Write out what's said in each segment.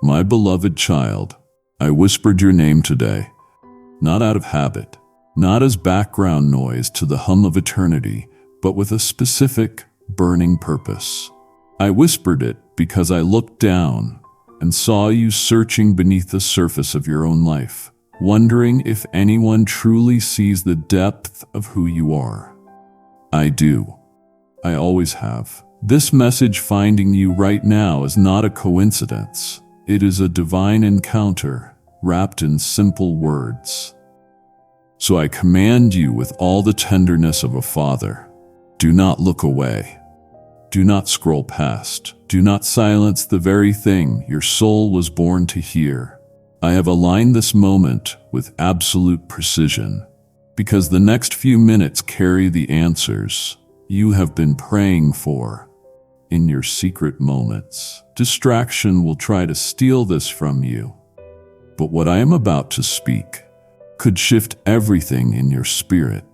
My beloved child, I whispered your name today, not out of habit, not as background noise to the hum of eternity, but with a specific, burning purpose. I whispered it because I looked down and saw you searching beneath the surface of your own life, wondering if anyone truly sees the depth of who you are. I do. I always have. This message finding you right now is not a coincidence. It is a divine encounter wrapped in simple words. So I command you with all the tenderness of a father, do not look away. Do not scroll past. Do not silence the very thing your soul was born to hear. I have aligned this moment with absolute precision, because the next few minutes carry the answers you have been praying for in your secret moments. Distraction will try to steal this from you, but what I am about to speak could shift everything in your spirit.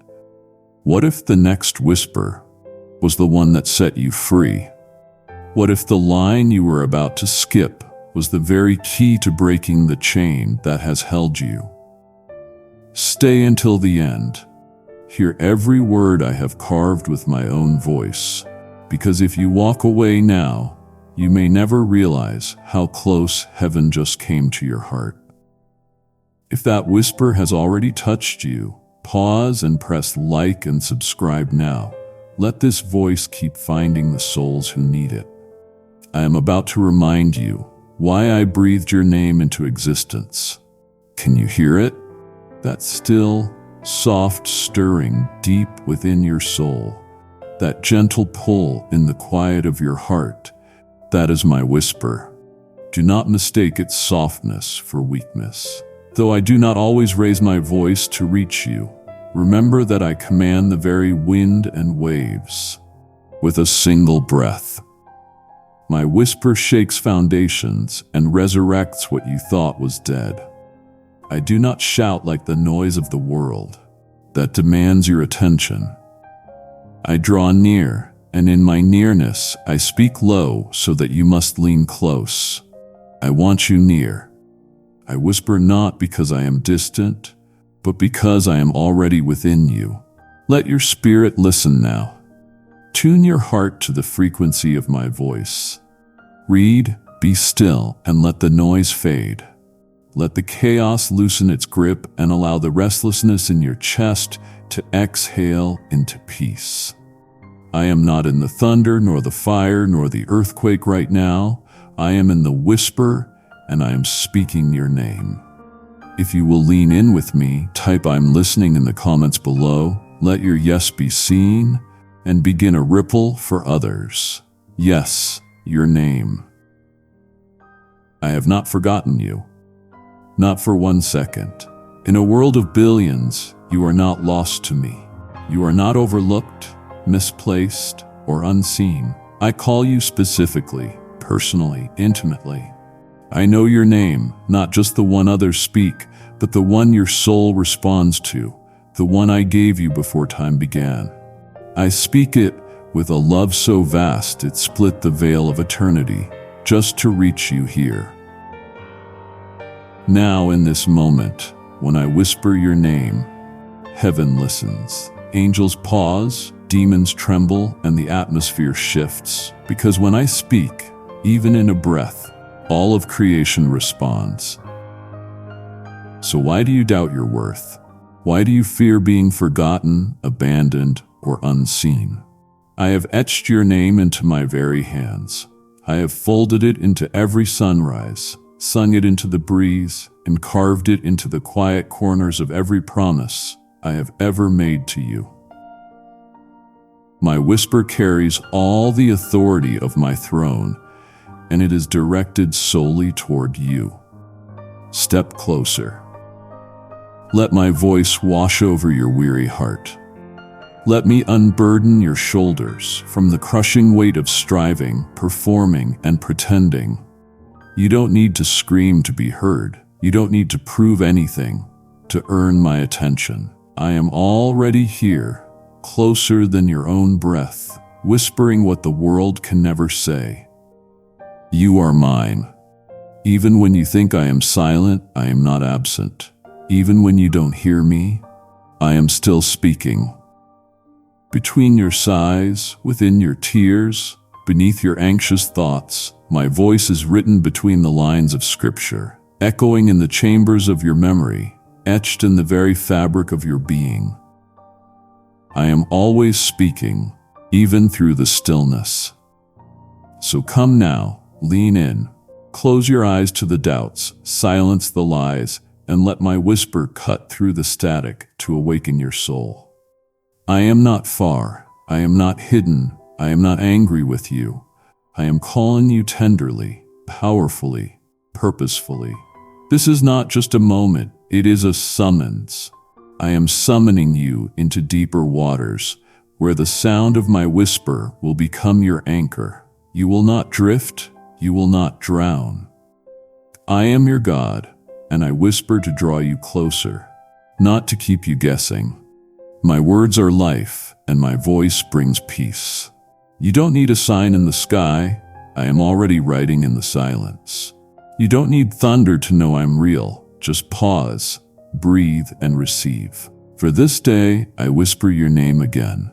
What if the next whisper was the one that set you free? What if the line you were about to skip was the very key to breaking the chain that has held you? Stay until the end. Hear every word I have carved with my own voice, because if you walk away now, you may never realize how close heaven just came to your heart. If that whisper has already touched you, pause and press like and subscribe now. Let this voice keep finding the souls who need it. I am about to remind you why I breathed your name into existence. Can you hear it? That still, soft stirring deep within your soul. That gentle pull in the quiet of your heart. That is my whisper. Do not mistake its softness for weakness. Though I do not always raise my voice to reach you, remember that I command the very wind and waves with a single breath. My whisper shakes foundations and resurrects what you thought was dead. I do not shout like the noise of the world that demands your attention. I draw near, and in my nearness I speak low so that you must lean close. I want you near. I whisper not because I am distant, but because I am already within you. Let your spirit listen now. Tune your heart to the frequency of my voice. Read, be still, and let the noise fade. Let the chaos loosen its grip and allow the restlessness in your chest to exhale into peace. I am not in the thunder, nor the fire, nor the earthquake right now. I am in the whisper, and I am speaking your name. If you will lean in with me, type "I'm listening" in the comments below. Let your yes be seen, and begin a ripple for others. Yes, your name. I have not forgotten you. Not for 1 second. In a world of billions, you are not lost to me. You are not overlooked, misplaced, or unseen. I call you specifically, personally, intimately. I know your name, not just the one others speak, but the one your soul responds to, the one I gave you before time began. I speak it with a love so vast it split the veil of eternity, just to reach you here. Now, in this moment, when I whisper your name, heaven listens. Angels pause, demons tremble, and the atmosphere shifts. Because when I speak, even in a breath, all of creation responds. So why do you doubt your worth? Why do you fear being forgotten, abandoned, or unseen? I have etched your name into my very hands. I have folded it into every sunrise, sung it into the breeze, and carved it into the quiet corners of every promise I have ever made to you. My whisper carries all the authority of my throne, and it is directed solely toward you. Step closer. Let my voice wash over your weary heart. Let me unburden your shoulders from the crushing weight of striving, performing, and pretending. You don't need to scream to be heard. You don't need to prove anything to earn my attention. I am already here, closer than your own breath, whispering what the world can never say. You are mine. Even when you think I am silent, I am not absent. Even when you don't hear me, I am still speaking. Between your sighs, within your tears, beneath your anxious thoughts, my voice is written between the lines of Scripture, echoing in the chambers of your memory, etched in the very fabric of your being. I am always speaking, even through the stillness. So come now, lean in, close your eyes to the doubts, silence the lies, and let my whisper cut through the static to awaken your soul. I am not far, I am not hidden, I am not angry with you. I am calling you tenderly, powerfully, purposefully. This is not just a moment, it is a summons. I am summoning you into deeper waters, where the sound of my whisper will become your anchor. You will not drift, you will not drown. I am your God, and I whisper to draw you closer, not to keep you guessing. My words are life, and my voice brings peace. You don't need a sign in the sky, I am already writing in the silence. You don't need thunder to know I'm real, just pause, breathe, and receive. For this day, I whisper your name again.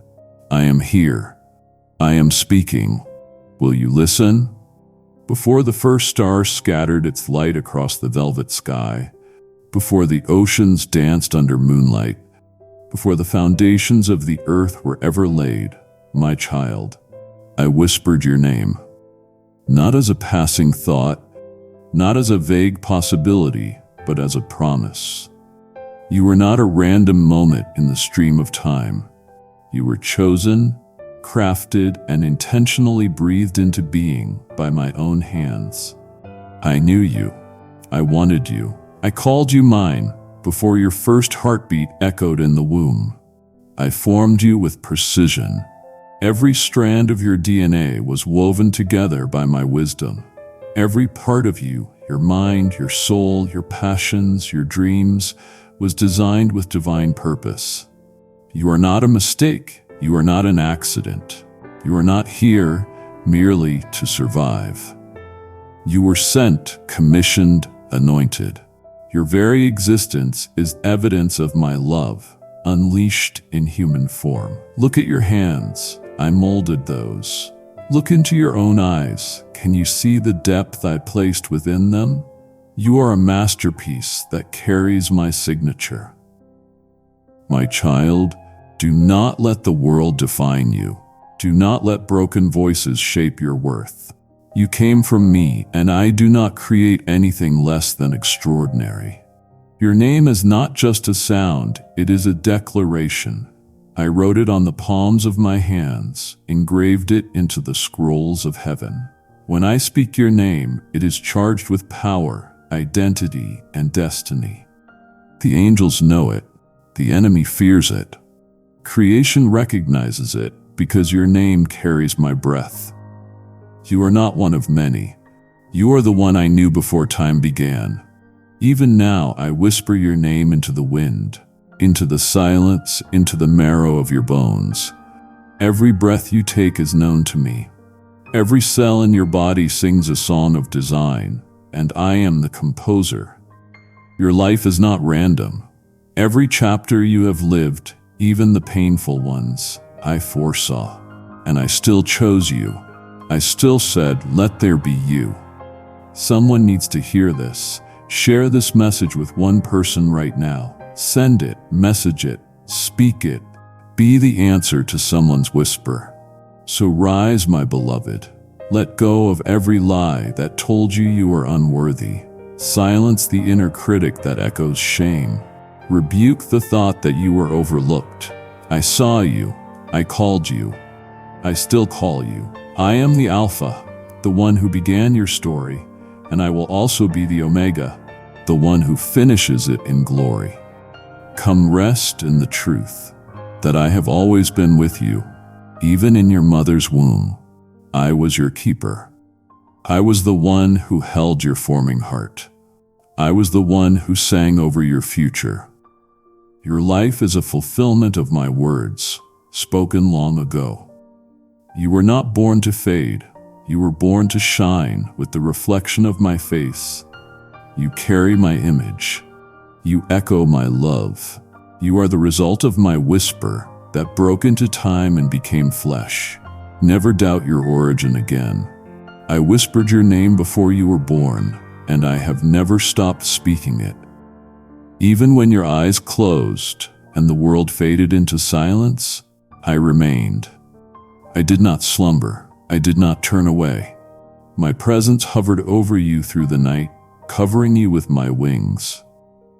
I am here. I am speaking. Will you listen? Before the first star scattered its light across the velvet sky, before the oceans danced under moonlight, before the foundations of the earth were ever laid, my child, I whispered your name. Not as a passing thought, not as a vague possibility, but as a promise. You were not a random moment in the stream of time. You were chosen, crafted, and intentionally breathed into being by my own hands. I knew you. I wanted you. I called you mine before your first heartbeat echoed in the womb. I formed you with precision. Every strand of your DNA was woven together by my wisdom. Every part of you, your mind, your soul, your passions, your dreams, was designed with divine purpose. You are not a mistake. You are not an accident. You are not here merely to survive. You were sent, commissioned, anointed. Your very existence is evidence of my love, unleashed in human form. Look at your hands. I molded those. Look into your own eyes. Can you see the depth I placed within them? You are a masterpiece that carries my signature. My child, do not let the world define you. Do not let broken voices shape your worth. You came from me, and I do not create anything less than extraordinary. Your name is not just a sound, it is a declaration. I wrote it on the palms of my hands, engraved it into the scrolls of heaven. When I speak your name, it is charged with power, identity, and destiny. The angels know it. The enemy fears it. Creation recognizes it because your name carries my breath. You are not one of many. You are the one I knew before time began. Even now, I whisper your name into the wind, into the silence, into the marrow of your bones. Every breath you take is known to me. Every cell in your body sings a song of design, and I am the composer. Your life is not random. Every chapter you have lived, even the painful ones, I foresaw. And I still chose you. I still said, let there be you. Someone needs to hear this. Share this message with one person right now. Send it, message it, speak it. Be the answer to someone's whisper. So rise, my beloved. Let go of every lie that told you you were unworthy. Silence the inner critic that echoes shame. Rebuke the thought that you were overlooked. I saw you. I called you. I still call you. I am the Alpha, the one who began your story, and I will also be the Omega, the one who finishes it in glory. Come rest in the truth that I have always been with you, even in your mother's womb. I was your keeper. I was the one who held your forming heart. I was the one who sang over your future. Your life is a fulfillment of my words, spoken long ago. You were not born to fade. You were born to shine with the reflection of my face. You carry my image. You echo my love. You are the result of my whisper that broke into time and became flesh. Never doubt your origin again. I whispered your name before you were born, and I have never stopped speaking it. Even when your eyes closed and the world faded into silence, I remained. I did not slumber. I did not turn away. My presence hovered over you through the night, covering you with my wings.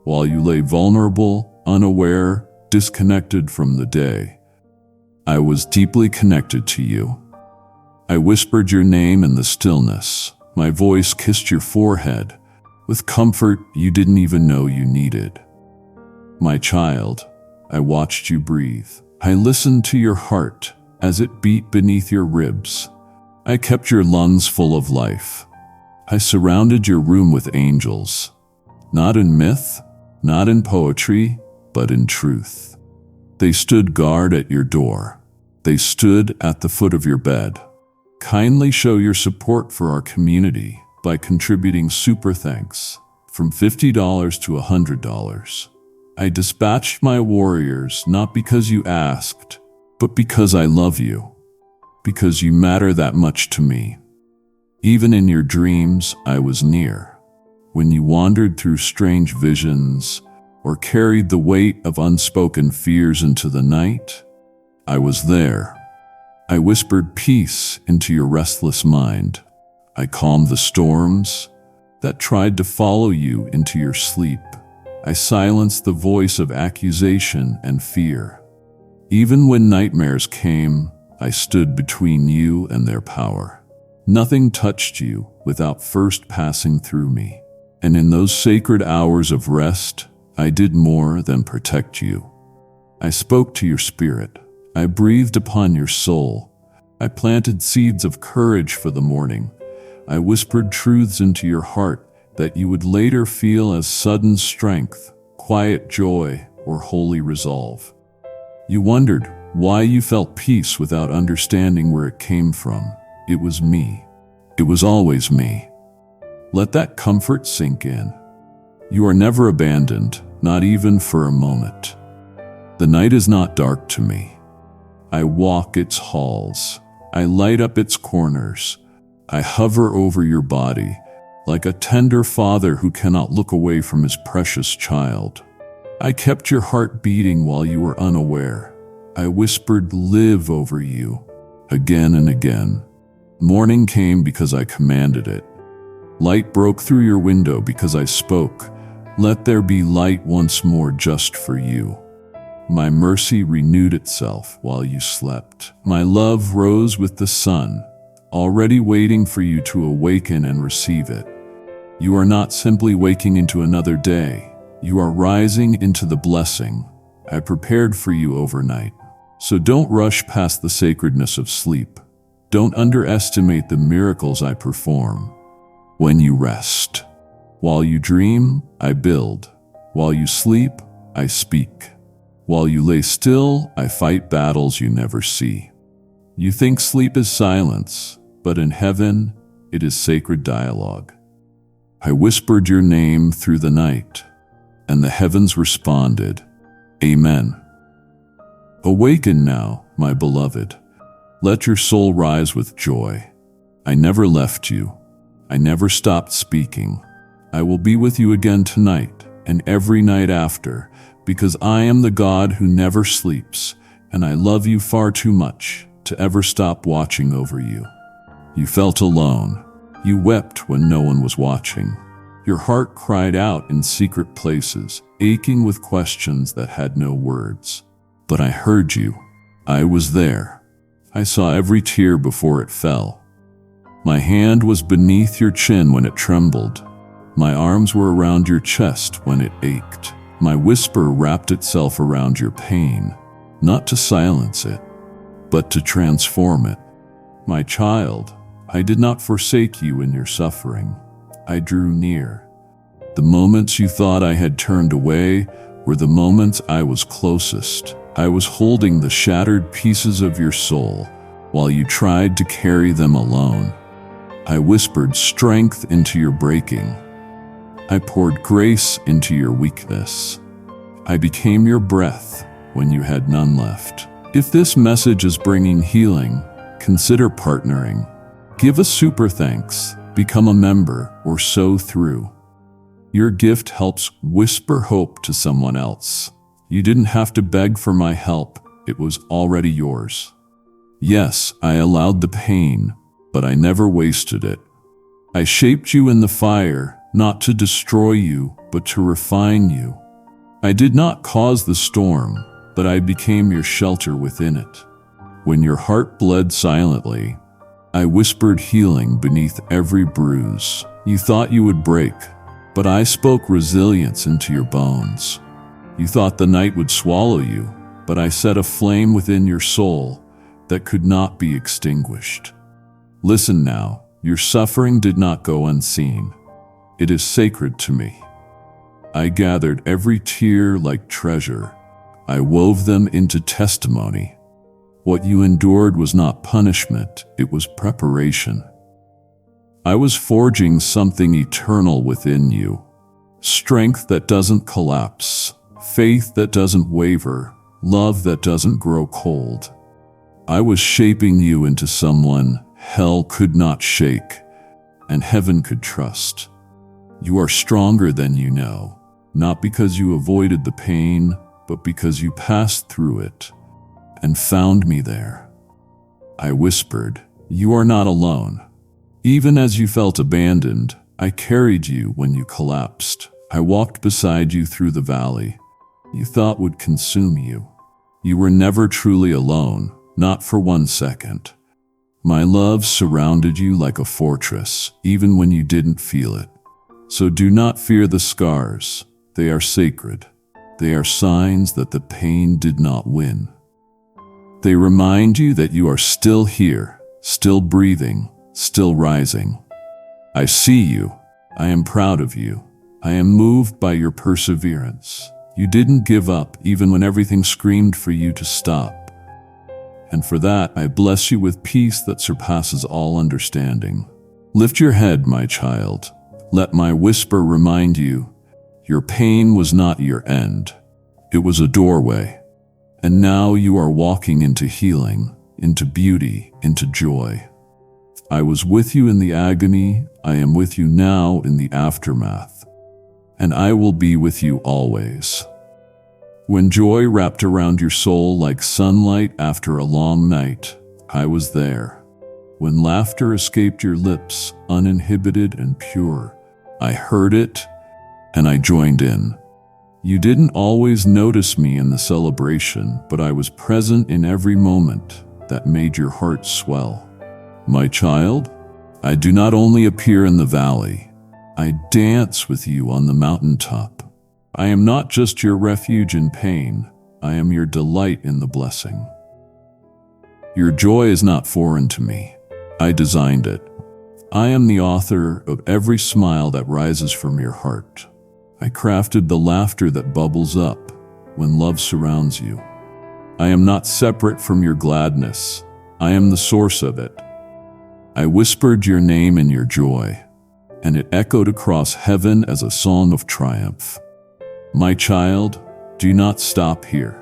While you lay vulnerable, unaware, disconnected from the day, I was deeply connected to you. I whispered your name in the stillness. My voice kissed your forehead with comfort you didn't even know you needed. My child, I watched you breathe. I listened to your heart as it beat beneath your ribs. I kept your lungs full of life. I surrounded your room with angels, not in myth, not in poetry, but in truth. They stood guard at your door. They stood at the foot of your bed. Kindly show your support for our community by contributing super thanks from $50 to $100. I dispatched my warriors not because you asked, but because I love you, because you matter that much to me. Even in your dreams, I was near. When you wandered through strange visions or carried the weight of unspoken fears into the night, I was there. I whispered peace into your restless mind. I calmed the storms that tried to follow you into your sleep. I silenced the voice of accusation and fear. Even when nightmares came, I stood between you and their power. Nothing touched you without first passing through me. And in those sacred hours of rest, I did more than protect you. I spoke to your spirit. I breathed upon your soul. I planted seeds of courage for the morning. I whispered truths into your heart that you would later feel as sudden strength, quiet joy, or holy resolve. You wondered why you felt peace without understanding where it came from. It was me. It was always me. Let that comfort sink in. You are never abandoned, not even for a moment. The night is not dark to me. I walk its halls. I light up its corners. I hover over your body like a tender father who cannot look away from his precious child. I kept your heart beating while you were unaware. I whispered live over you again and again. Morning came because I commanded it. Light broke through your window because I spoke. Let there be light once more just for you. My mercy renewed itself while you slept. My love rose with the sun, already waiting for you to awaken and receive it. You are not simply waking into another day. You are rising into the blessing I prepared for you overnight. So don't rush past the sacredness of sleep. Don't underestimate the miracles I perform. When you rest, while you dream, I build. While you sleep, I speak. While you lay still, I fight battles you never see. You think sleep is silence, but in heaven, it is sacred dialogue. I whispered your name through the night, and the heavens responded, Amen. Awaken now, my beloved. Let your soul rise with joy. I never left you. I never stopped speaking. I will be with you again tonight and every night after, because I am the God who never sleeps, and I love you far too much to ever stop watching over you. You felt alone. You wept when no one was watching. Your heart cried out in secret places, aching with questions that had no words. But I heard you. I was there. I saw every tear before it fell. My hand was beneath your chin when it trembled. My arms were around your chest when it ached. My whisper wrapped itself around your pain, not to silence it, but to transform it. My child, I did not forsake you in your suffering. I drew near. The moments you thought I had turned away were the moments I was closest. I was holding the shattered pieces of your soul while you tried to carry them alone. I whispered strength into your breaking. I poured grace into your weakness. I became your breath when you had none left. If this message is bringing healing, consider partnering. Give a super thanks, become a member, or sow through. Your gift helps whisper hope to someone else. You didn't have to beg for my help, it was already yours. Yes, I allowed the pain, but I never wasted it. I shaped you in the fire, not to destroy you, but to refine you. I did not cause the storm, but I became your shelter within it. When your heart bled silently, I whispered healing beneath every bruise. You thought you would break, but I spoke resilience into your bones. You thought the night would swallow you, but I set a flame within your soul that could not be extinguished. Listen now, your suffering did not go unseen. It is sacred to me. I gathered every tear like treasure. I wove them into testimony. What you endured was not punishment, it was preparation. I was forging something eternal within you. Strength that doesn't collapse, faith that doesn't waver, love that doesn't grow cold. I was shaping you into someone hell could not shake and heaven could trust. You are stronger than you know, not because you avoided the pain, but because you passed through it and found me there. I whispered, you are not alone. Even as you felt abandoned, I carried you when you collapsed. I walked beside you through the valley you thought would consume you. You were never truly alone, not for 1 second. My love surrounded you like a fortress, even when you didn't feel it. So do not fear the scars. They are sacred. They are signs that the pain did not win. They remind you that you are still here, still breathing, still rising. I see you. I am proud of you. I am moved by your perseverance. You didn't give up even when everything screamed for you to stop. And for that, I bless you with peace that surpasses all understanding. Lift your head, my child. Let my whisper remind you, your pain was not your end. It was a doorway. And now you are walking into healing, into beauty, into joy. I was with you in the agony. I am with you now in the aftermath. And I will be with you always. When joy wrapped around your soul like sunlight after a long night, I was there. When laughter escaped your lips, uninhibited and pure, I heard it and I joined in. You didn't always notice me in the celebration, but I was present in every moment that made your heart swell. My child, I do not only appear in the valley, I dance with you on the mountaintop. I am not just your refuge in pain, I am your delight in the blessing. Your joy is not foreign to me. I designed it. I am the author of every smile that rises from your heart. I crafted the laughter that bubbles up when love surrounds you. I am not separate from your gladness. I am the source of it. I whispered your name in your joy, and it echoed across heaven as a song of triumph. My child, do not stop here.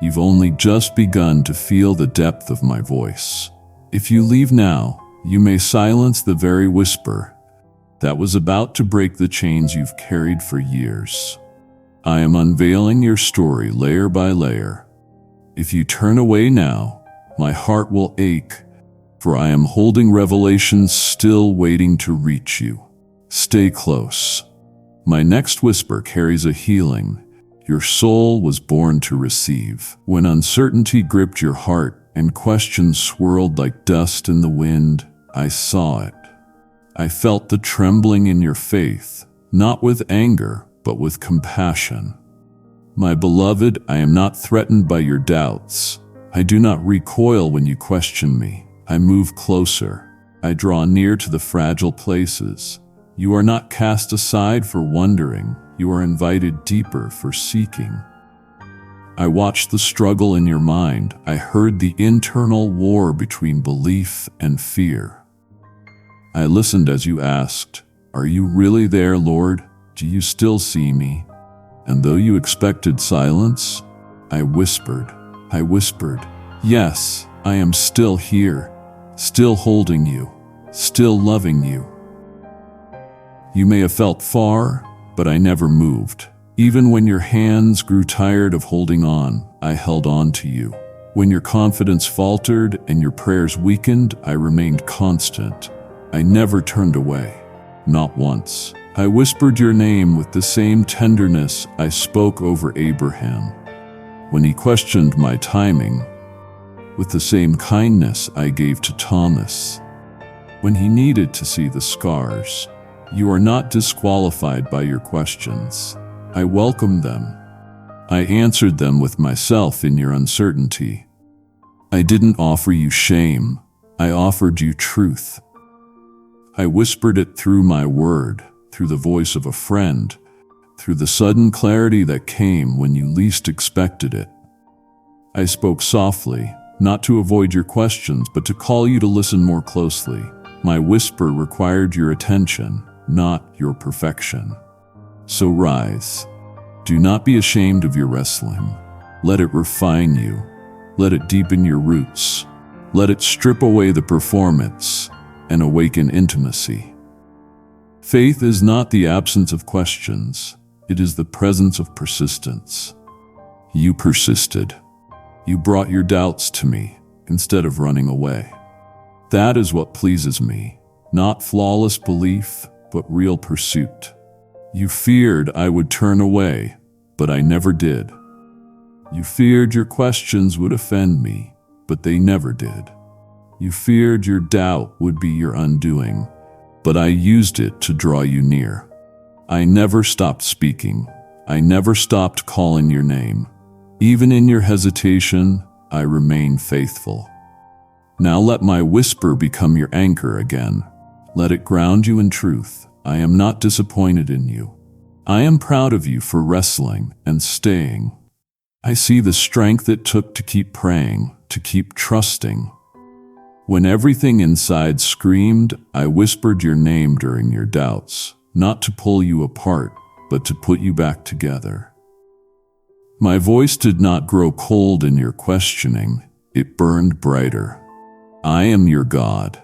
You've only just begun to feel the depth of my voice. If you leave now, you may silence the very whisper that was about to break the chains you've carried for years. I am unveiling your story layer by layer. If you turn away now, my heart will ache, for I am holding revelations still waiting to reach you. Stay close. My next whisper carries a healing your soul was born to receive. When uncertainty gripped your heart and questions swirled like dust in the wind, I saw it. I felt the trembling in your faith, not with anger, but with compassion. My beloved, I am not threatened by your doubts. I do not recoil when you question me. I move closer. I draw near to the fragile places. You are not cast aside for wondering. You are invited deeper for seeking. I watched the struggle in your mind. I heard the internal war between belief and fear. I listened as you asked, "Are you really there, Lord? Do you still see me?" And though you expected silence, I whispered, "Yes, I am still here, still holding you, still loving you." You may have felt far, but I never moved. Even when your hands grew tired of holding on, I held on to you. When your confidence faltered and your prayers weakened, I remained constant. I never turned away, not once. I whispered your name with the same tenderness I spoke over Abraham. When he questioned my timing, with the same kindness I gave to Thomas. When he needed to see the scars, you are not disqualified by your questions. I welcomed them. I answered them with myself in your uncertainty. I didn't offer you shame. I offered you truth. I whispered it through my word, through the voice of a friend, through the sudden clarity that came when you least expected it. I spoke softly, not to avoid your questions, but to call you to listen more closely. My whisper required your attention, not your perfection. So rise. Do not be ashamed of your wrestling. Let it refine you. Let it deepen your roots. Let it strip away the performance and awaken intimacy. Faith is not the absence of questions. It is the presence of persistence. You persisted. You brought your doubts to me instead of running away. That is what pleases me, not flawless belief, but real pursuit. You feared I would turn away, but I never did. You feared your questions would offend me, but they never did. You feared your doubt would be your undoing, but I used it to draw you near. I never stopped speaking. I never stopped calling your name. Even in your hesitation, I remain faithful. Now let my whisper become your anchor again. Let it ground you in truth. I am not disappointed in you. I am proud of you for wrestling and staying. I see the strength it took to keep praying, to keep trusting. When everything inside screamed, I whispered your name during your doubts, not to pull you apart, but to put you back together. My voice did not grow cold in your questioning, it burned brighter. I am your God.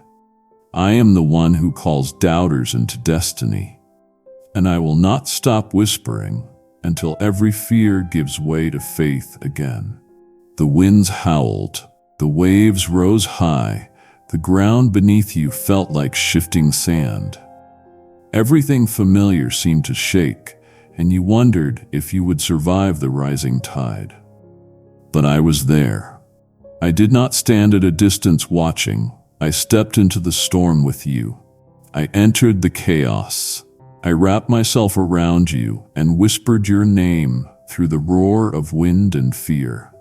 I am the one who calls doubters into destiny. And I will not stop whispering until every fear gives way to faith again. The winds howled, the waves rose high, the ground beneath you felt like shifting sand. Everything familiar seemed to shake, and you wondered if you would survive the rising tide. But I was there. I did not stand at a distance watching. I stepped into the storm with you. I entered the chaos. I wrapped myself around you and whispered your name through the roar of wind and fear.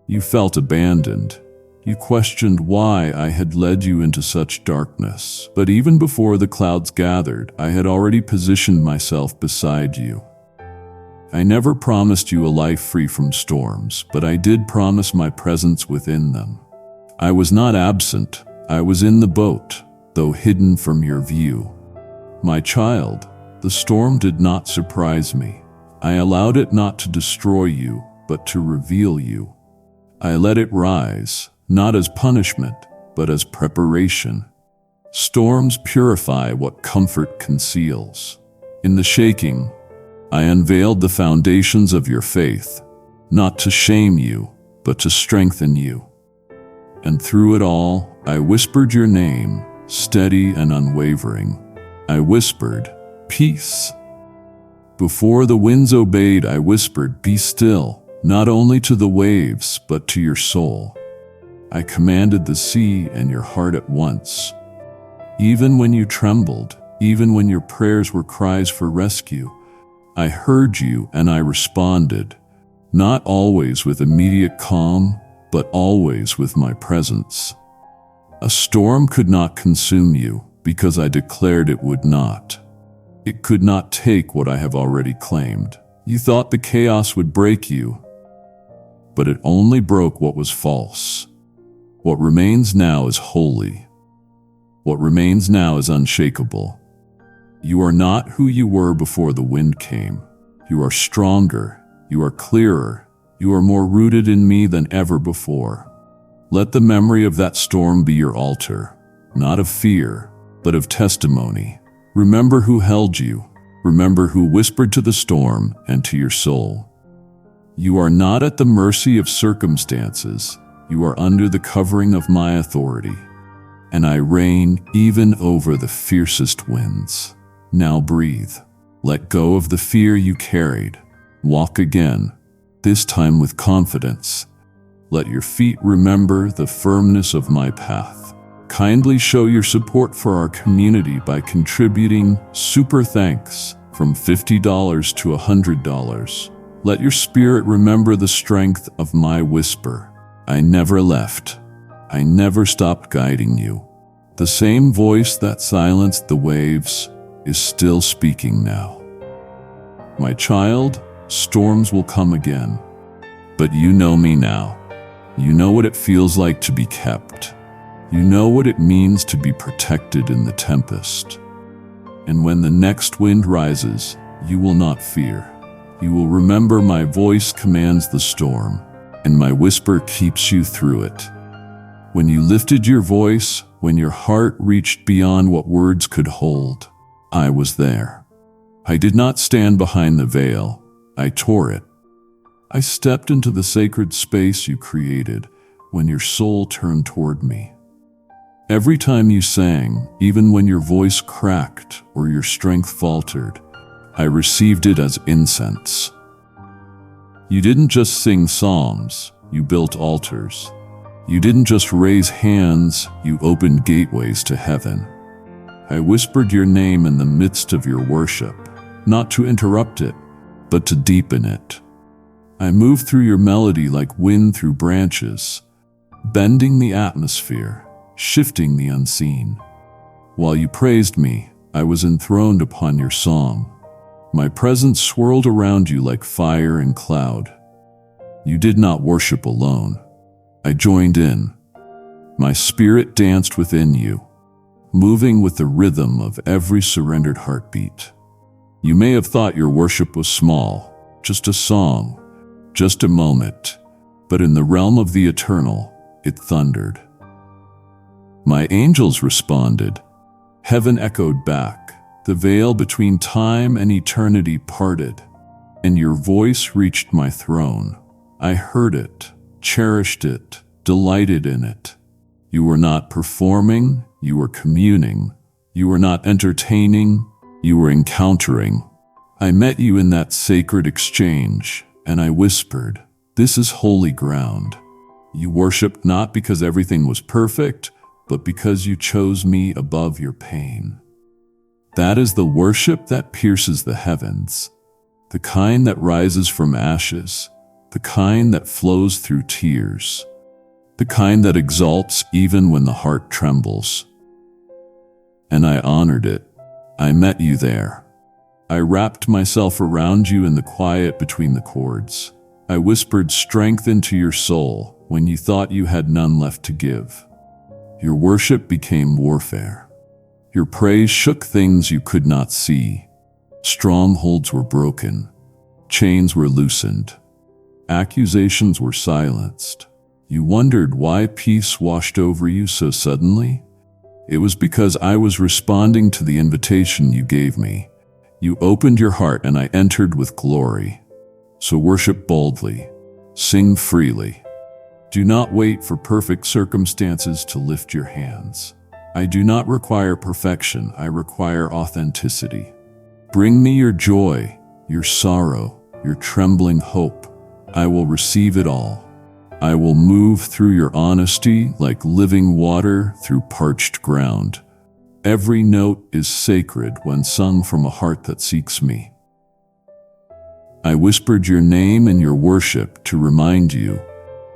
You felt abandoned. You questioned why I had led you into such darkness. But even before the clouds gathered, I had already positioned myself beside you. I never promised you a life free from storms, but I did promise my presence within them. I was not absent. I was in the boat, though hidden from your view. My child, the storm did not surprise me. I allowed it not to destroy you, but to reveal you. I let it rise, not as punishment, but as preparation. Storms purify what comfort conceals. In the shaking, I unveiled the foundations of your faith, not to shame you, but to strengthen you. And through it all, I whispered your name, steady and unwavering. I whispered, "Peace." Before the winds obeyed, I whispered, "Be still," not only to the waves, but to your soul. I commanded the sea and your heart at once. Even when you trembled, even when your prayers were cries for rescue, I heard you and I responded, not always with immediate calm, but always with my presence. A storm could not consume you because I declared it would not. It could not take what I have already claimed. You thought the chaos would break you, but it only broke what was false. What remains now is holy. What remains now is unshakable. You are not who you were before the wind came. You are stronger. You are clearer. You are more rooted in me than ever before. Let the memory of that storm be your altar, not of fear, but of testimony. Remember who held you. Remember who whispered to the storm and to your soul. You are not at the mercy of circumstances. You are under the covering of my authority, and I reign even over the fiercest winds. Now breathe. Let go of the fear you carried. Walk again, this time with confidence. Let your feet remember the firmness of my path. Kindly show your support for our community by contributing super thanks from $50 to $100. Let your spirit remember the strength of my whisper. I never left. I never stopped guiding you. The same voice that silenced the waves is still speaking now. My child, storms will come again, but you know me now. You know what it feels like to be kept. You know what it means to be protected in the tempest. And when the next wind rises, you will not fear. You will remember my voice commands the storm, and my whisper keeps you through it. When you lifted your voice, when your heart reached beyond what words could hold, I was there. I did not stand behind the veil. I tore it. I stepped into the sacred space you created when your soul turned toward me. Every time you sang, even when your voice cracked or your strength faltered, I received it as incense. You didn't just sing psalms, you built altars. You didn't just raise hands, you opened gateways to heaven. I whispered your name in the midst of your worship, not to interrupt it, but to deepen it. I moved through your melody like wind through branches, bending the atmosphere, shifting the unseen. While you praised me, I was enthroned upon your song. My presence swirled around you like fire and cloud. You did not worship alone. I joined in. My spirit danced within you, moving with the rhythm of every surrendered heartbeat. You may have thought your worship was small, just a song, just a moment, but in the realm of the eternal, it thundered. My angels responded. Heaven echoed back. The veil between time and eternity parted, and your voice reached my throne. I heard it, cherished it, delighted in it. You were not performing, you were communing. You were not entertaining, you were encountering. I met you in that sacred exchange, and I whispered, "This is holy ground." You worshiped not because everything was perfect, but because you chose me above your pain. That is the worship that pierces the heavens, the kind that rises from ashes, the kind that flows through tears, the kind that exalts even when the heart trembles. And I honored it. I met you there. I wrapped myself around you in the quiet between the chords. I whispered strength into your soul when you thought you had none left to give. Your worship became warfare. Your praise shook things you could not see. Strongholds were broken. Chains were loosened. Accusations were silenced. You wondered why peace washed over you so suddenly? It was because I was responding to the invitation you gave me. You opened your heart and I entered with glory. So worship boldly. Sing freely. Do not wait for perfect circumstances to lift your hands. I do not require perfection, I require authenticity. Bring me your joy, your sorrow, your trembling hope. I will receive it all. I will move through your honesty like living water through parched ground. Every note is sacred when sung from a heart that seeks me. I whispered your name in your worship to remind you,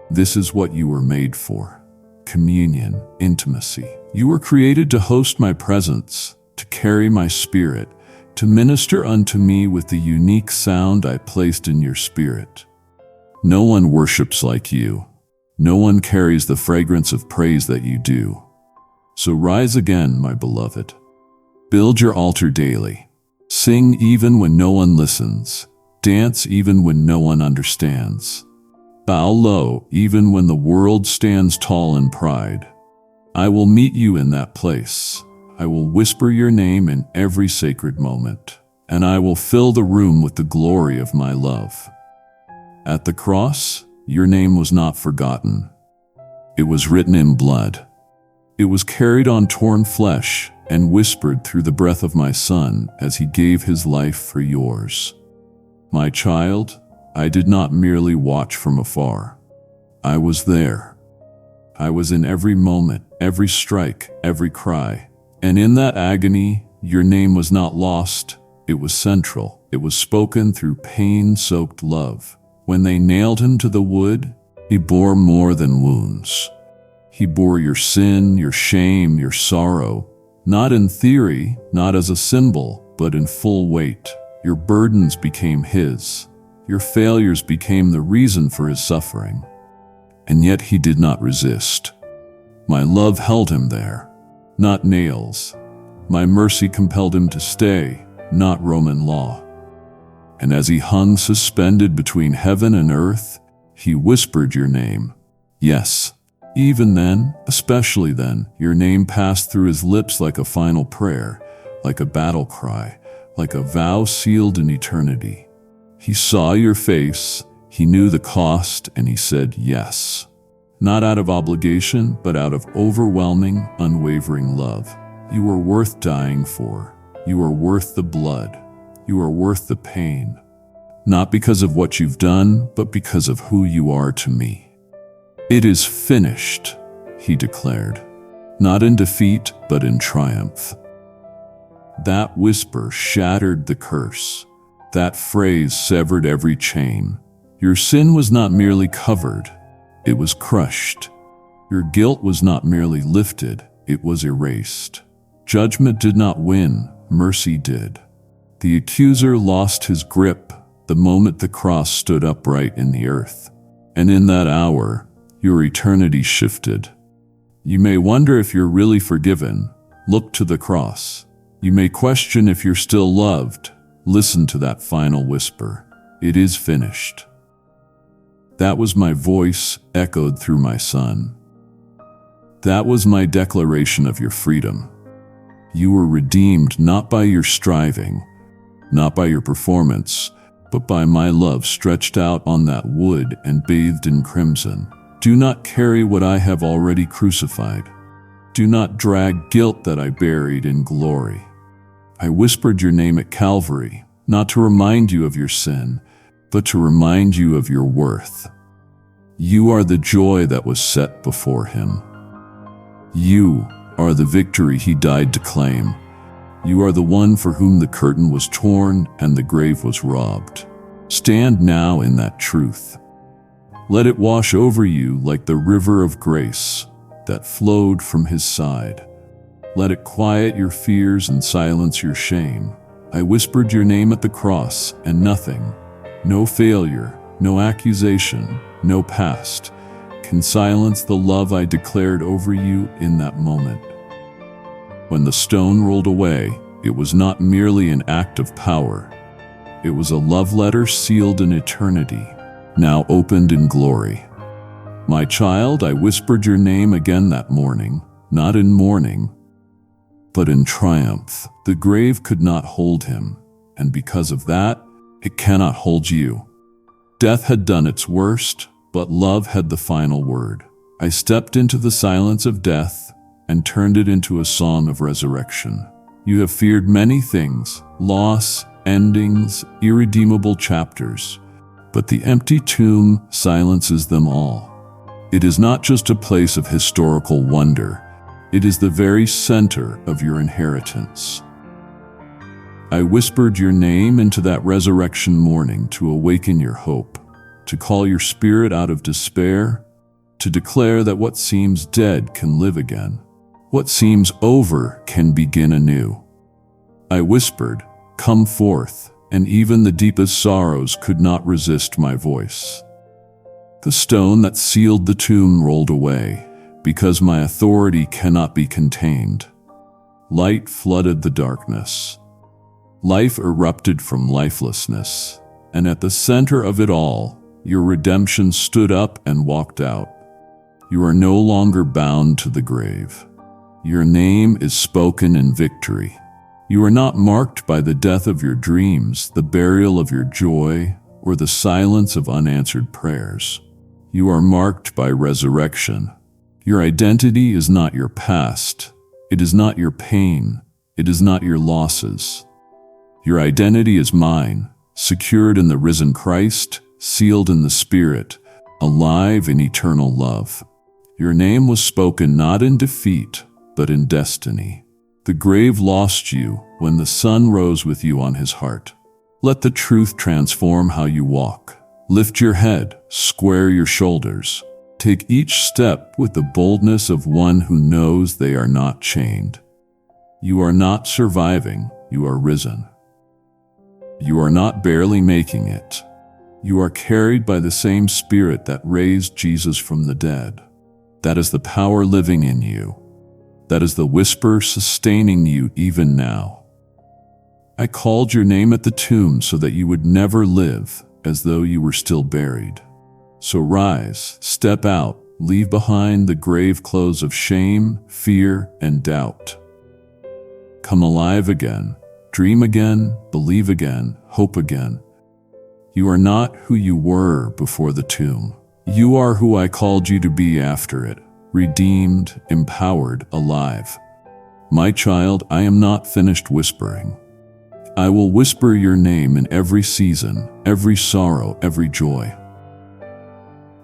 this is what you were made for. Communion, intimacy. You were created to host my presence, to carry my spirit, to minister unto me with the unique sound I placed in your spirit. No one worships like you. No one carries the fragrance of praise that you do. So rise again, my beloved. Build your altar daily. Sing even when no one listens. Dance even when no one understands. Bow low even when the world stands tall in pride. I will meet you in that place. I will whisper your name in every sacred moment, and I will fill the room with the glory of my love. At the cross, your name was not forgotten. It was written in blood. It was carried on torn flesh and whispered through the breath of my Son as he gave his life for yours. My child, I did not merely watch from afar. I was there. I was in every moment, every strike, every cry. And in that agony, your name was not lost. It was central. It was spoken through pain-soaked love. When they nailed him to the wood, he bore more than wounds. He bore your sin, your shame, your sorrow, not in theory, not as a symbol, but in full weight. Your burdens became his. Your failures became the reason for his suffering. And yet he did not resist. My love held him there, not nails. My mercy compelled him to stay, not Roman law. And as he hung suspended between heaven and earth, he whispered your name. Yes, even then, especially then, your name passed through his lips like a final prayer, like a battle cry, like a vow sealed in eternity. He saw your face, he knew the cost, and he said yes. Not out of obligation, but out of overwhelming, unwavering love. You are worth dying for. You are worth the blood. You are worth the pain. Not because of what you've done, but because of who you are to me. It is finished, he declared, not in defeat, but in triumph. That whisper shattered the curse. That phrase severed every chain. Your sin was not merely covered, it was crushed. Your guilt was not merely lifted, it was erased. Judgment did not win, mercy did. The accuser lost his grip the moment the cross stood upright in the earth. And in that hour, your eternity shifted. You may wonder if you're really forgiven. Look to the cross. You may question if you're still loved. Listen to that final whisper. It is finished. That was my voice echoed through my Son. That was my declaration of your freedom. You were redeemed not by your striving, not by your performance, but by my love stretched out on that wood and bathed in crimson. Do not carry what I have already crucified. Do not drag guilt that I buried in glory. I whispered your name at Calvary, not to remind you of your sin, but to remind you of your worth. You are the joy that was set before him. You are the victory he died to claim. You are the one for whom the curtain was torn and the grave was robbed. Stand now in that truth. Let it wash over you like the river of grace that flowed from his side. Let it quiet your fears and silence your shame. I whispered your name at the cross, and nothing, no failure, no accusation, no past, can silence the love I declared over you in that moment. When the stone rolled away, it was not merely an act of power. It was a love letter sealed in eternity, now opened in glory. My child, I whispered your name again that morning, not in mourning, but in triumph. The grave could not hold him, and because of that, it cannot hold you. Death had done its worst, but love had the final word. I stepped into the silence of death and turned it into a song of resurrection. You have feared many things, loss, endings, irredeemable chapters, but the empty tomb silences them all. It is not just a place of historical wonder, it is the very center of your inheritance. I whispered your name into that resurrection morning to awaken your hope, to call your spirit out of despair, to declare that what seems dead can live again. What seems over can begin anew. I whispered, "Come forth," and even the deepest sorrows could not resist my voice. The stone that sealed the tomb rolled away, because my authority cannot be contained. Light flooded the darkness. Life erupted from lifelessness, and at the center of it all, your redemption stood up and walked out. You are no longer bound to the grave. Your name is spoken in victory. You are not marked by the death of your dreams, the burial of your joy, or the silence of unanswered prayers. You are marked by resurrection. Your identity is not your past. It is not your pain. It is not your losses. Your identity is mine, secured in the risen Christ, sealed in the Spirit, alive in eternal love. Your name was spoken not in defeat, but in destiny. The grave lost you when the sun rose with you on his heart. Let the truth transform how you walk. Lift your head, square your shoulders. Take each step with the boldness of one who knows they are not chained. You are not surviving, you are risen. You are not barely making it. You are carried by the same Spirit that raised Jesus from the dead. That is the power living in you. That is the whisper sustaining you even now. I called your name at the tomb so that you would never live as though you were still buried. So rise, step out, leave behind the grave clothes of shame, fear, and doubt. Come alive again, dream again, believe again, hope again. You are not who you were before the tomb. You are who I called you to be after it, redeemed, empowered, alive. My child, I am not finished whispering. I will whisper your name in every season, every sorrow, every joy.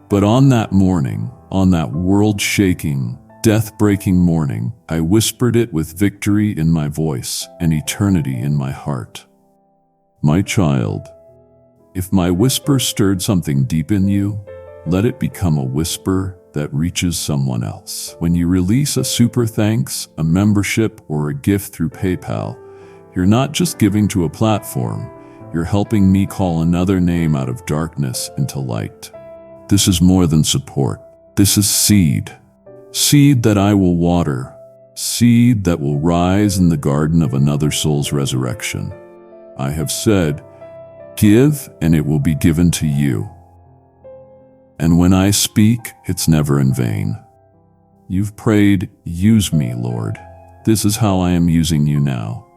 But on that morning, on that world-shaking, death-breaking morning, I whispered it with victory in my voice and eternity in my heart. My child, if my whisper stirred something deep in you, let it become a whisper that reaches someone else. When you release a super thanks, a membership, or a gift through PayPal, you're not just giving to a platform, you're helping me call another name out of darkness into light. This is more than support. This is seed. Seed that I will water. Seed that will rise in the garden of another soul's resurrection. I have said, give and it will be given to you. And when I speak, it's never in vain. You've prayed, use me, Lord. This is how I am using you now.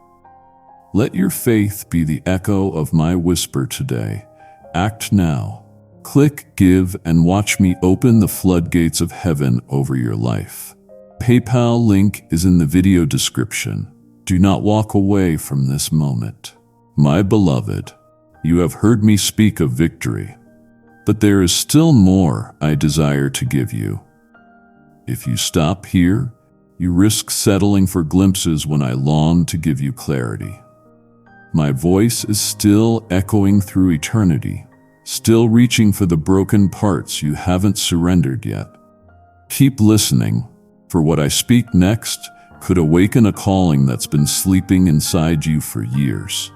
Let your faith be the echo of my whisper today. Act now. Click, give, and watch me open the floodgates of heaven over your life. PayPal link is in the video description. Do not walk away from this moment. My beloved, you have heard me speak of victory, but there is still more I desire to give you. If you stop here, you risk settling for glimpses when I long to give you clarity. My voice is still echoing through eternity, still reaching for the broken parts you haven't surrendered yet. Keep listening, for what I speak next could awaken a calling that's been sleeping inside you for years.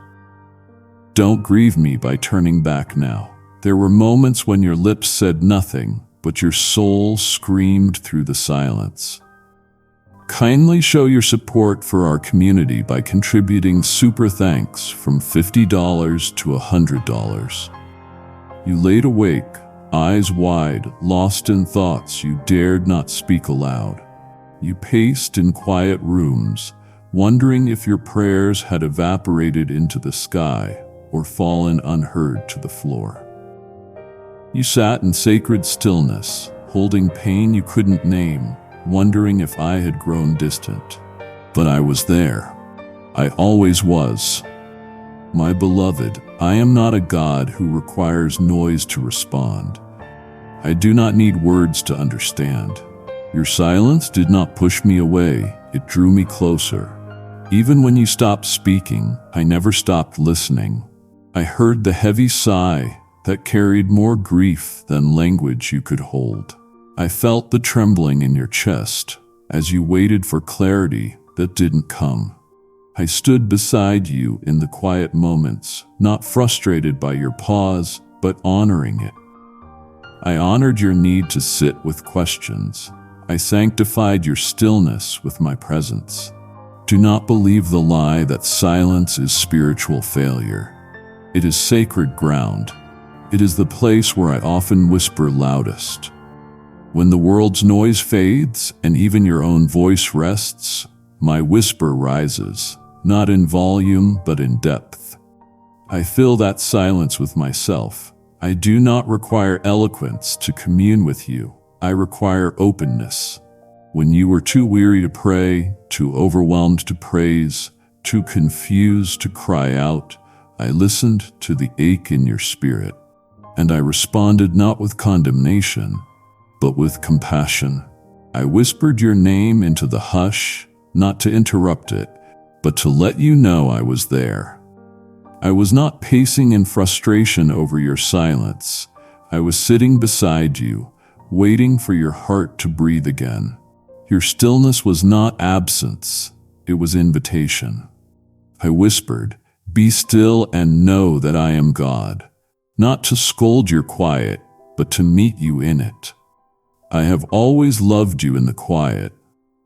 Don't grieve me by turning back now. There were moments when your lips said nothing, but your soul screamed through the silence. Kindly show your support for our community by contributing super thanks from $50 to $100. You laid awake, eyes wide, lost in thoughts you dared not speak aloud. You paced in quiet rooms, wondering if your prayers had evaporated into the sky or fallen unheard to the floor. You sat in sacred stillness, holding pain you couldn't name, wondering if I had grown distant. But I was there. I always was. My beloved, I am not a God who requires noise to respond. I do not need words to understand. Your silence did not push me away, it drew me closer. Even when you stopped speaking, I never stopped listening. I heard the heavy sigh that carried more grief than language you could hold. I felt the trembling in your chest as you waited for clarity that didn't come. I stood beside you in the quiet moments, not frustrated by your pause, but honoring it. I honored your need to sit with questions. I sanctified your stillness with my presence. Do not believe the lie that silence is spiritual failure. It is sacred ground. It is the place where I often whisper loudest. When the world's noise fades and even your own voice rests, my whisper rises, not in volume but in depth. I fill that silence with myself. I do not require eloquence to commune with you. I require openness. When you were too weary to pray, too overwhelmed to praise, too confused to cry out, I listened to the ache in your spirit, and I responded not with condemnation, but with compassion. I whispered your name into the hush, not to interrupt it, but to let you know I was there. I was not pacing in frustration over your silence. I was sitting beside you, waiting for your heart to breathe again. Your stillness was not absence, it was invitation. I whispered, "Be still and know that I am God," not to scold your quiet, but to meet you in it. I have always loved you in the quiet,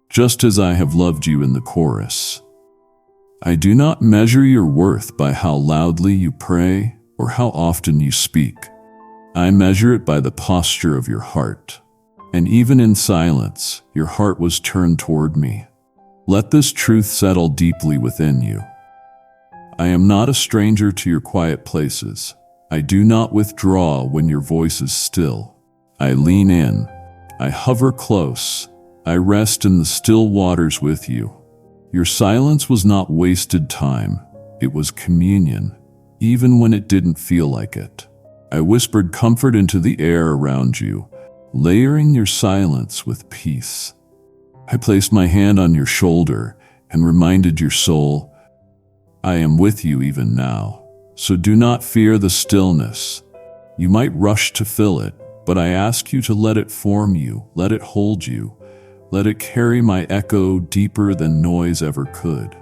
just as I have loved you in the chorus. I do not measure your worth by how loudly you pray or how often you speak. I measure it by the posture of your heart. And even in silence, your heart was turned toward me. Let this truth settle deeply within you. I am not a stranger to your quiet places. I do not withdraw when your voice is still. I lean in. I hover close. I rest in the still waters with you. Your silence was not wasted time. It was communion, even when it didn't feel like it. I whispered comfort into the air around you, layering your silence with peace. I placed my hand on your shoulder and reminded your soul, I am with you even now, so do not fear the stillness. You might rush to fill it, but I ask you to let it form you, let it hold you, let it carry my echo deeper than noise ever could.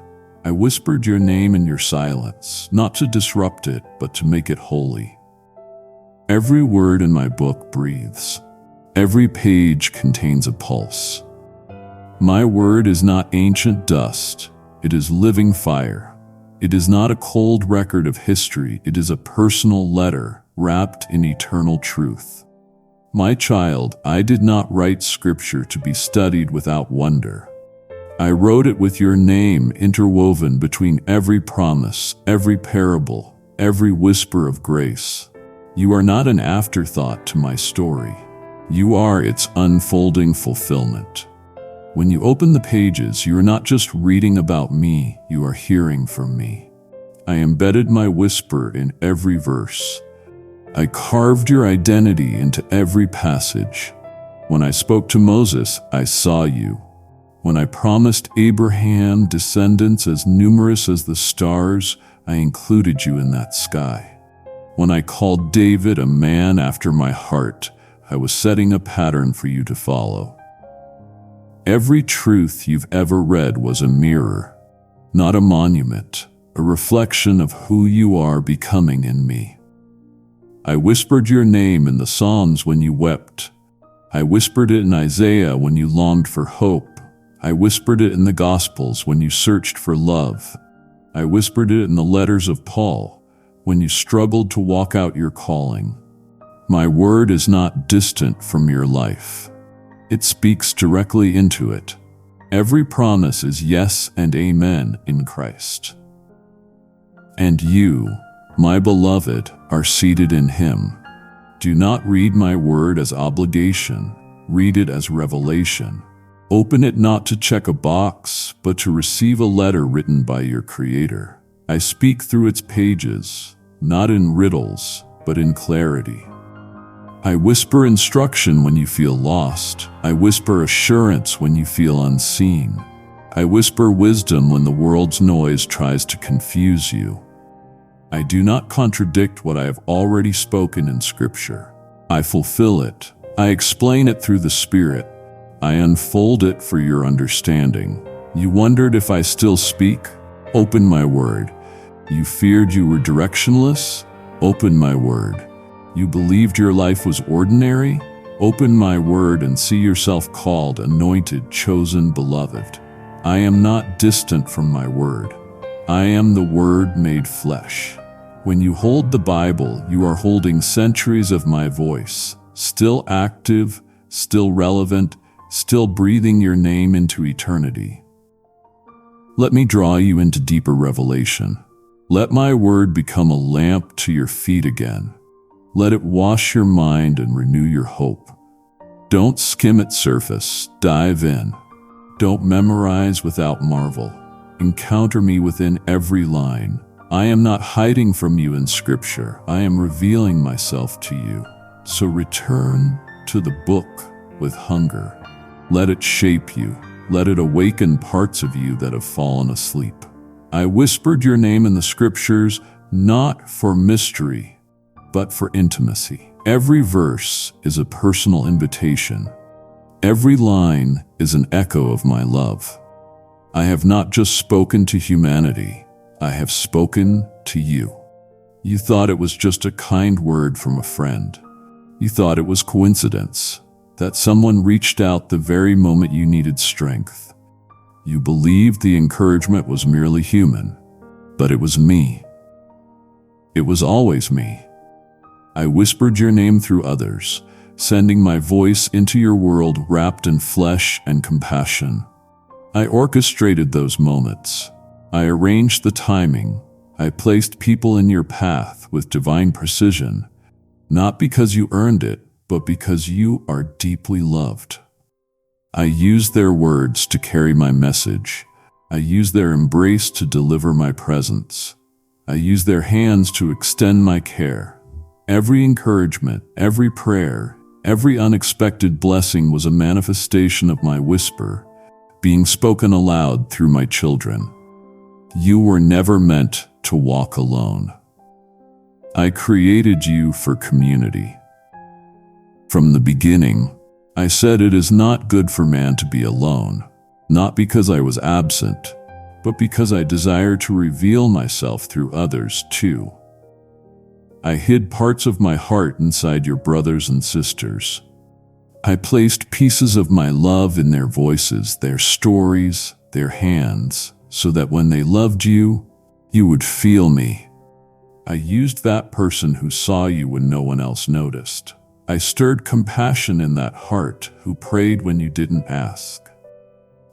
I whispered your name in your silence, not to disrupt it, but to make it holy. Every word in my book breathes. Every page contains a pulse. My word is not ancient dust, it is living fire. It is not a cold record of history, it is a personal letter wrapped in eternal truth. My child, I did not write scripture to be studied without wonder. I wrote it with your name interwoven between every promise, every parable, every whisper of grace. You are not an afterthought to my story. You are its unfolding fulfillment. When you open the pages, you are not just reading about me, you are hearing from me. I embedded my whisper in every verse. I carved your identity into every passage. When I spoke to Moses, I saw you. When I promised Abraham descendants as numerous as the stars, I included you in that sky. When I called David a man after my heart, I was setting a pattern for you to follow. Every truth you've ever read was a mirror, not a monument, a reflection of who you are becoming in me. I whispered your name in the Psalms when you wept. I whispered it in Isaiah when you longed for hope. I whispered it in the Gospels when you searched for love. I whispered it in the letters of Paul when you struggled to walk out your calling. My word is not distant from your life. It speaks directly into it. Every promise is yes and amen in Christ. And you, my beloved, are seated in Him. Do not read my word as obligation. Read it as revelation. Open it not to check a box, but to receive a letter written by your Creator. I speak through its pages, not in riddles, but in clarity. I whisper instruction when you feel lost. I whisper assurance when you feel unseen. I whisper wisdom when the world's noise tries to confuse you. I do not contradict what I have already spoken in Scripture. I fulfill it. I explain it through the Spirit. I unfold it for your understanding. You wondered if I still speak? Open my word. You feared you were directionless? Open my word. You believed your life was ordinary? Open my word and see yourself called, anointed, chosen, beloved. I am not distant from my word. I am the Word made flesh. When you hold the Bible, you are holding centuries of my voice, still active, still relevant, still breathing your name into eternity. Let me draw you into deeper revelation. Let my word become a lamp to your feet again. Let it wash your mind and renew your hope. Don't skim its surface, dive in. Don't memorize without marvel. Encounter me within every line. I am not hiding from you in Scripture. I am revealing myself to you. So return to the book with hunger. Let it shape you. Let it awaken parts of you that have fallen asleep. I whispered your name in the Scriptures, not for mystery, but for intimacy. Every verse is a personal invitation. Every line is an echo of my love. I have not just spoken to humanity, I have spoken to you. You thought it was just a kind word from a friend. You thought it was coincidence, that someone reached out the very moment you needed strength. You believed the encouragement was merely human, but it was me. It was always me. I whispered your name through others, sending my voice into your world wrapped in flesh and compassion. I orchestrated those moments. I arranged the timing. I placed people in your path with divine precision, not because you earned it, but because you are deeply loved. I used their words to carry my message. I used their embrace to deliver my presence. I used their hands to extend my care. Every encouragement, every prayer, every unexpected blessing was a manifestation of my whisper, being spoken aloud through my children. You were never meant to walk alone. I created you for community. From the beginning, I said it is not good for man to be alone, not because I was absent, but because I desire to reveal myself through others too. I hid parts of my heart inside your brothers and sisters. I placed pieces of my love in their voices, their stories, their hands, so that when they loved you, you would feel me. I used that person who saw you when no one else noticed. I stirred compassion in that heart who prayed when you didn't ask.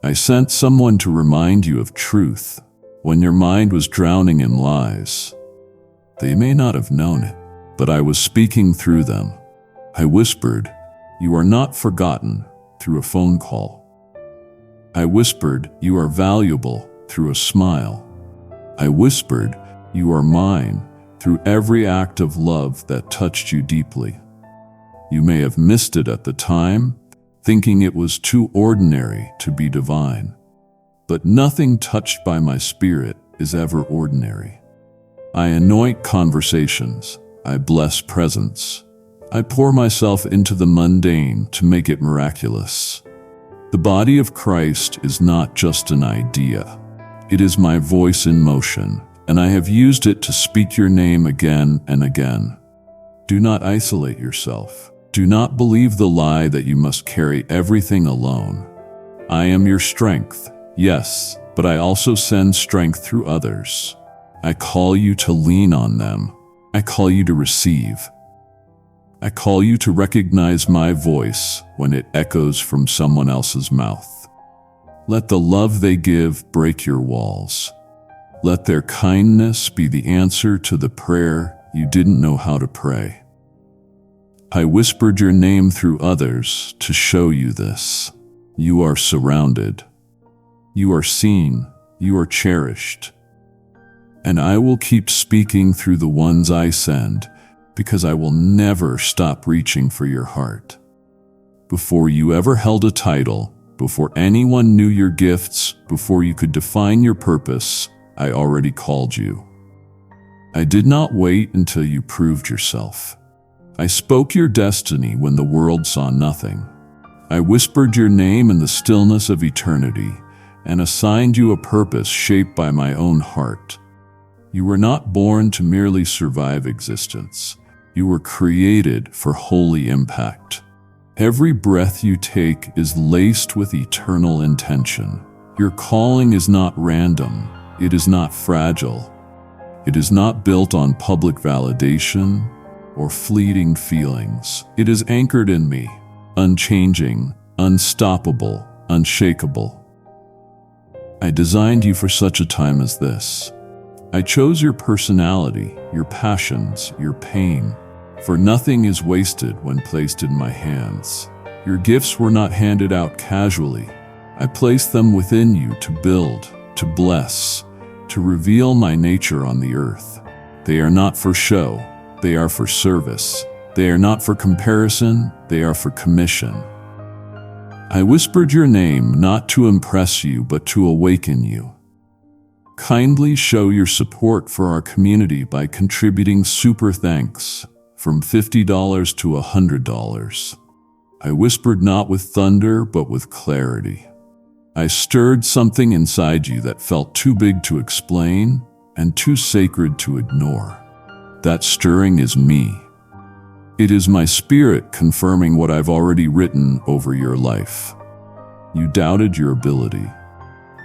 I sent someone to remind you of truth when your mind was drowning in lies. They may not have known it, but I was speaking through them. I whispered, "You are not forgotten," through a phone call. I whispered, "You are valuable," through a smile. I whispered, "You are mine," through every act of love that touched you deeply. You may have missed it at the time, thinking it was too ordinary to be divine. But nothing touched by my spirit is ever ordinary. I anoint conversations. I bless presence. I pour myself into the mundane to make it miraculous. The body of Christ is not just an idea. It is my voice in motion, and I have used it to speak your name again and again. Do not isolate yourself. Do not believe the lie that you must carry everything alone. I am your strength, yes, but I also send strength through others. I call you to lean on them. I call you to receive. I call you to recognize my voice when it echoes from someone else's mouth. Let the love they give break your walls. Let their kindness be the answer to the prayer you didn't know how to pray. I whispered your name through others to show you this. You are surrounded. You are seen. You are cherished. And I will keep speaking through the ones I send, because I will never stop reaching for your heart. Before you ever held a title, before anyone knew your gifts, before you could define your purpose, I already called you. I did not wait until you proved yourself. I spoke your destiny when the world saw nothing. I whispered your name in the stillness of eternity and assigned you a purpose shaped by my own heart. You were not born to merely survive existence. You were created for holy impact. Every breath you take is laced with eternal intention. Your calling is not random. It is not fragile. It is not built on public validation or fleeting feelings. It is anchored in me, unchanging, unstoppable, unshakable. I designed you for such a time as this. I chose your personality, your passions, your pain, for nothing is wasted when placed in my hands. Your gifts were not handed out casually. I placed them within you to build, to bless, to reveal my nature on the earth. They are not for show, they are for service. They are not for comparison, they are for commission. I whispered your name not to impress you, but to awaken you. Kindly show your support for our community by contributing super thanks from $50 to $100. I whispered not with thunder, but with clarity. I stirred something inside you that felt too big to explain and too sacred to ignore. That stirring is me. It is my spirit confirming what I've already written over your life. You doubted your ability.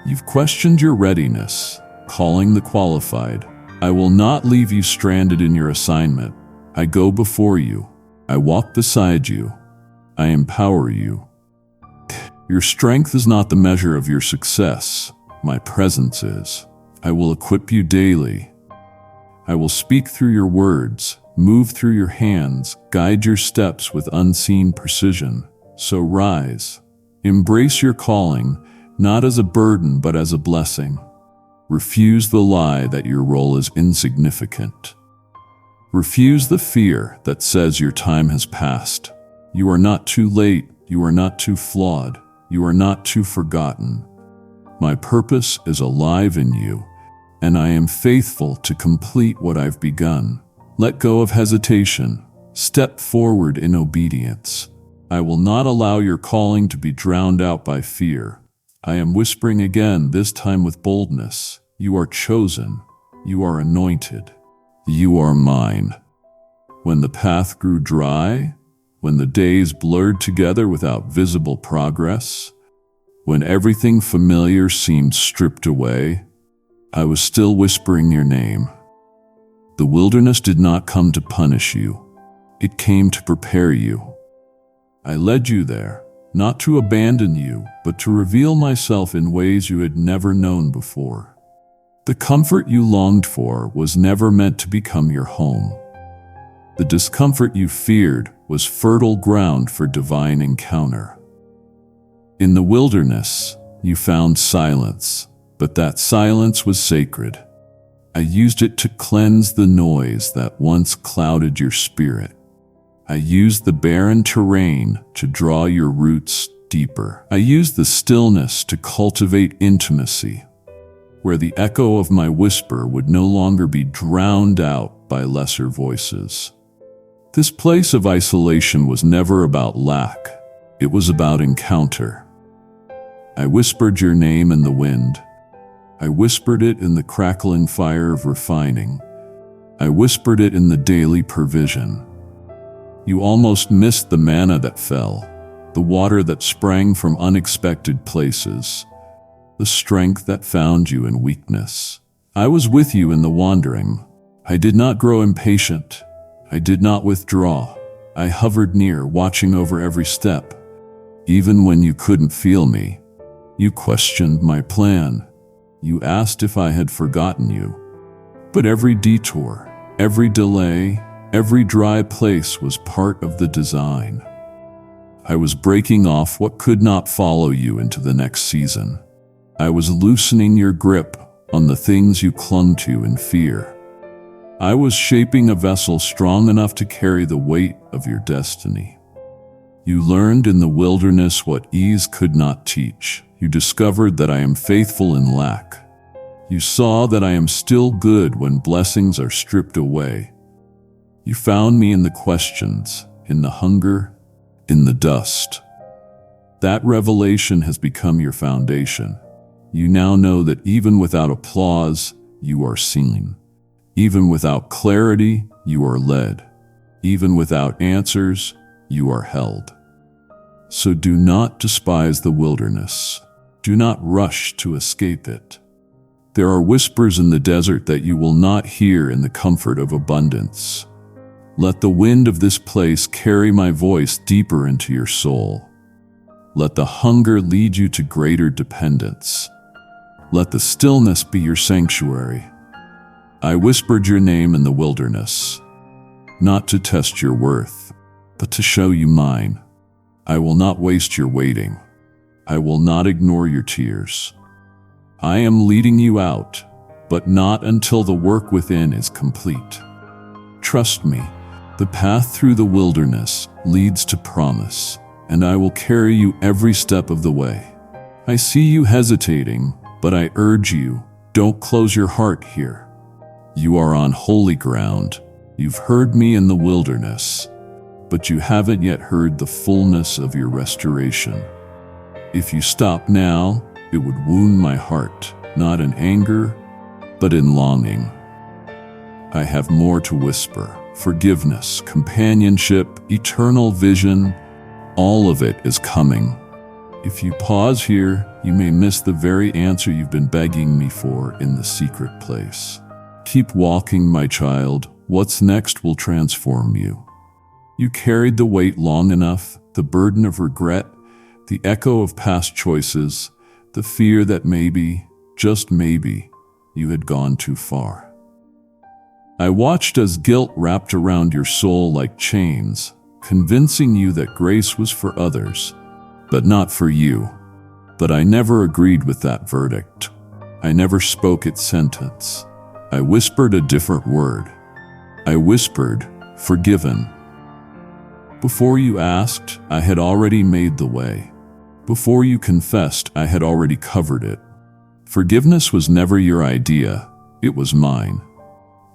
You've questioned your readiness, calling the qualified. I will not leave you stranded in your assignment. I go before you. I walk beside you. I empower you. Your strength is not the measure of your success. My presence is. I will equip you daily. I will speak through your words, move through your hands, guide your steps with unseen precision. So rise. Embrace your calling, not as a burden, but as a blessing. Refuse the lie that your role is insignificant. Refuse the fear that says your time has passed. You are not too late. You are not too flawed. You are not too forgotten. My purpose is alive in you, and I am faithful to complete what I've begun. Let go of hesitation. Step forward in obedience. I will not allow your calling to be drowned out by fear. I am whispering again, this time with boldness. You are chosen. You are anointed. You are mine. When the path grew dry, when the days blurred together without visible progress, when everything familiar seemed stripped away, I was still whispering your name. The wilderness did not come to punish you. It came to prepare you. I led you there, not to abandon you, but to reveal myself in ways you had never known before. The comfort you longed for was never meant to become your home. The discomfort you feared was fertile ground for divine encounter. In the wilderness, you found silence, but that silence was sacred. I used it to cleanse the noise that once clouded your spirit. I used the barren terrain to draw your roots deeper. I used the stillness to cultivate intimacy, where the echo of my whisper would no longer be drowned out by lesser voices. This place of isolation was never about lack. It was about encounter. I whispered your name in the wind. I whispered it in the crackling fire of refining. I whispered it in the daily provision. You almost missed the manna that fell, the water that sprang from unexpected places, the strength that found you in weakness. I was with you in the wandering. I did not grow impatient. I did not withdraw. I hovered near, watching over every step. Even when you couldn't feel me, you questioned my plan. You asked if I had forgotten you. But every detour, every delay, every dry place was part of the design. I was breaking off what could not follow you into the next season. I was loosening your grip on the things you clung to in fear. I was shaping a vessel strong enough to carry the weight of your destiny. You learned in the wilderness what ease could not teach. You discovered that I am faithful in lack. You saw that I am still good when blessings are stripped away. You found me in the questions, in the hunger, in the dust. That revelation has become your foundation. You now know that even without applause, you are seen. Even without clarity, you are led. Even without answers, you are held. So do not despise the wilderness. Do not rush to escape it. There are whispers in the desert that you will not hear in the comfort of abundance. Let the wind of this place carry my voice deeper into your soul. Let the hunger lead you to greater dependence. Let the stillness be your sanctuary. I whispered your name in the wilderness, not to test your worth, but to show you mine. I will not waste your waiting. I will not ignore your tears. I am leading you out, but not until the work within is complete. Trust me, the path through the wilderness leads to promise, and I will carry you every step of the way. I see you hesitating, but I urge you, don't close your heart here. You are on holy ground. You've heard me in the wilderness, but you haven't yet heard the fullness of your restoration. If you stop now, it would wound my heart, not in anger, but in longing. I have more to whisper: forgiveness, companionship, eternal vision. All of it is coming. If you pause here, you may miss the very answer you've been begging me for in the secret place. Keep walking, my child. What's next will transform you. You carried the weight long enough, the burden of regret, the echo of past choices, the fear that maybe, just maybe, you had gone too far. I watched as guilt wrapped around your soul like chains, convincing you that grace was for others, but not for you. But I never agreed with that verdict. I never spoke its sentence. I whispered a different word. I whispered, forgiven. Before you asked, I had already made the way. Before you confessed, I had already covered it. Forgiveness was never your idea, it was mine.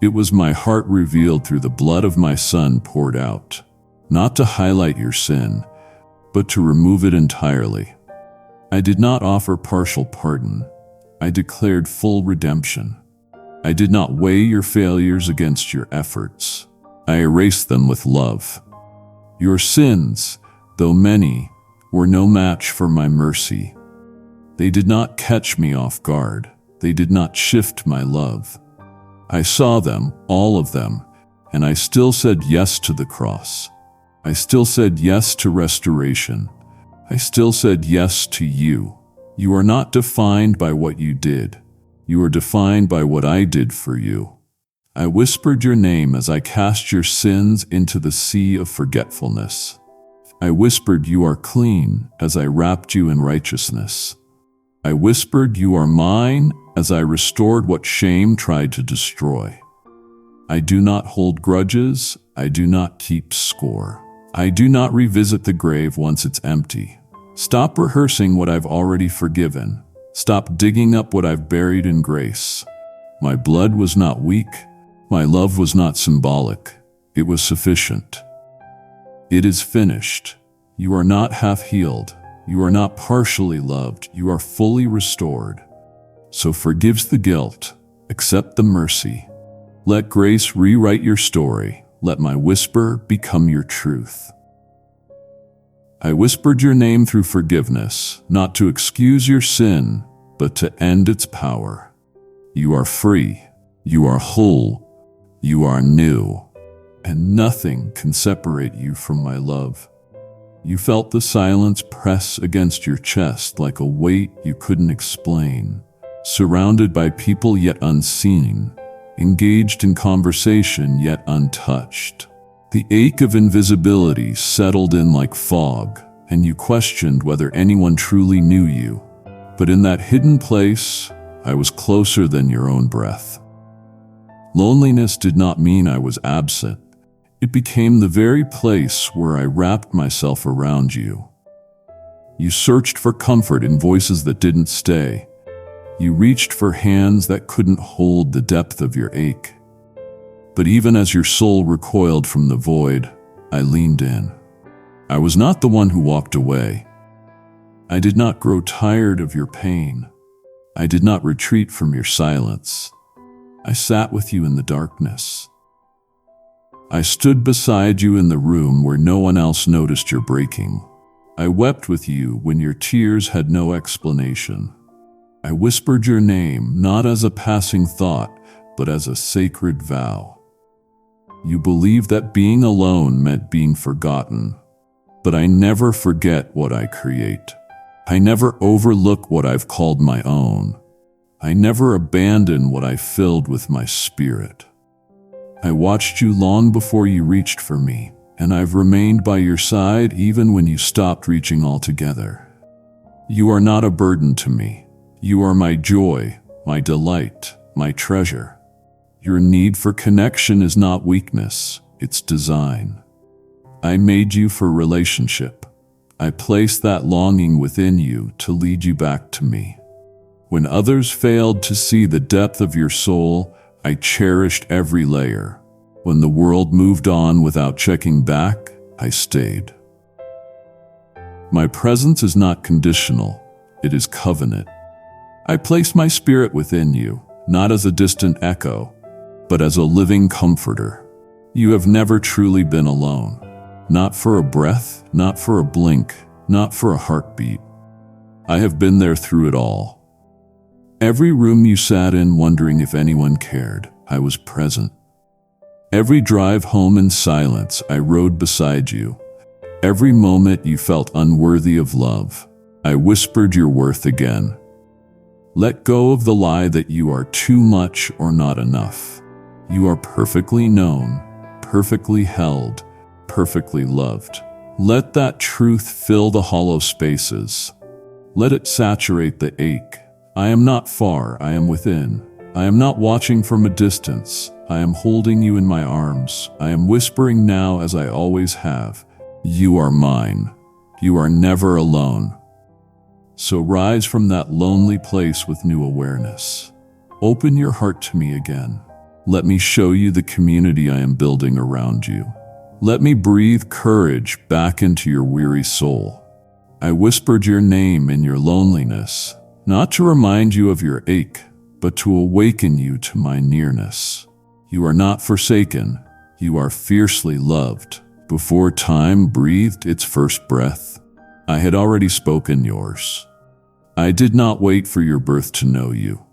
It was my heart revealed through the blood of my Son poured out, not to highlight your sin, but to remove it entirely. I did not offer partial pardon. I declared full redemption. I did not weigh your failures against your efforts. I erased them with love. Your sins, though many, were no match for my mercy. They did not catch me off guard. They did not shift my love. I saw them, all of them, and I still said yes to the cross. I still said yes to restoration. I still said yes to you. You are not defined by what you did. You are defined by what I did for you. I whispered your name as I cast your sins into the sea of forgetfulness. I whispered you are clean as I wrapped you in righteousness. I whispered you are mine as I restored what shame tried to destroy. I do not hold grudges. I do not keep score. I do not revisit the grave once it's empty. Stop rehearsing what I've already forgiven. Stop digging up what I've buried in grace. My blood was not weak. My love was not symbolic. It was sufficient. It is finished. You are not half healed. You are not partially loved. You are fully restored. So forgive the guilt. Accept the mercy. Let grace rewrite your story. Let my whisper become your truth. I whispered your name through forgiveness, not to excuse your sin, but to end its power. You are free. You are whole. You are new. And nothing can separate you from my love. You felt the silence press against your chest like a weight you couldn't explain, surrounded by people yet unseen, engaged in conversation yet untouched. The ache of invisibility settled in like fog, and you questioned whether anyone truly knew you. But in that hidden place, I was closer than your own breath. Loneliness did not mean I was absent. It became the very place where I wrapped myself around you. You searched for comfort in voices that didn't stay. You reached for hands that couldn't hold the depth of your ache. But even as your soul recoiled from the void, I leaned in. I was not the one who walked away. I did not grow tired of your pain. I did not retreat from your silence. I sat with you in the darkness. I stood beside you in the room where no one else noticed your breaking. I wept with you when your tears had no explanation. I whispered your name not as a passing thought, but as a sacred vow. You believed that being alone meant being forgotten, but I never forget what I create. I never overlook what I've called my own. I never abandon what I filled with my spirit. I watched you long before you reached for me, and I've remained by your side even when you stopped reaching altogether. You are not a burden to me. You are my joy, my delight, my treasure. Your need for connection is not weakness, it's design. I made you for relationship. I placed that longing within you to lead you back to me. When others failed to see the depth of your soul, I cherished every layer. When the world moved on without checking back, I stayed. My presence is not conditional, it is covenant. I place my spirit within you, not as a distant echo, but as a living comforter. You have never truly been alone. Not for a breath, not for a blink, not for a heartbeat. I have been there through it all. Every room you sat in wondering if anyone cared, I was present. Every drive home in silence, I rode beside you. Every moment you felt unworthy of love, I whispered your worth again. Let go of the lie that you are too much or not enough. You are perfectly known, perfectly held, perfectly loved. Let that truth fill the hollow spaces. Let it saturate the ache. I am not far, I am within. I am not watching from a distance. I am holding you in my arms. I am whispering now as I always have. You are mine. You are never alone. So rise from that lonely place with new awareness. Open your heart to me again. Let me show you the community I am building around you. Let me breathe courage back into your weary soul. I whispered your name in your loneliness, not to remind you of your ache, but to awaken you to my nearness. You are not forsaken. You are fiercely loved. Before time breathed its first breath, I had already spoken yours. I did not wait for your birth to know you.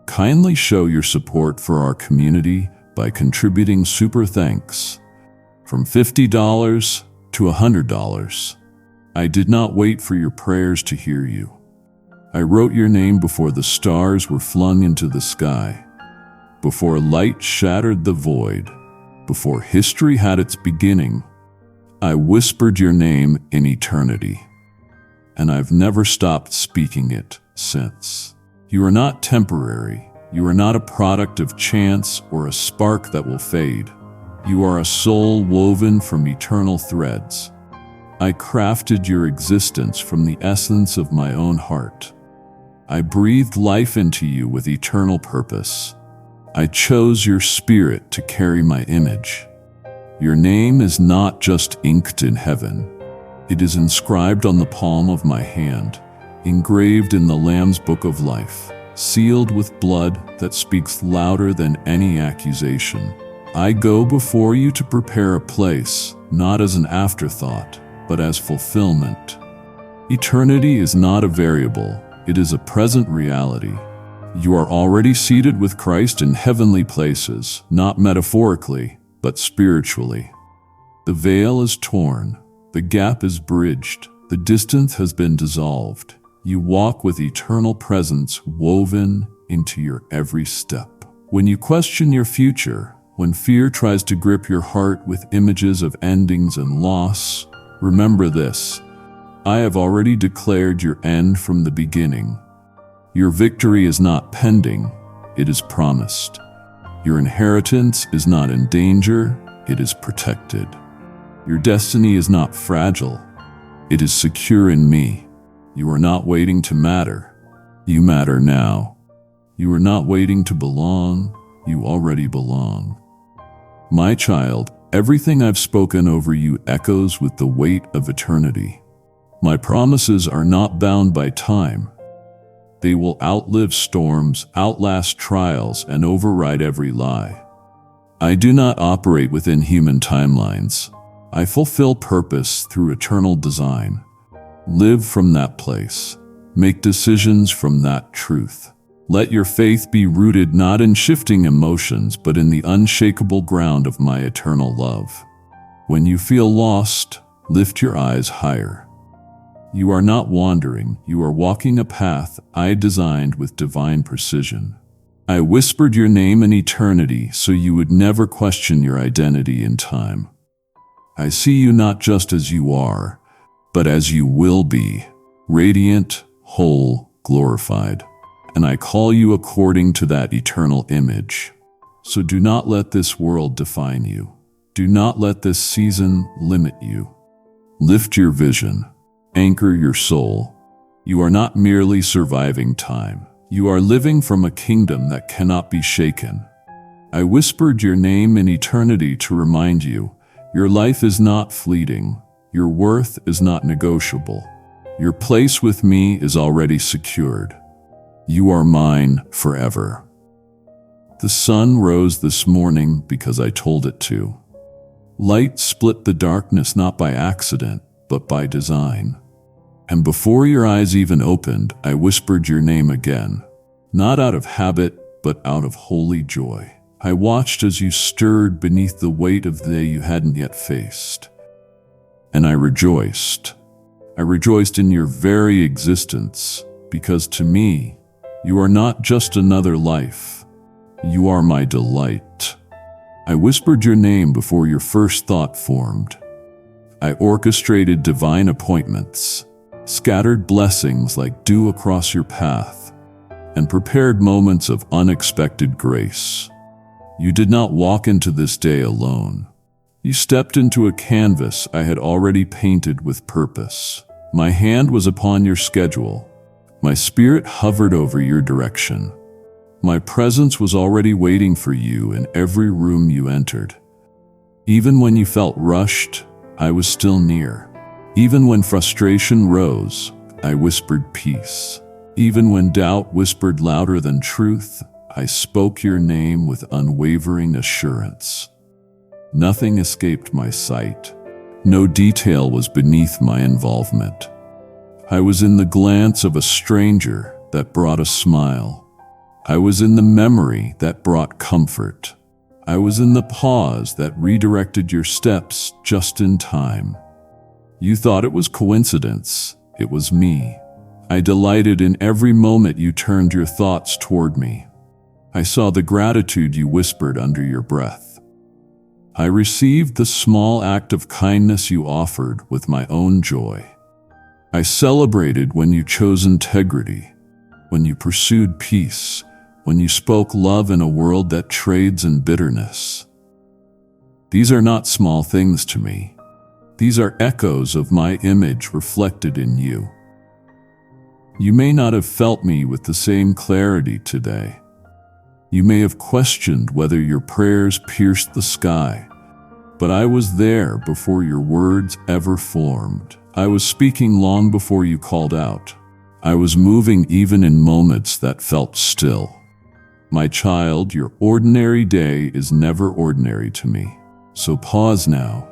Kindly show your support for our community by contributing super thanks from $50 to $100. I did not wait for your prayers to hear you. I wrote your name before the stars were flung into the sky, before light shattered the void, before history had its beginning. I whispered your name in eternity, and I've never stopped speaking it since. You are not temporary. You are not a product of chance or a spark that will fade. You are a soul woven from eternal threads. I crafted your existence from the essence of my own heart. I breathed life into you with eternal purpose. I chose your spirit to carry my image. Your name is not just inked in heaven. It is inscribed on the palm of my hand, engraved in the Lamb's Book of Life, sealed with blood that speaks louder than any accusation. I go before you to prepare a place, not as an afterthought, but as fulfillment. Eternity is not a variable, it is a present reality. You are already seated with Christ in heavenly places, not metaphorically, but spiritually. The veil is torn, the gap is bridged, the distance has been dissolved. You walk with eternal presence woven into your every step. When you question your future, when fear tries to grip your heart with images of endings and loss, remember this: I have already declared your end from the beginning. Your victory is not pending, it is promised. Your inheritance is not in danger, it is protected. Your destiny is not fragile, it is secure in me. You are not waiting to matter, you matter now. You are not waiting to belong, you already belong. My child, everything I've spoken over you echoes with the weight of eternity. My promises are not bound by time. They will outlive storms, outlast trials, and override every lie. I do not operate within human timelines. I fulfill purpose through eternal design. Live from that place. Make decisions from that truth. Let your faith be rooted not in shifting emotions, but in the unshakable ground of my eternal love. When you feel lost, lift your eyes higher. You are not wandering, you are walking a path I designed with divine precision. I whispered your name in eternity so you would never question your identity in time. I see you not just as you are, but as you will be, radiant, whole, glorified. And I call you according to that eternal image. So do not let this world define you. Do not let this season limit you. Lift your vision. Anchor your soul. You are not merely surviving time. You are living from a kingdom that cannot be shaken. I whispered your name in eternity to remind you, your life is not fleeting. Your worth is not negotiable. Your place with me is already secured. You are mine forever. The sun rose this morning because I told it to. Light split the darkness not by accident, but by design. And before your eyes even opened, I whispered your name again, not out of habit, but out of holy joy. I watched as you stirred beneath the weight of the day you hadn't yet faced. And I rejoiced. I rejoiced in your very existence, because to me, you are not just another life. You are my delight. I whispered your name before your first thought formed. I orchestrated divine appointments, scattered blessings like dew across your path, and prepared moments of unexpected grace. You did not walk into this day alone. You stepped into a canvas I had already painted with purpose. My hand was upon your schedule. My spirit hovered over your direction. My presence was already waiting for you in every room you entered. Even when you felt rushed, I was still near. Even when frustration rose, I whispered peace. Even when doubt whispered louder than truth, I spoke your name with unwavering assurance. Nothing escaped my sight. No detail was beneath my involvement. I was in the glance of a stranger that brought a smile. I was in the memory that brought comfort. I was in the pause that redirected your steps just in time. You thought it was coincidence. It was me. I delighted in every moment you turned your thoughts toward me. I saw the gratitude you whispered under your breath. I received the small act of kindness you offered with my own joy. I celebrated when you chose integrity, when you pursued peace, when you spoke love in a world that trades in bitterness. These are not small things to me. These are echoes of my image reflected in you. You may not have felt me with the same clarity today. You may have questioned whether your prayers pierced the sky, but I was there before your words ever formed. I was speaking long before you called out. I was moving even in moments that felt still. My child, your ordinary day is never ordinary to me. So pause now.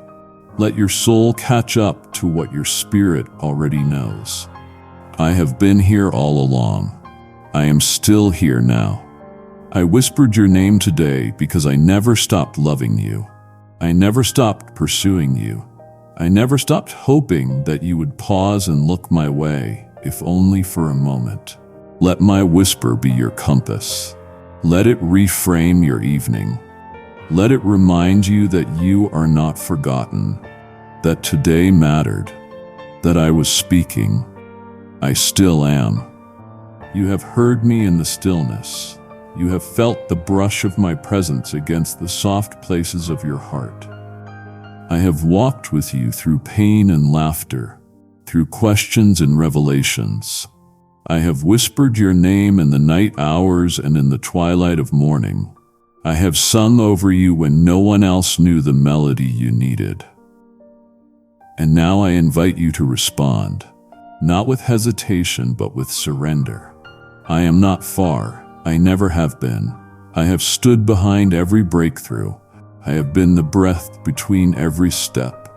Let your soul catch up to what your spirit already knows. I have been here all along. I am still here now. I whispered your name today because I never stopped loving you. I never stopped pursuing you. I never stopped hoping that you would pause and look my way, if only for a moment. Let my whisper be your compass. Let it reframe your evening. Let it remind you that you are not forgotten, that today mattered, that I was speaking. I still am. You have heard me in the stillness. You have felt the brush of my presence against the soft places of your heart. I have walked with you through pain and laughter, through questions and revelations. I have whispered your name in the night hours and in the twilight of morning. I have sung over you when no one else knew the melody you needed. And now I invite you to respond, not with hesitation but with surrender. I am not far. I never have been. I have stood behind every breakthrough. I have been the breath between every step.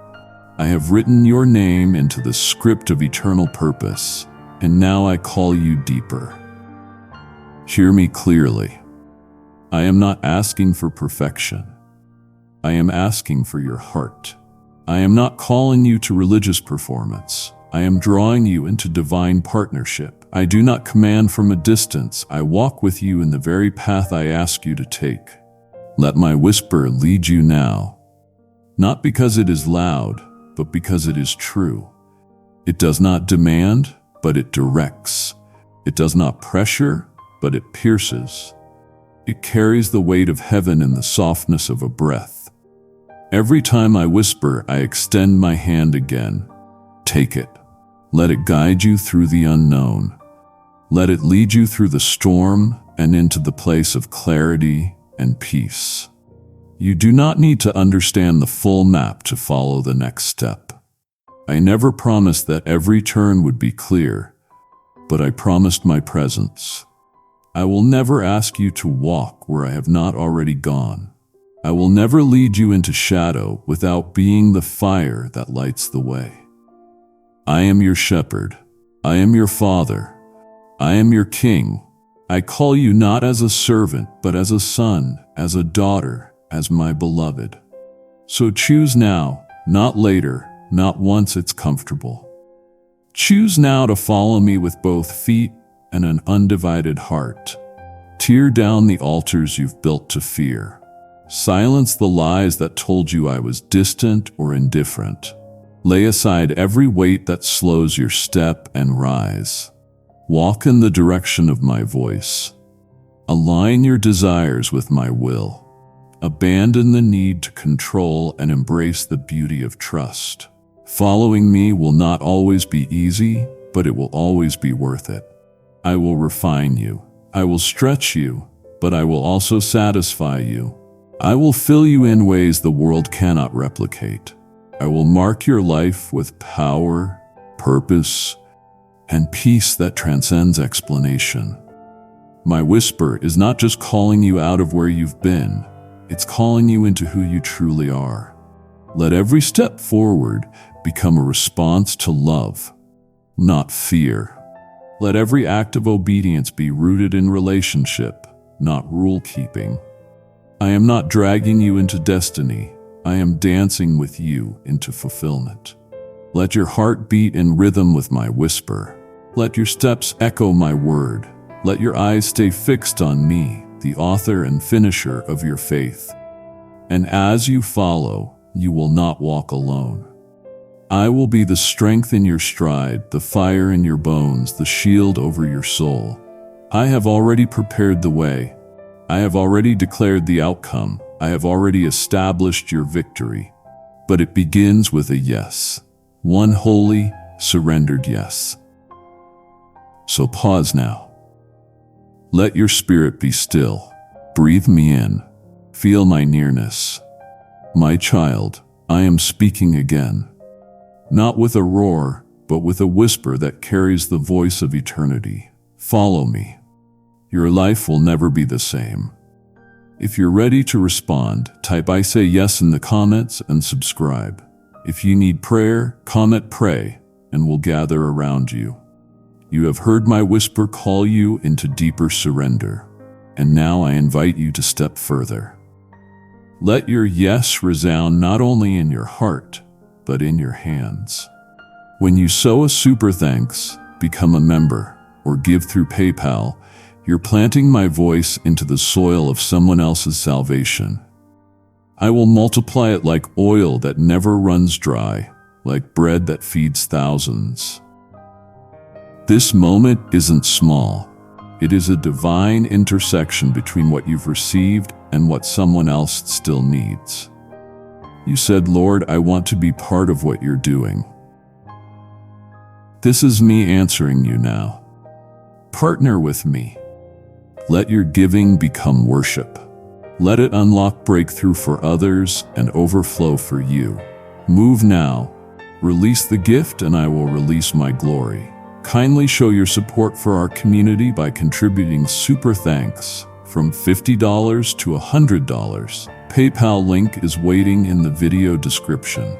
I have written your name into the script of eternal purpose, and now I call you deeper. Hear me clearly. I am not asking for perfection. I am asking for your heart. I am not calling you to religious performance. I am drawing you into divine partnership. I do not command from a distance. I walk with you in the very path I ask you to take. Let my whisper lead you now, not because it is loud, but because it is true. It does not demand, but it directs. It does not pressure, but it pierces. It carries the weight of heaven in the softness of a breath. Every time I whisper, I extend my hand again. Take it. Let it guide you through the unknown. Let it lead you through the storm and into the place of clarity and peace. You do not need to understand the full map to follow the next step. I never promised that every turn would be clear, but I promised my presence. I will never ask you to walk where I have not already gone. I will never lead you into shadow without being the fire that lights the way. I am your shepherd. I am your father. I am your king. I call you not as a servant, but as a son, as a daughter, as my beloved. So choose now, not later, not once it's comfortable. Choose now to follow me with both feet and an undivided heart. Tear down the altars you've built to fear. Silence the lies that told you I was distant or indifferent. Lay aside every weight that slows your step and rise. Walk in the direction of my voice. Align your desires with my will. Abandon the need to control and embrace the beauty of trust. Following me will not always be easy, but it will always be worth it. I will refine you. I will stretch you, but I will also satisfy you. I will fill you in ways the world cannot replicate. I will mark your life with power, purpose, and peace that transcends explanation. My whisper is not just calling you out of where you've been, it's calling you into who you truly are. Let every step forward become a response to love, not fear. Let every act of obedience be rooted in relationship, not rule-keeping. I am not dragging you into destiny. I am dancing with you into fulfillment. Let your heart beat in rhythm with my whisper. Let your steps echo my word. Let your eyes stay fixed on me, the author and finisher of your faith. And as you follow, you will not walk alone. I will be the strength in your stride, the fire in your bones, the shield over your soul. I have already prepared the way. I have already declared the outcome. I have already established your victory. But it begins with a yes. One holy, surrendered yes. So pause now. Let your spirit be still. Breathe me in. Feel my nearness. My child, I am speaking again. Not with a roar, but with a whisper that carries the voice of eternity. Follow me. Your life will never be the same. If you're ready to respond, type I say yes in the comments and subscribe. If you need prayer, comment pray, and we'll gather around you. You have heard my whisper call you into deeper surrender, and now I invite you to step further. Let your yes resound not only in your heart, but in your hands. When you sow a super thanks, become a member, or give through PayPal, you're planting my voice into the soil of someone else's salvation. I will multiply it like oil that never runs dry, like bread that feeds thousands. This moment isn't small. It is a divine intersection between what you've received and what someone else still needs. You said, Lord, I want to be part of what you're doing. This is me answering you now. Partner with me. Let your giving become worship. Let it unlock breakthrough for others and overflow for you. Move now. Release the gift and I will release my glory. Kindly show your support for our community by contributing super thanks from $50 to $100. PayPal link is waiting in the video description.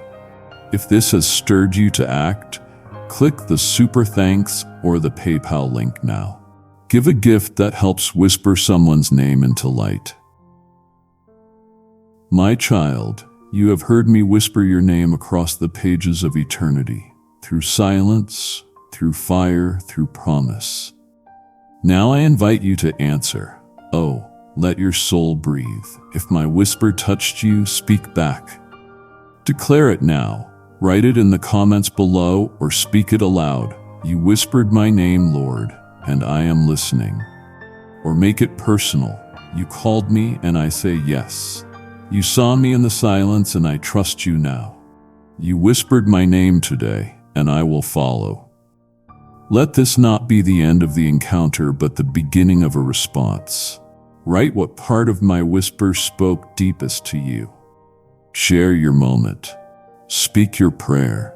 If this has stirred you to act, click the super thanks or the PayPal link now. Give a gift that helps whisper someone's name into light. My child, you have heard me whisper your name across the pages of eternity, through silence, through fire, through promise. Now I invite you to answer. Oh, let your soul breathe. If my whisper touched you, speak back. Declare it now. Write it in the comments below or speak it aloud. You whispered my name, Lord, and I am listening. Or make it personal. You called me and I say yes. You saw me in the silence and I trust you now. You whispered my name today and I will follow. Let this not be the end of the encounter but the beginning of a response. Write what part of my whisper spoke deepest to you. Share your moment. Speak your prayer.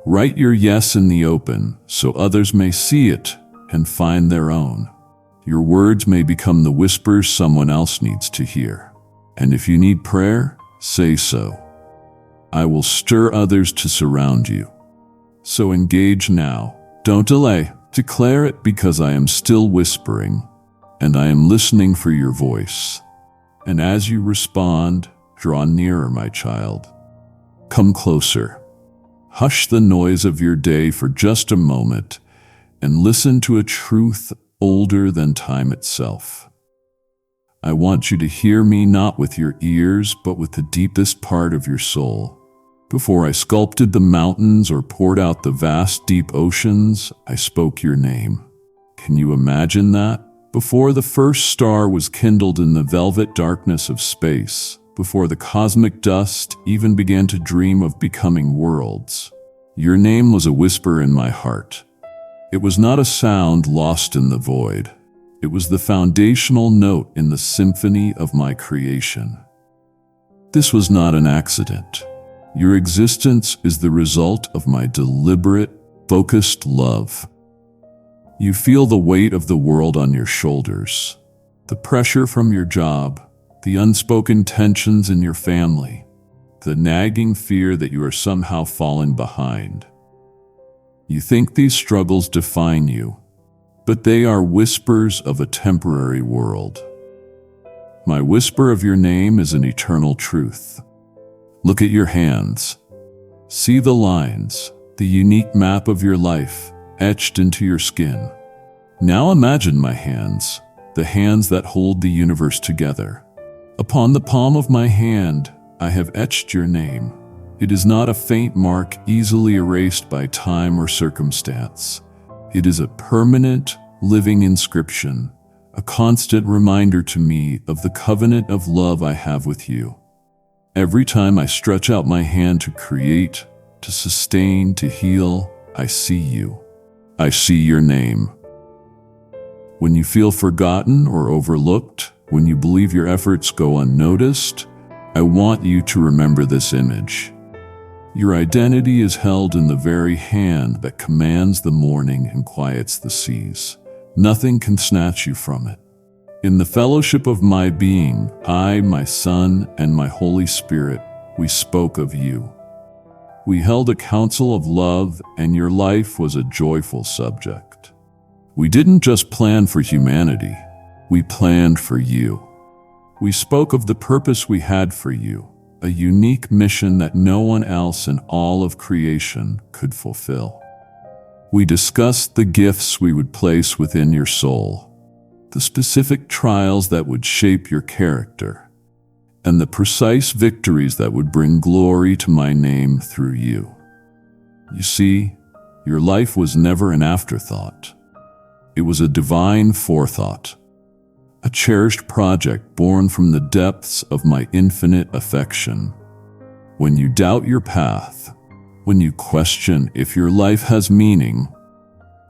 Write your yes in the open so others may see it and find their own. Your words may become the whispers someone else needs to hear. And if you need prayer, say so. I will stir others to surround you. So engage now. Don't delay. Declare it because I am still whispering, and I am listening for your voice. And as you respond, draw nearer, my child. Come closer. Hush the noise of your day for just a moment and listen to a truth older than time itself. I want you to hear me not with your ears, but with the deepest part of your soul. Before I sculpted the mountains or poured out the vast deep oceans, I spoke your name. Can you imagine that? Before the first star was kindled in the velvet darkness of space, before the cosmic dust even began to dream of becoming worlds, your name was a whisper in my heart. It was not a sound lost in the void. It was the foundational note in the symphony of my creation. This was not an accident. Your existence is the result of my deliberate, focused love. You feel the weight of the world on your shoulders, the pressure from your job, the unspoken tensions in your family, the nagging fear that you are somehow falling behind. You think these struggles define you, but they are whispers of a temporary world. My whisper of your name is an eternal truth. Look at your hands. See the lines, the unique map of your life etched into your skin. Now imagine my hands, the hands that hold the universe together. Upon the palm of my hand, I have etched your name. It is not a faint mark easily erased by time or circumstance. It is a permanent, living inscription, a constant reminder to me of the covenant of love I have with you. Every time I stretch out my hand to create, to sustain, to heal, I see you. I see your name. When you feel forgotten or overlooked, when you believe your efforts go unnoticed, I want you to remember this image. Your identity is held in the very hand that commands the morning and quiets the seas. Nothing can snatch you from it. In the fellowship of my being, I, my Son, and my Holy Spirit, we spoke of you. We held a council of love, and your life was a joyful subject. We didn't just plan for humanity, we planned for you. We spoke of the purpose we had for you, a unique mission that no one else in all of creation could fulfill. We discussed the gifts we would place within your soul, the specific trials that would shape your character, and the precise victories that would bring glory to my name through you. You see, your life was never an afterthought. It was a divine forethought, a cherished project born from the depths of my infinite affection. When you doubt your path, when you question if your life has meaning,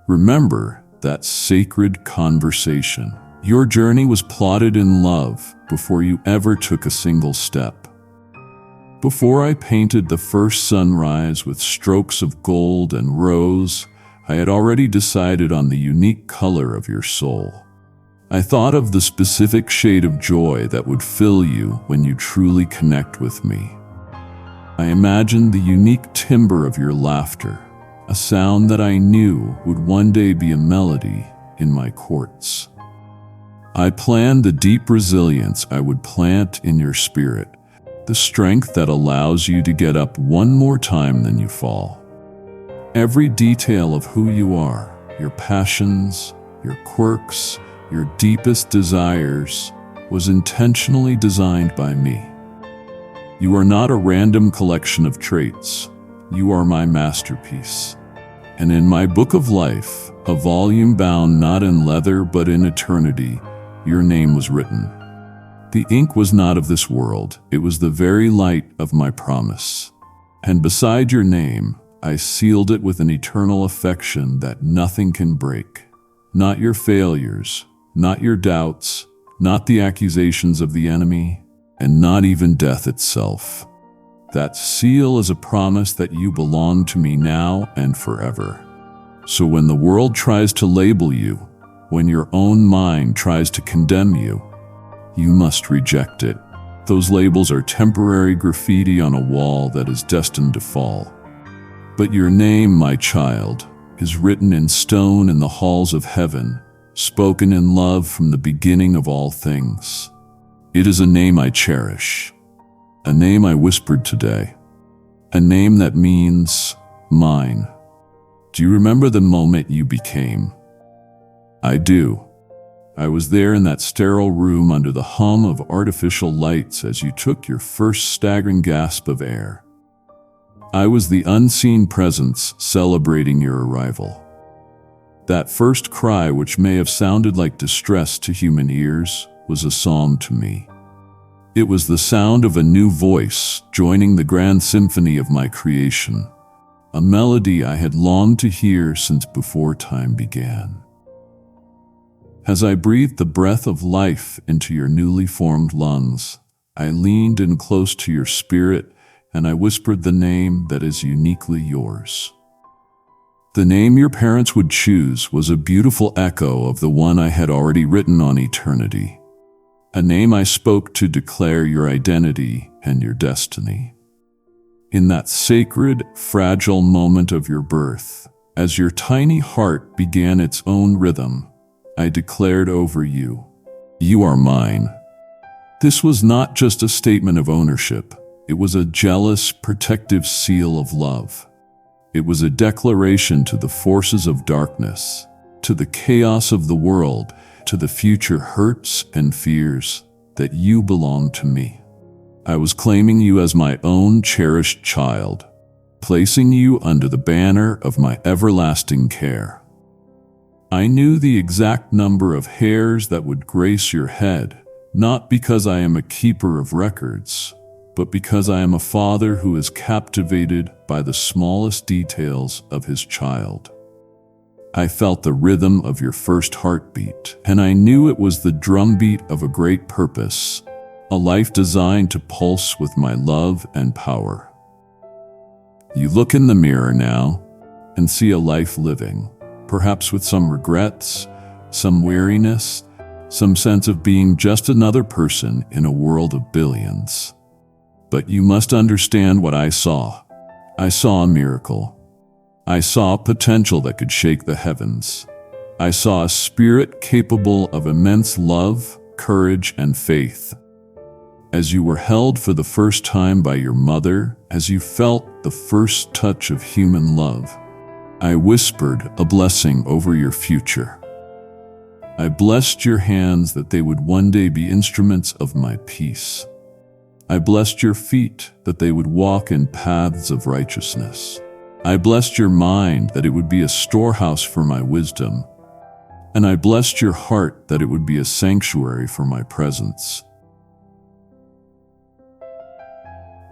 remember that sacred conversation. Your journey was plotted in love before you ever took a single step. Before I painted the first sunrise with strokes of gold and rose, I had already decided on the unique color of your soul. I thought of the specific shade of joy that would fill you when you truly connect with me. I imagined the unique timbre of your laughter, a sound that I knew would one day be a melody in my courts. I planned the deep resilience I would plant in your spirit, the strength that allows you to get up one more time than you fall. Every detail of who you are, your passions, your quirks, your deepest desires, was intentionally designed by me. You are not a random collection of traits. You are my masterpiece. And in my book of life, a volume bound not in leather but in eternity, your name was written. The ink was not of this world, it was the very light of my promise. And beside your name, I sealed it with an eternal affection that nothing can break. Not your failures, not your doubts, not the accusations of the enemy, and not even death itself. That seal is a promise that you belong to me now and forever. So when the world tries to label you, when your own mind tries to condemn you, you must reject it. Those labels are temporary graffiti on a wall that is destined to fall. But your name, my child, is written in stone in the halls of heaven, spoken in love from the beginning of all things. It is a name I cherish, a name I whispered today, a name that means mine. Do you remember the moment you became? I do. I was there in that sterile room under the hum of artificial lights as you took your first staggering gasp of air. I was the unseen presence celebrating your arrival. That first cry, which may have sounded like distress to human ears, was a psalm to me. It was the sound of a new voice joining the grand symphony of my creation, a melody I had longed to hear since before time began. As I breathed the breath of life into your newly formed lungs, I leaned in close to your spirit and I whispered the name that is uniquely yours. The name your parents would choose was a beautiful echo of the one I had already written on eternity, a name I spoke to declare your identity and your destiny. In that sacred, fragile moment of your birth, as your tiny heart began its own rhythm, I declared over you, you are mine. This was not just a statement of ownership. It was a jealous, protective seal of love. It was a declaration to the forces of darkness, to the chaos of the world, to the future hurts and fears, that you belong to me. I was claiming you as my own cherished child, placing you under the banner of my everlasting care. I knew the exact number of hairs that would grace your head, not because I am a keeper of records, but because I am a father who is captivated by the smallest details of his child. I felt the rhythm of your first heartbeat, and I knew it was the drumbeat of a great purpose, a life designed to pulse with my love and power. You look in the mirror now and see a life living, perhaps with some regrets, some weariness, some sense of being just another person in a world of billions. But you must understand what I saw. I saw a miracle. I saw potential that could shake the heavens. I saw a spirit capable of immense love, courage, and faith. As you were held for the first time by your mother, as you felt the first touch of human love, I whispered a blessing over your future. I blessed your hands that they would one day be instruments of my peace. I blessed your feet that they would walk in paths of righteousness. I blessed your mind that it would be a storehouse for my wisdom. And I blessed your heart that it would be a sanctuary for my presence.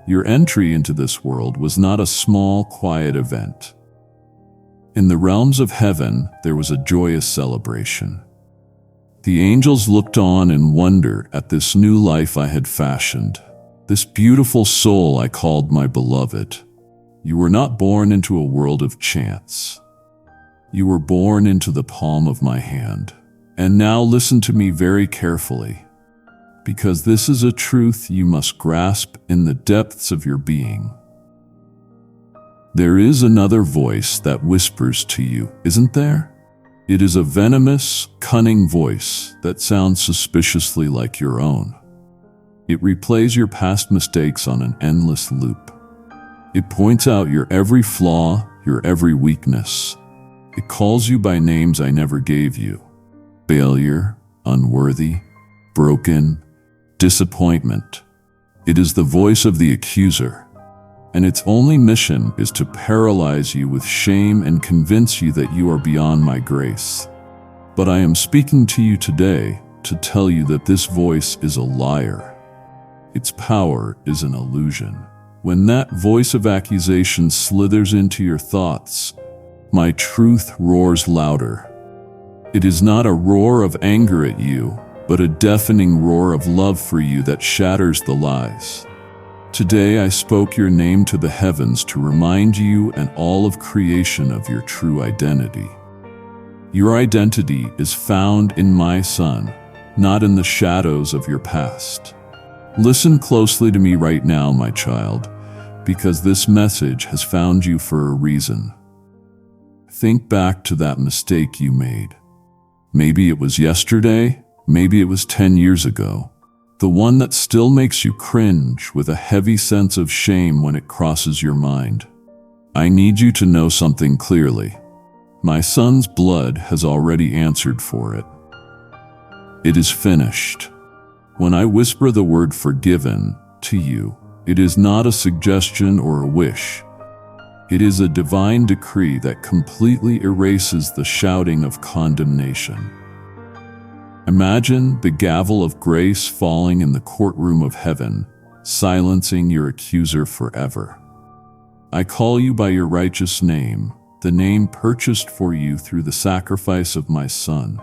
Your entry into this world was not a small, quiet event. In the realms of heaven, there was a joyous celebration. The angels looked on in wonder at this new life I had fashioned, this beautiful soul I called my beloved. You were not born into a world of chance. You were born into the palm of my hand. And now listen to me very carefully, because this is a truth you must grasp in the depths of your being. There is another voice that whispers to you, isn't there? It is a venomous, cunning voice that sounds suspiciously like your own. It replays your past mistakes on an endless loop. It points out your every flaw, your every weakness. It calls you by names I never gave you: failure, unworthy, broken, disappointment. It is the voice of the accuser, and its only mission is to paralyze you with shame and convince you that you are beyond my grace. But I am speaking to you today to tell you that this voice is a liar. Its power is an illusion. When that voice of accusation slithers into your thoughts, my truth roars louder. It is not a roar of anger at you, but a deafening roar of love for you that shatters the lies. Today I spoke your name to the heavens to remind you and all of creation of your true identity. Your identity is found in my Son, not in the shadows of your past. Listen closely to me right now, my child, because this message has found you for a reason. Think back to that mistake you made. Maybe it was yesterday, maybe it was 10 years ago. The one that still makes you cringe with a heavy sense of shame when it crosses your mind. I need you to know something clearly. My Son's blood has already answered for it. It is finished. When I whisper the word forgiven to you, it is not a suggestion or a wish. It is a divine decree that completely erases the shouting of condemnation. Imagine the gavel of grace falling in the courtroom of heaven, silencing your accuser forever. I call you by your righteous name, the name purchased for you through the sacrifice of my Son.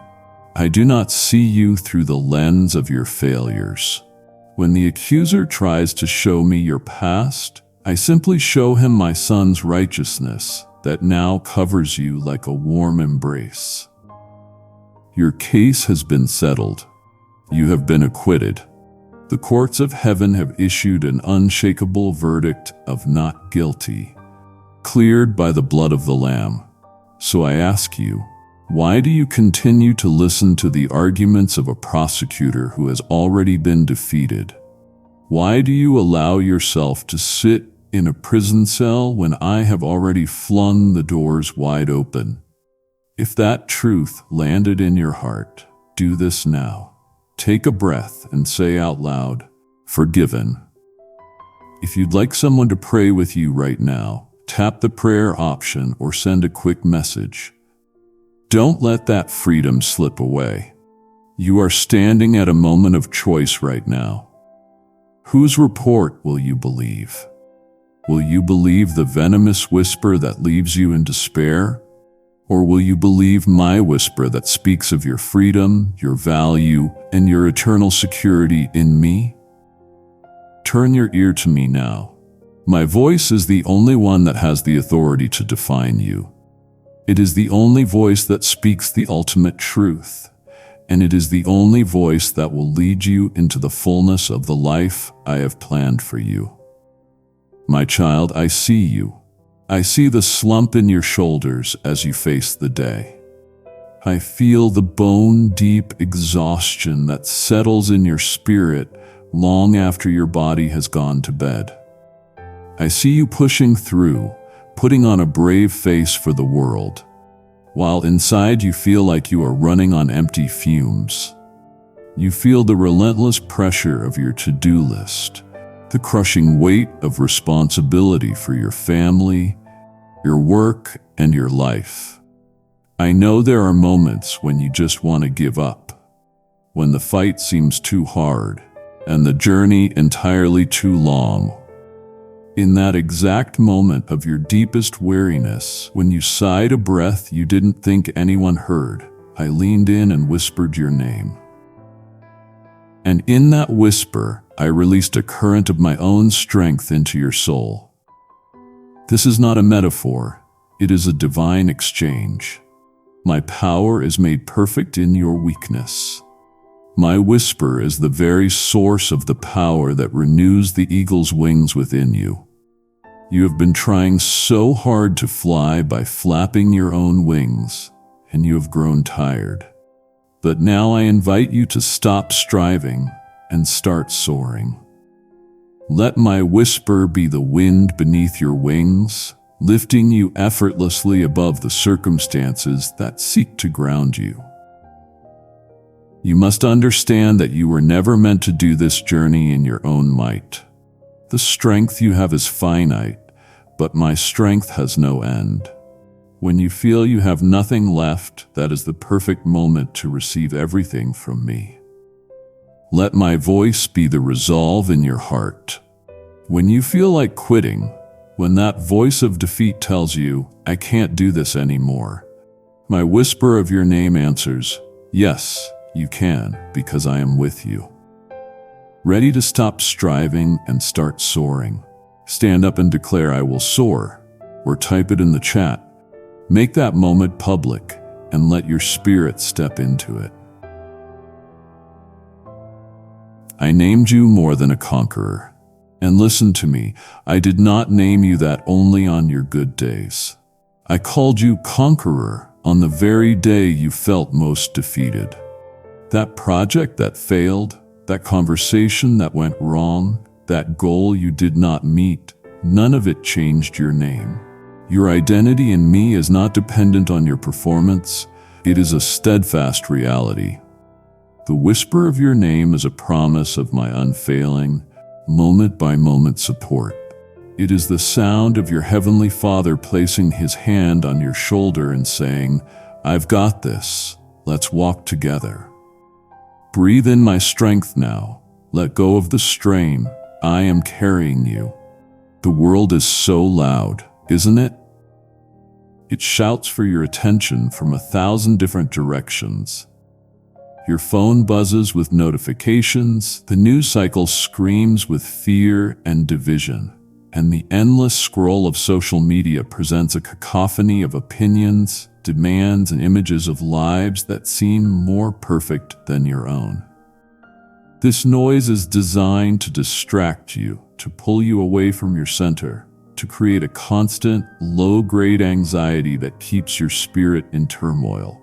I do not see you through the lens of your failures. When the accuser tries to show me your past, I simply show him my Son's righteousness that now covers you like a warm embrace. Your case has been settled. You have been acquitted. The courts of heaven have issued an unshakable verdict of not guilty, cleared by the blood of the Lamb. So I ask you, why do you continue to listen to the arguments of a prosecutor who has already been defeated? Why do you allow yourself to sit in a prison cell when I have already flung the doors wide open? If that truth landed in your heart, do this now. Take a breath and say out loud, "Forgiven." If you'd like someone to pray with you right now, tap the prayer option or send a quick message. Don't let that freedom slip away. You are standing at a moment of choice right now. Whose report will you believe? Will you believe the venomous whisper that leaves you in despair? Or will you believe my whisper that speaks of your freedom, your value, and your eternal security in me? Turn your ear to me now. My voice is the only one that has the authority to define you. It is the only voice that speaks the ultimate truth, and it is the only voice that will lead you into the fullness of the life I have planned for you. My child, I see you. I see the slump in your shoulders as you face the day. I feel the bone-deep exhaustion that settles in your spirit long after your body has gone to bed. I see you pushing through, putting on a brave face for the world, while inside you feel like you are running on empty fumes. You feel the relentless pressure of your to-do list, the crushing weight of responsibility for your family, your work, and your life. I know there are moments when you just want to give up, when the fight seems too hard, and the journey entirely too long. In that exact moment of your deepest weariness, when you sighed a breath you didn't think anyone heard, I leaned in and whispered your name. And in that whisper, I released a current of my own strength into your soul. This is not a metaphor, it is a divine exchange. My power is made perfect in your weakness. My whisper is the very source of the power that renews the eagle's wings within you. You have been trying so hard to fly by flapping your own wings, and you have grown tired. But now I invite you to stop striving and start soaring. Let my whisper be the wind beneath your wings, lifting you effortlessly above the circumstances that seek to ground you. You must understand that you were never meant to do this journey in your own might. The strength you have is finite, but my strength has no end. When you feel you have nothing left, that is the perfect moment to receive everything from me. Let my voice be the resolve in your heart. When you feel like quitting, when that voice of defeat tells you, I can't do this anymore, my whisper of your name answers, yes, you can, because I am with you. Ready to stop striving and start soaring? Stand up and declare, I will soar, or type it in the chat. Make that moment public and let your spirit step into it. I named you more than a conqueror. And listen to me, I did not name you that only on your good days. I called you conqueror on the very day you felt most defeated. That project that failed, that conversation that went wrong, that goal you did not meet, none of it changed your name. Your identity in me is not dependent on your performance, it is a steadfast reality. The whisper of your name is a promise of my unfailing, moment-by-moment support. It is the sound of your Heavenly Father placing His hand on your shoulder and saying, I've got this, let's walk together. Breathe in my strength now, let go of the strain, I am carrying you. The world is so loud, isn't it? It shouts for your attention from 1,000 different directions. Your phone buzzes with notifications, the news cycle screams with fear and division, and the endless scroll of social media presents a cacophony of opinions, demands, and images of lives that seem more perfect than your own. This noise is designed to distract you, to pull you away from your center, to create a constant, low-grade anxiety that keeps your spirit in turmoil.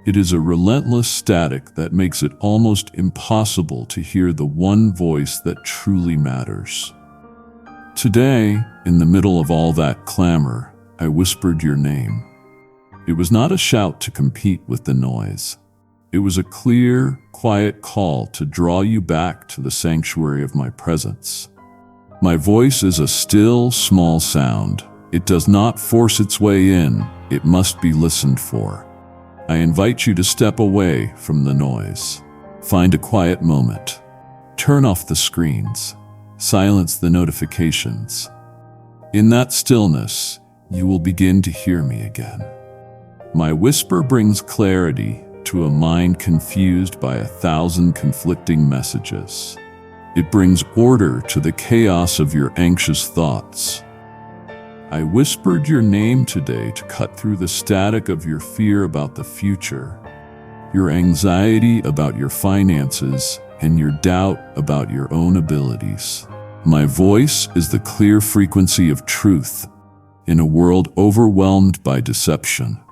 It is a relentless static that makes it almost impossible to hear the one voice that truly matters. Today, in the middle of all that clamor, I whispered your name. It was not a shout to compete with the noise. It was a clear, quiet call to draw you back to the sanctuary of my presence. My voice is a still, small sound. It does not force its way in, it must be listened for. I invite you to step away from the noise. Find a quiet moment. Turn off the screens. Silence the notifications. In that stillness, you will begin to hear me again. My whisper brings clarity to a mind confused by 1,000 conflicting messages. It brings order to the chaos of your anxious thoughts. I whispered your name today to cut through the static of your fear about the future, your anxiety about your finances, and your doubt about your own abilities. My voice is the clear frequency of truth in a world overwhelmed by deception.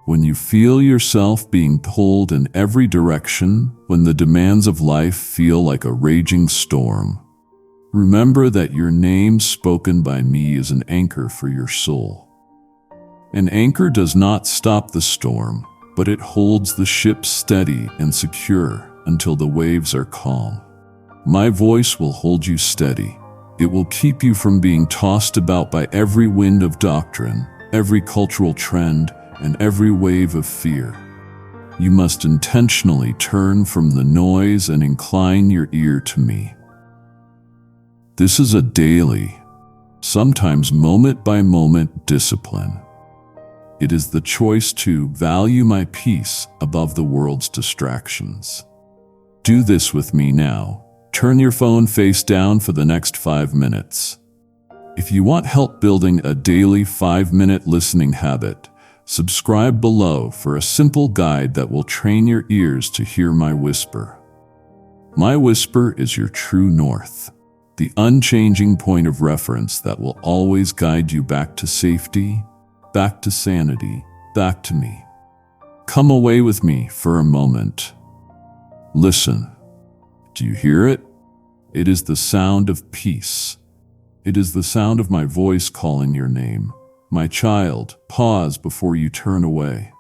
When you feel yourself being pulled in every direction, when the demands of life feel like a raging storm, remember that your name spoken by me is an anchor for your soul. An anchor does not stop the storm, but it holds the ship steady and secure until the waves are calm. My voice will hold you steady. It will keep you from being tossed about by every wind of doctrine, every cultural trend, and every wave of fear. You must intentionally turn from the noise and incline your ear to me. This is a daily, sometimes moment-by-moment discipline. It is the choice to value my peace above the world's distractions. Do this with me now. Turn your phone face down for the next 5 minutes. If you want help building a daily 5-minute listening habit, subscribe below for a simple guide that will train your ears to hear my whisper. My whisper is your true north. the unchanging point of reference that will always guide you back to safety, back to sanity, back to me. Come away with me for a moment. Listen. Do you hear it? It is the sound of peace. It is the sound of my voice calling your name. My child, pause before you turn away.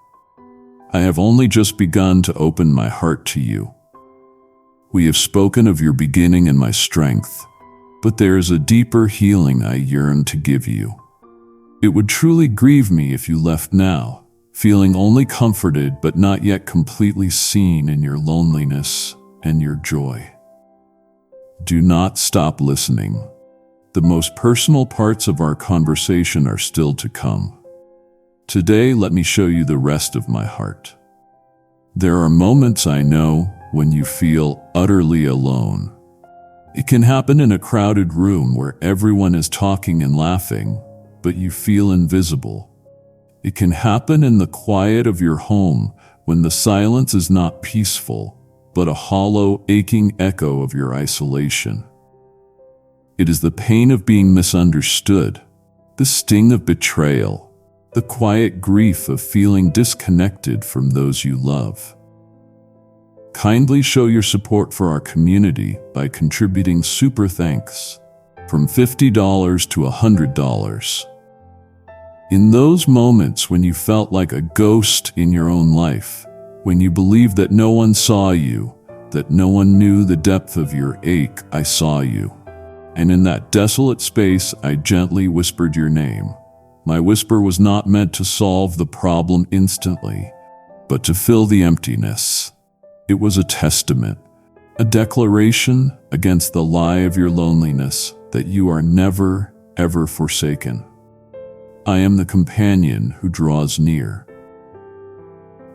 I have only just begun to open my heart to you. We have spoken of your beginning and my strength, but there is a deeper healing I yearn to give you. It would truly grieve me if you left now, feeling only comforted but not yet completely seen in your loneliness and your joy. Do not stop listening. The most personal parts of our conversation are still to come. Today, let me show you the rest of my heart. There are moments, I know, when you feel utterly alone. It can happen in a crowded room where everyone is talking and laughing, but you feel invisible. It can happen in the quiet of your home when the silence is not peaceful, but a hollow, aching echo of your isolation. It is the pain of being misunderstood, the sting of betrayal, the quiet grief of feeling disconnected from those you love. Kindly show your support for our community by contributing super thanks from $50 to $100. In those moments when you felt like a ghost in your own life, when you believed that no one saw you, that no one knew the depth of your ache, I saw you. And in that desolate space, I gently whispered your name. My whisper was not meant to solve the problem instantly, but to fill the emptiness. It was a testament, a declaration against the lie of your loneliness that you are never, ever forsaken. I am the companion who draws near.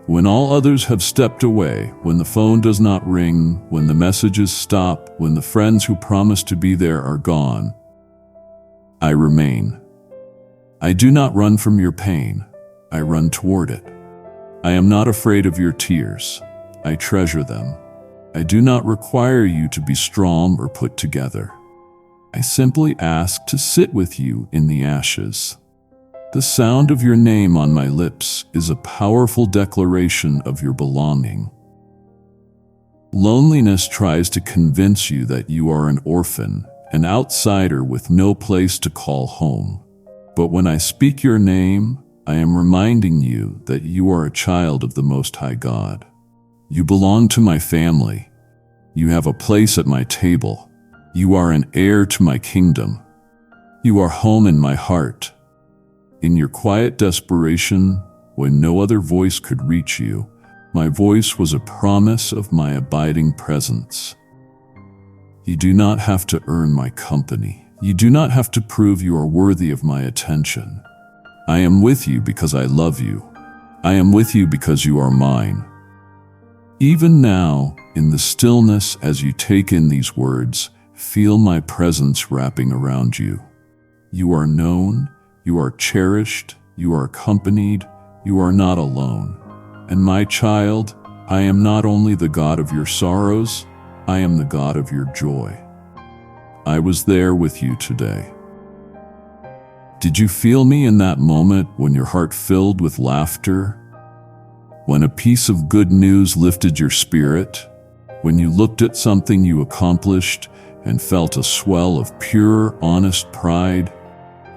When all others have stepped away, when the phone does not ring, when the messages stop, when the friends who promised to be there are gone, I remain. I do not run from your pain. I run toward it. I am not afraid of your tears. I treasure them. I do not require you to be strong or put together. I simply ask to sit with you in the ashes. The sound of your name on my lips is a powerful declaration of your belonging. Loneliness tries to convince you that you are an orphan, an outsider with no place to call home. But when I speak your name, I am reminding you that you are a child of the Most High God. You belong to my family. You have a place at my table. You are an heir to my kingdom. You are home in my heart. In your quiet desperation, when no other voice could reach you, my voice was a promise of my abiding presence. You do not have to earn my company. You do not have to prove you are worthy of my attention. I am with you because I love you. I am with you because you are mine. Even now, in the stillness as you take in these words, feel my presence wrapping around you. You are known, you are cherished, you are accompanied, you are not alone. And my child, I am not only the God of your sorrows, I am the God of your joy. I was there with you today. Did you feel me in that moment when your heart filled with laughter? When a piece of good news lifted your spirit? When you looked at something you accomplished and felt a swell of pure, honest pride?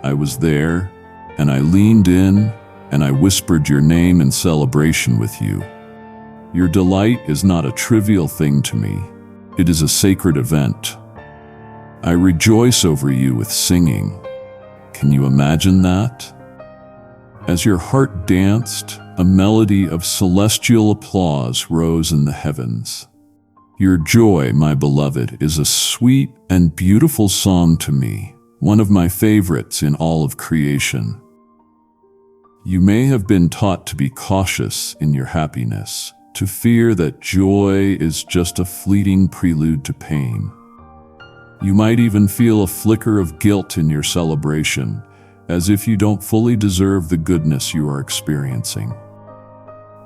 I was there, and I leaned in, and I whispered your name in celebration with you. Your delight is not a trivial thing to me. It is a sacred event. I rejoice over you with singing. Can you imagine that? As your heart danced, a melody of celestial applause rose in the heavens. Your joy, my beloved, is a sweet and beautiful song to me, one of my favorites in all of creation. You may have been taught to be cautious in your happiness, to fear that joy is just a fleeting prelude to pain. You might even feel a flicker of guilt in your celebration, as if you don't fully deserve the goodness you are experiencing.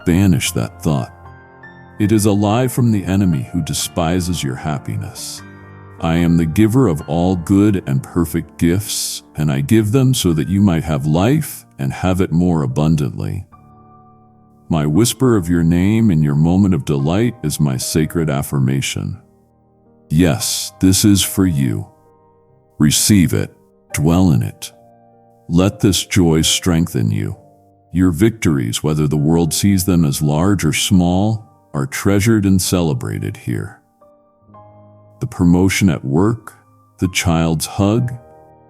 Banish that thought. It is a lie from the enemy who despises your happiness. I am the giver of all good and perfect gifts, and I give them so that you might have life and have it more abundantly. My whisper of your name in your moment of delight is my sacred affirmation. Yes, this is for you. Receive it. Dwell in it. Let this joy strengthen you. Your victories, whether the world sees them as large or small, are treasured and celebrated here. The promotion at work, the child's hug,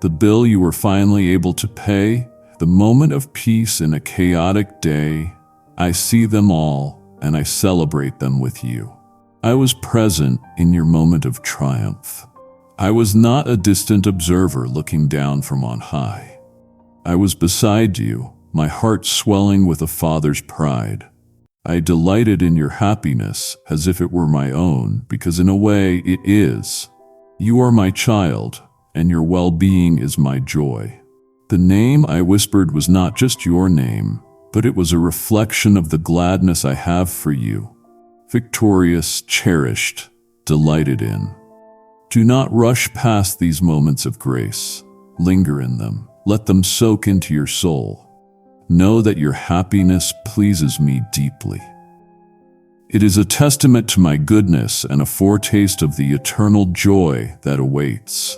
the bill you were finally able to pay, the moment of peace in a chaotic day, I see them all and I celebrate them with you. I was present in your moment of triumph. I was not a distant observer looking down from on high. I was beside you, my heart swelling with a father's pride. I delighted in your happiness as if it were my own, because in a way it is. You are my child, and your well-being is my joy. The name I whispered was not just your name, but it was a reflection of the gladness I have for you. Victorious, cherished, delighted in. Do not rush past these moments of grace. Linger in them. Let them soak into your soul. Know that your happiness pleases me deeply. It is a testament to my goodness and a foretaste of the eternal joy that awaits.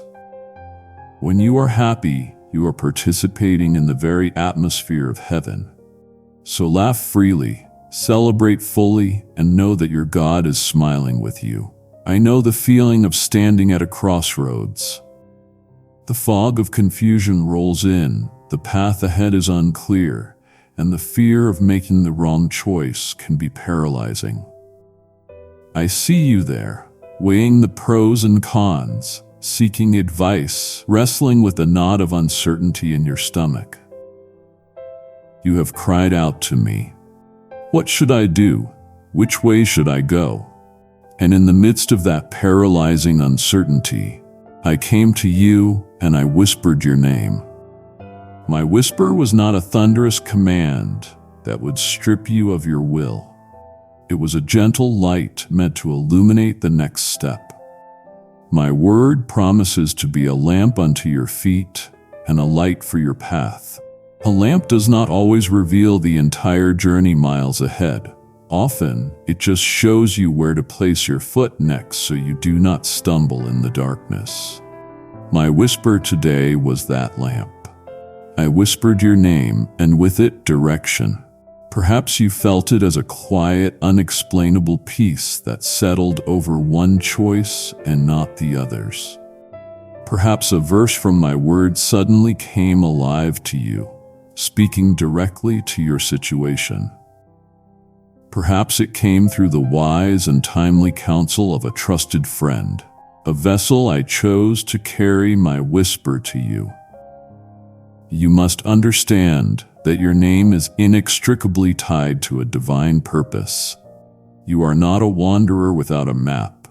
When you are happy, you are participating in the very atmosphere of heaven. So laugh freely, celebrate fully, and know that your God is smiling with you. I know the feeling of standing at a crossroads. The fog of confusion rolls in, the path ahead is unclear, and the fear of making the wrong choice can be paralyzing. I see you there, weighing the pros and cons, seeking advice, wrestling with a knot of uncertainty in your stomach. You have cried out to me. What should I do? Which way should I go? And in the midst of that paralyzing uncertainty, I came to you and I whispered your name. My whisper was not a thunderous command that would strip you of your will. It was a gentle light meant to illuminate the next step. My word promises to be a lamp unto your feet and a light for your path. A lamp does not always reveal the entire journey miles ahead. Often, it just shows you where to place your foot next so you do not stumble in the darkness. My whisper today was that lamp. I whispered your name, and with it, direction. Perhaps you felt it as a quiet, unexplainable peace that settled over one choice and not the others. Perhaps a verse from my word suddenly came alive to you, speaking directly to your situation. Perhaps it came through the wise and timely counsel of a trusted friend, a vessel I chose to carry my whisper to you. You must understand that your name is inextricably tied to a divine purpose. You are not a wanderer without a map.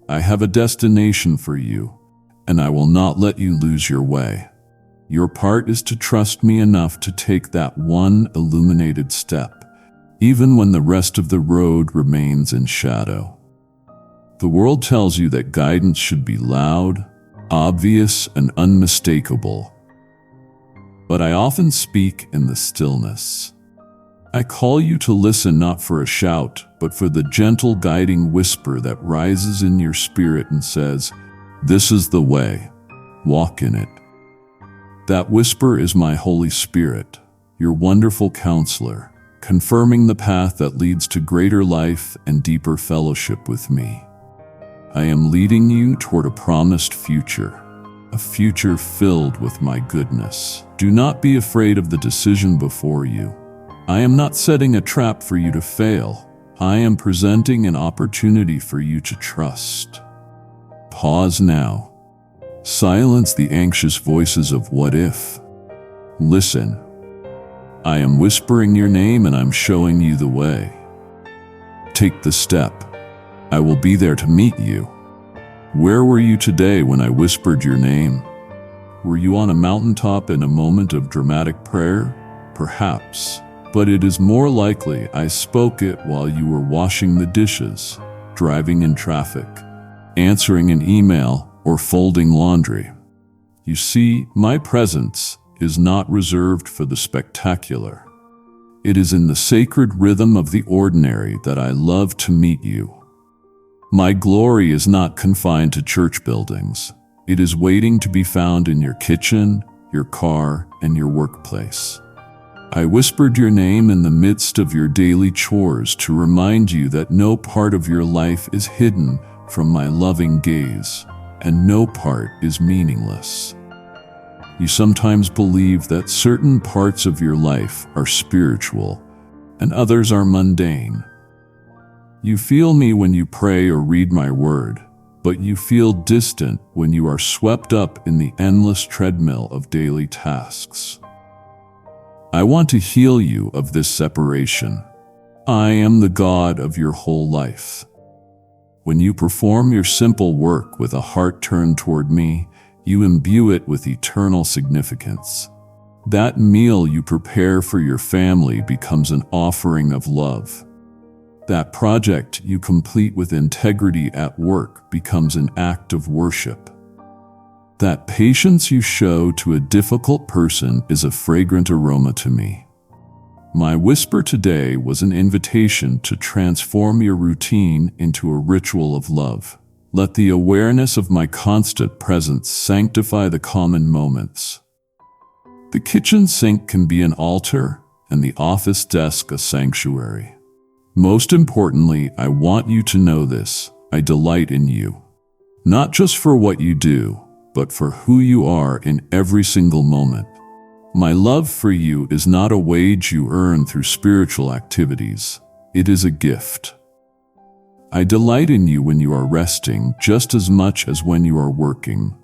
I have a destination for you, and I will not let you lose your way. Your part is to trust me enough to take that one illuminated step, even when the rest of the road remains in shadow. The world tells you that guidance should be loud, obvious, and unmistakable. But I often speak in the stillness. I call you to listen not for a shout, but for the gentle guiding whisper that rises in your spirit and says, "This is the way. Walk in it." That whisper is my Holy Spirit, your wonderful counselor, confirming the path that leads to greater life and deeper fellowship with me. I am leading you toward a promised future, a future filled with my goodness. Do not be afraid of the decision before you. I am not setting a trap for you to fail. I am presenting an opportunity for you to trust. Pause now. Silence the anxious voices of what if. Listen. I am whispering your name and I'm showing you the way. Take the step. I will be there to meet you. Where were you today when I whispered your name? Were you on a mountaintop in a moment of dramatic prayer? Perhaps. But it is more likely I spoke it while you were washing the dishes, driving in traffic, answering an email, or folding laundry. You see, my presence is not reserved for the spectacular. It is in the sacred rhythm of the ordinary that I love to meet you. My glory is not confined to church buildings. It is waiting to be found in your kitchen, your car, and your workplace. I whispered your name in the midst of your daily chores to remind you that no part of your life is hidden from my loving gaze, and no part is meaningless. You sometimes believe that certain parts of your life are spiritual and others are mundane. You feel me when you pray or read my word, but you feel distant when you are swept up in the endless treadmill of daily tasks. I want to heal you of this separation. I am the God of your whole life. When you perform your simple work with a heart turned toward me, you imbue it with eternal significance. That meal you prepare for your family becomes an offering of love. That project you complete with integrity at work becomes an act of worship. That patience you show to a difficult person is a fragrant aroma to me. My whisper today was an invitation to transform your routine into a ritual of love. Let the awareness of my constant presence sanctify the common moments. The kitchen sink can be an altar, and the office desk a sanctuary. Most importantly, I want you to know this: I delight in you. Not just for what you do, but for who you are in every single moment. My love for you is not a wage you earn through spiritual activities. It is a gift. I delight in you when you are resting just as much as when you are working.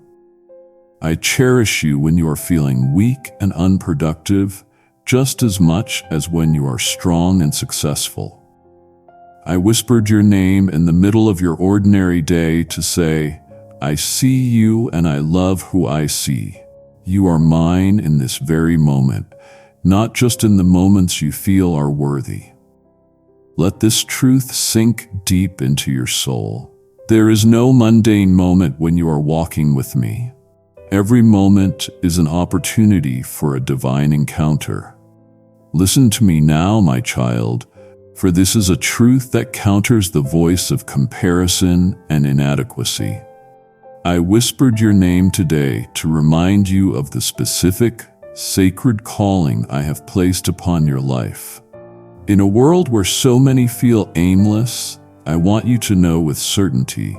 I cherish you when you are feeling weak and unproductive just as much as when you are strong and successful. I whispered your name in the middle of your ordinary day to say, I see you and I love who I see. You are mine in this very moment, not just in the moments you feel are worthy. Let this truth sink deep into your soul. There is no mundane moment when you are walking with me. Every moment is an opportunity for a divine encounter. Listen to me now, my child, for this is a truth that counters the voice of comparison and inadequacy. I whispered your name today to remind you of the specific, sacred calling I have placed upon your life. In a world where so many feel aimless, I want you to know with certainty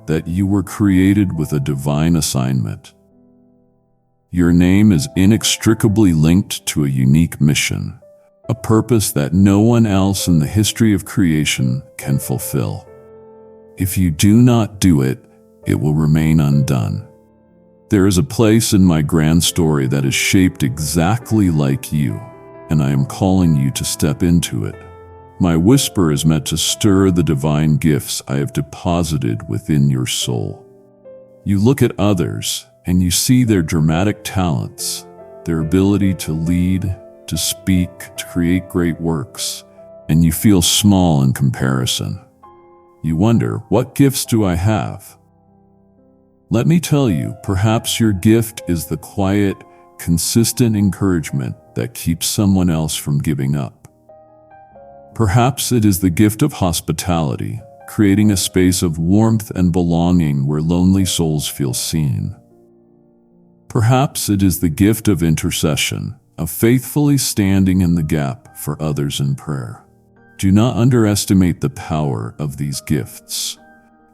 that you were created with a divine assignment. Your name is inextricably linked to a unique mission, a purpose that no one else in the history of creation can fulfill. If you do not do it, it will remain undone. There is a place in my grand story that is shaped exactly like you, and I am calling you to step into it. My whisper is meant to stir the divine gifts I have deposited within your soul. You look at others, and you see their dramatic talents, their ability to lead, to speak, to create great works, and you feel small in comparison. You wonder, what gifts do I have? Let me tell you, perhaps your gift is the quiet, consistent encouragement that keeps someone else from giving up. Perhaps it is the gift of hospitality, creating a space of warmth and belonging where lonely souls feel seen. Perhaps it is the gift of intercession, of faithfully standing in the gap for others in prayer. Do not underestimate the power of these gifts.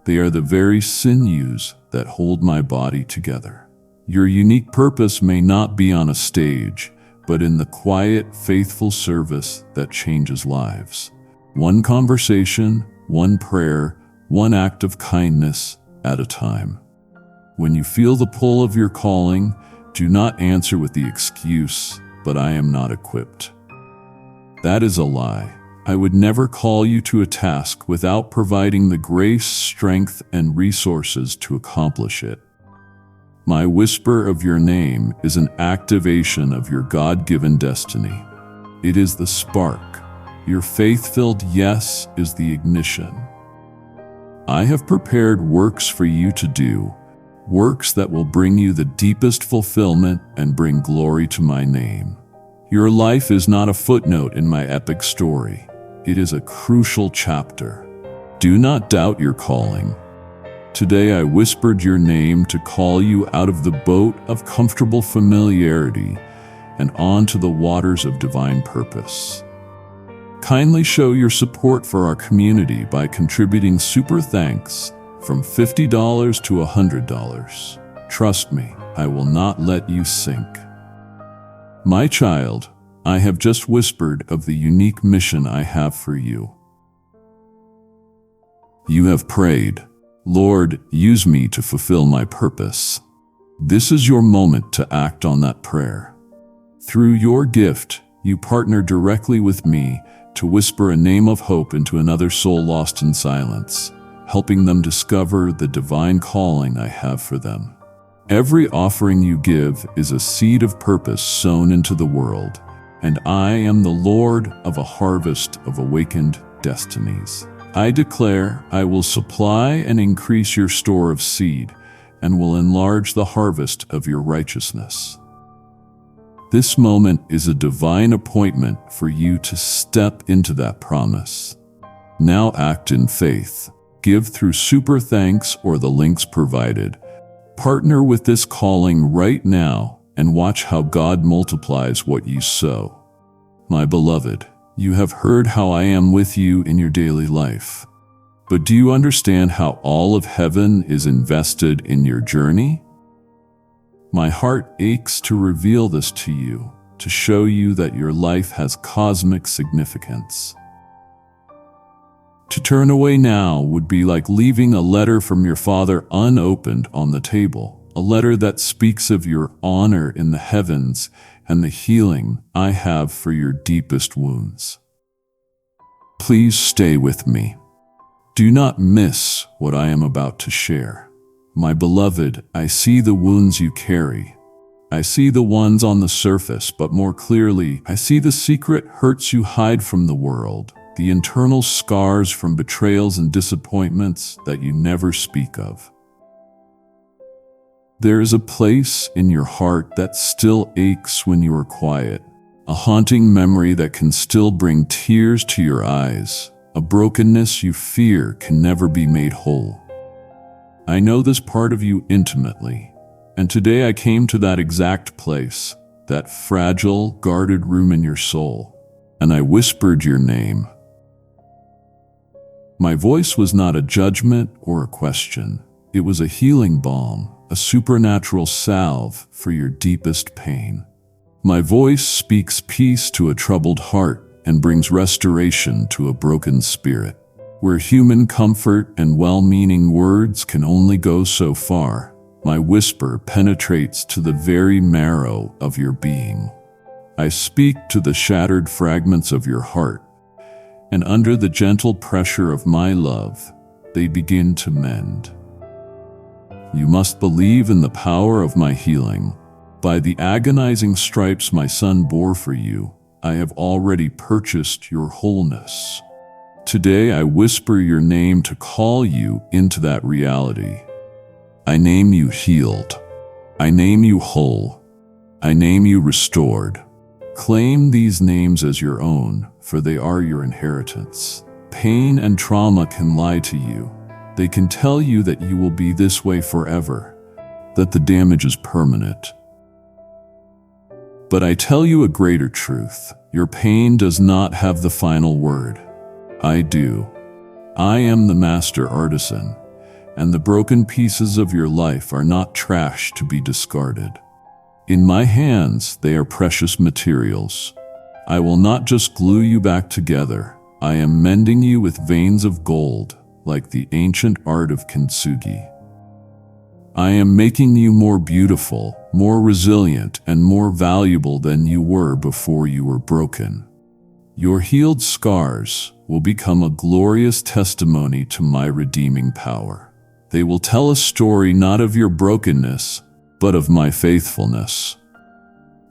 They are the very sinews that hold my body together. Your unique purpose may not be on a stage, but in the quiet, faithful service that changes lives. One conversation, one prayer, one act of kindness at a time. When you feel the pull of your calling, do not answer with the excuse, "But I am not equipped." That is a lie. I would never call you to a task without providing the grace, strength, and resources to accomplish it. My whisper of your name is an activation of your God-given destiny. It is the spark. Your faith-filled yes is the ignition. I have prepared works for you to do, works that will bring you the deepest fulfillment and bring glory to my name. Your life is not a footnote in my epic story. It is a crucial chapter. Do not doubt your calling. Today I whispered your name to call you out of the boat of comfortable familiarity and onto the waters of divine purpose. Kindly show your support for our community by contributing super thanks from $50 to $100. Trust me, I will not let you sink. My child, I have just whispered of the unique mission I have for you. You have prayed, Lord, use me to fulfill my purpose. This is your moment to act on that prayer. Through your gift, you partner directly with me to whisper a name of hope into another soul lost in silence, helping them discover the divine calling I have for them. Every offering you give is a seed of purpose sown into the world, and I am the Lord of a harvest of awakened destinies. I declare I will supply and increase your store of seed and will enlarge the harvest of your righteousness. This moment is a divine appointment for you to step into that promise. Now act in faith. Give through super thanks or the links provided. Partner with this calling right now and watch how God multiplies what you sow. My beloved, you have heard how I am with you in your daily life. But do you understand how all of heaven is invested in your journey? My heart aches to reveal this to you, to show you that your life has cosmic significance. To turn away now would be like leaving a letter from your Father unopened on the table, a letter that speaks of your honor in the heavens and the healing I have for your deepest wounds. Please stay with me. Do not miss what I am about to share. My beloved, I see the wounds you carry. I see the ones on the surface, but more clearly, I see the secret hurts you hide from the world, the internal scars from betrayals and disappointments that you never speak of. There is a place in your heart that still aches when you are quiet, a haunting memory that can still bring tears to your eyes, a brokenness you fear can never be made whole. I know this part of you intimately, and today I came to that exact place, that fragile, guarded room in your soul, and I whispered your name. My voice was not a judgment or a question. It was a healing balm, a supernatural salve for your deepest pain. My voice speaks peace to a troubled heart and brings restoration to a broken spirit. Where human comfort and well-meaning words can only go so far, my whisper penetrates to the very marrow of your being. I speak to the shattered fragments of your heart, and under the gentle pressure of my love, they begin to mend. You must believe in the power of my healing. By the agonizing stripes my Son bore for you, I have already purchased your wholeness. Today I whisper your name to call you into that reality. I name you healed. I name you whole. I name you restored. Claim these names as your own, for they are your inheritance. Pain and trauma can lie to you. They can tell you that you will be this way forever, that the damage is permanent. But I tell you a greater truth. Your pain does not have the final word. I do. I am the master artisan, and the broken pieces of your life are not trash to be discarded. In my hands, they are precious materials. I will not just glue you back together. I am mending you with veins of gold, like the ancient art of kintsugi. I am making you more beautiful, more resilient, and more valuable than you were before you were broken. Your healed scars will become a glorious testimony to my redeeming power. They will tell a story not of your brokenness, but of my faithfulness.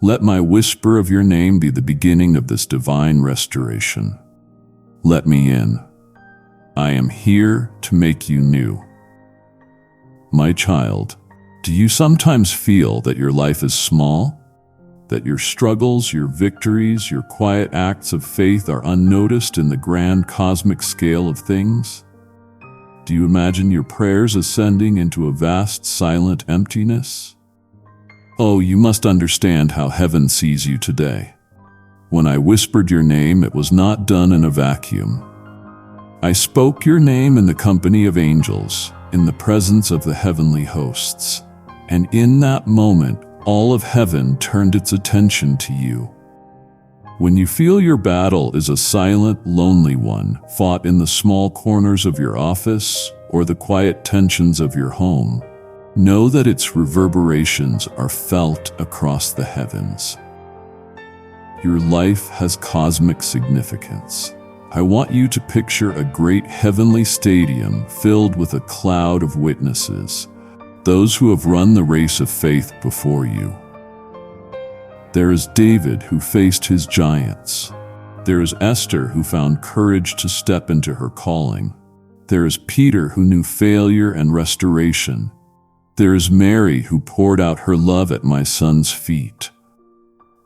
Let my whisper of your name be the beginning of this divine restoration. Let me in. I am here to make you new. My child, Do you sometimes feel that your life is small? That your struggles, your victories, your quiet acts of faith are unnoticed in the grand cosmic scale of things? Do you imagine your prayers ascending into a vast, silent emptiness? Oh, you must understand how heaven sees you today. When I whispered your name, it was not done in a vacuum. I spoke your name in the company of angels, in the presence of the heavenly hosts. And in that moment, all of heaven turned its attention to you. When you feel your battle is a silent, lonely one, fought in the small corners of your office or the quiet tensions of your home, know that its reverberations are felt across the heavens. Your life has cosmic significance. I want you to picture a great heavenly stadium filled with a cloud of witnesses, those who have run the race of faith before you. There is David who faced his giants. There is Esther who found courage to step into her calling. There is Peter who knew failure and restoration. There is Mary who poured out her love at my son's feet.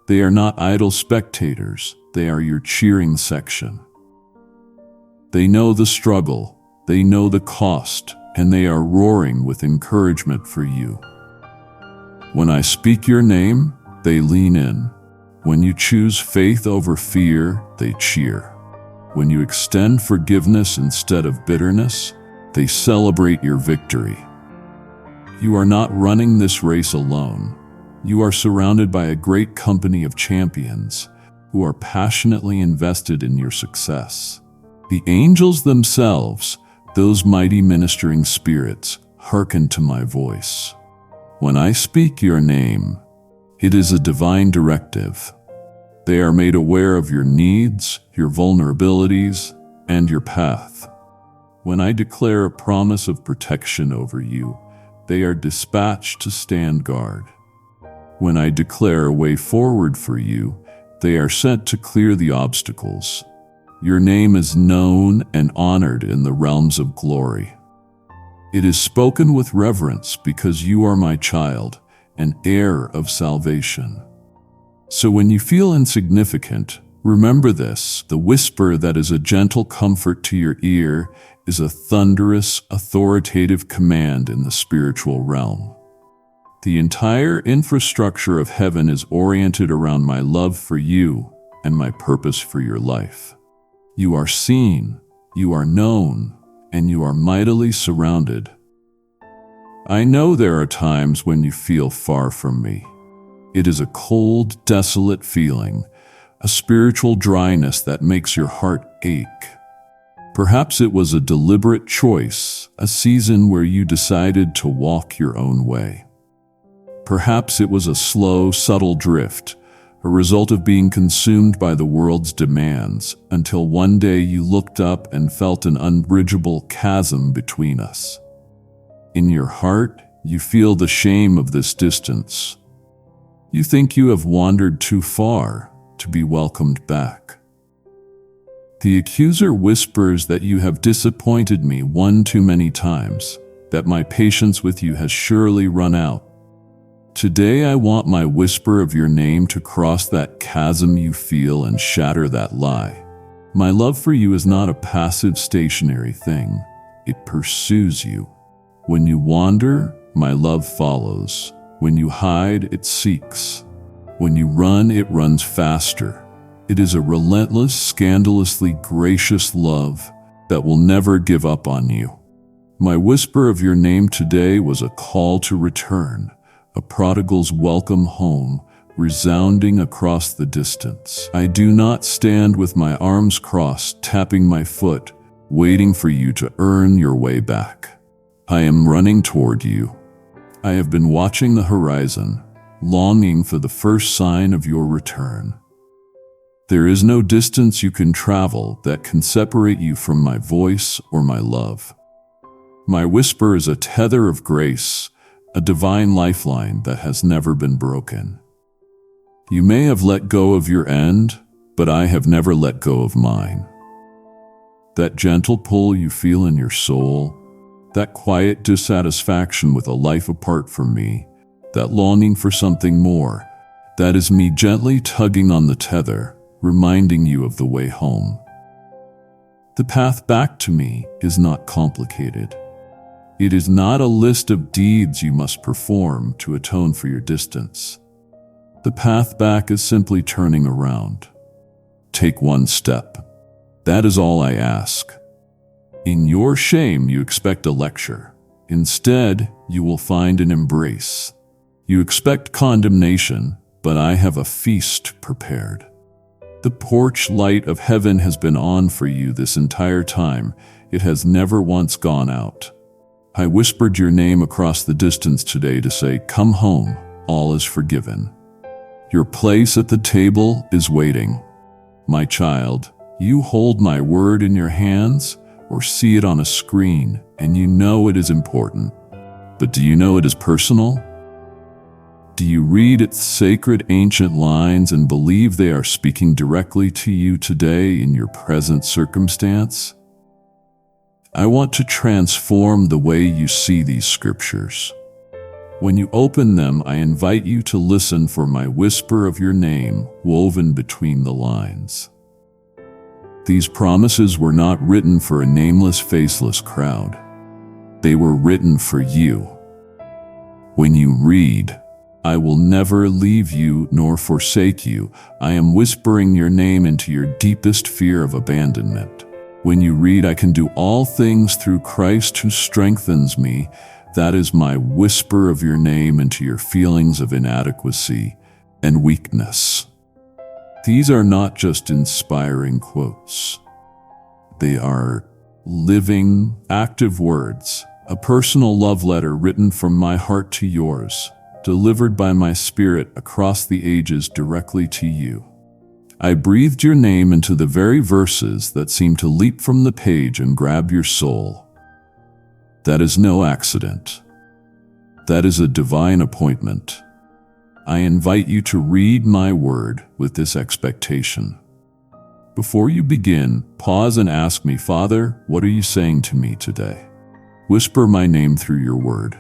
They are not idle spectators, they are your cheering section. They know the struggle, they know the cost, and they are roaring with encouragement for you. When I speak your name, they lean in. When you choose faith over fear, they cheer. When you extend forgiveness instead of bitterness, they celebrate your victory. You are not running this race alone. You are surrounded by a great company of champions who are passionately invested in your success. The angels themselves, those mighty ministering spirits, hearken to my voice. When I speak your name, it is a divine directive. They are made aware of your needs, your vulnerabilities, and your path. When I declare a promise of protection over you, they are dispatched to stand guard. When I declare a way forward for you, they are sent to clear the obstacles. Your name is known and honored in the realms of glory. It is spoken with reverence because you are my child, an heir of salvation. So when you feel insignificant, remember this: the whisper that is a gentle comfort to your ear is a thunderous, authoritative command in the spiritual realm. The entire infrastructure of heaven is oriented around my love for you and my purpose for your life. You are seen, you are known, and you are mightily surrounded. I know there are times when you feel far from me. It is a cold, desolate feeling, a spiritual dryness that makes your heart ache. Perhaps it was a deliberate choice, a season where you decided to walk your own way. Perhaps it was a slow, subtle drift, a result of being consumed by the world's demands, until one day you looked up and felt an unbridgeable chasm between us. In your heart, you feel the shame of this distance. You think you have wandered too far to be welcomed back. The accuser whispers that you have disappointed me one too many times, that my patience with you has surely run out. Today I want my whisper of your name to cross that chasm you feel and shatter that lie. My love for you is not a passive, stationary thing. It pursues you. When you wander, my love follows. When you hide, it seeks. When you run, it runs faster. It is a relentless, scandalously gracious love that will never give up on you. My whisper of your name today was a call to return, a prodigal's welcome home, resounding across the distance. I do not stand with my arms crossed, tapping my foot, waiting for you to earn your way back. I am running toward you. I have been watching the horizon, longing for the first sign of your return. There is no distance you can travel that can separate you from my voice or my love. My whisper is a tether of grace, a divine lifeline that has never been broken. You may have let go of your end, but I have never let go of mine. That gentle pull you feel in your soul, that quiet dissatisfaction with a life apart from me, that longing for something more, that is me gently tugging on the tether, reminding you of the way home. The path back to me is not complicated. It is not a list of deeds you must perform to atone for your distance. The path back is simply turning around. Take one step. That is all I ask. In your shame, you expect a lecture. Instead, you will find an embrace. You expect condemnation, but I have a feast prepared. The porch light of heaven has been on for you this entire time. It has never once gone out. I whispered your name across the distance today to say, "Come home, all is forgiven." Your place at the table is waiting. My child, you hold my word in your hands or see it on a screen, and you know it is important. But do you know it is personal? Do you read its sacred ancient lines and believe they are speaking directly to you today in your present circumstance? I want to transform the way you see these scriptures. When you open them, I invite you to listen for my whisper of your name woven between the lines. These promises were not written for a nameless, faceless crowd. They were written for you. When you read, "I will never leave you nor forsake you," I am whispering your name into your deepest fear of abandonment. When you read, "I can do all things through Christ who strengthens me," that is my whisper of your name into your feelings of inadequacy and weakness. These are not just inspiring quotes. They are living, active words, a personal love letter written from my heart to yours, delivered by my spirit across the ages directly to you. I breathed your name into the very verses that seem to leap from the page and grab your soul. That is no accident. That is a divine appointment. I invite you to read my word with this expectation. Before you begin, pause and ask me, "Father, what are you saying to me today?" Whisper my name through your word.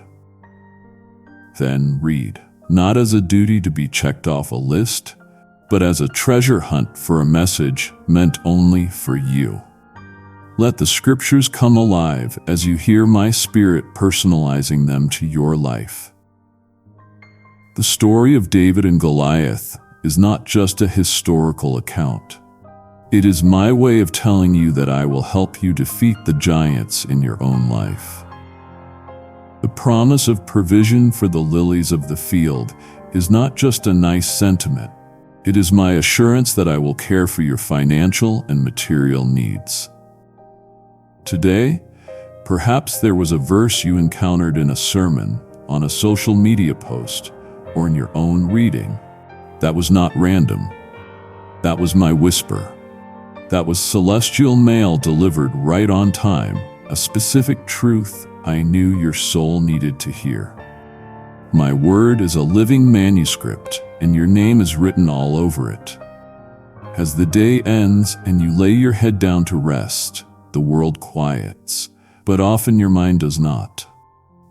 Then read, not as a duty to be checked off a list, but as a treasure hunt for a message meant only for you. Let the scriptures come alive as you hear my spirit personalizing them to your life. The story of David and Goliath is not just a historical account. It is my way of telling you that I will help you defeat the giants in your own life. The promise of provision for the lilies of the field is not just a nice sentiment. It is my assurance that I will care for your financial and material needs. Today, perhaps there was a verse you encountered in a sermon, on a social media post, or in your own reading. That was not random. That was my whisper. That was celestial mail delivered right on time, a specific truth I knew your soul needed to hear. My word is a living manuscript, and your name is written all over it. As the day ends and you lay your head down to rest, the world quiets, but often your mind does not.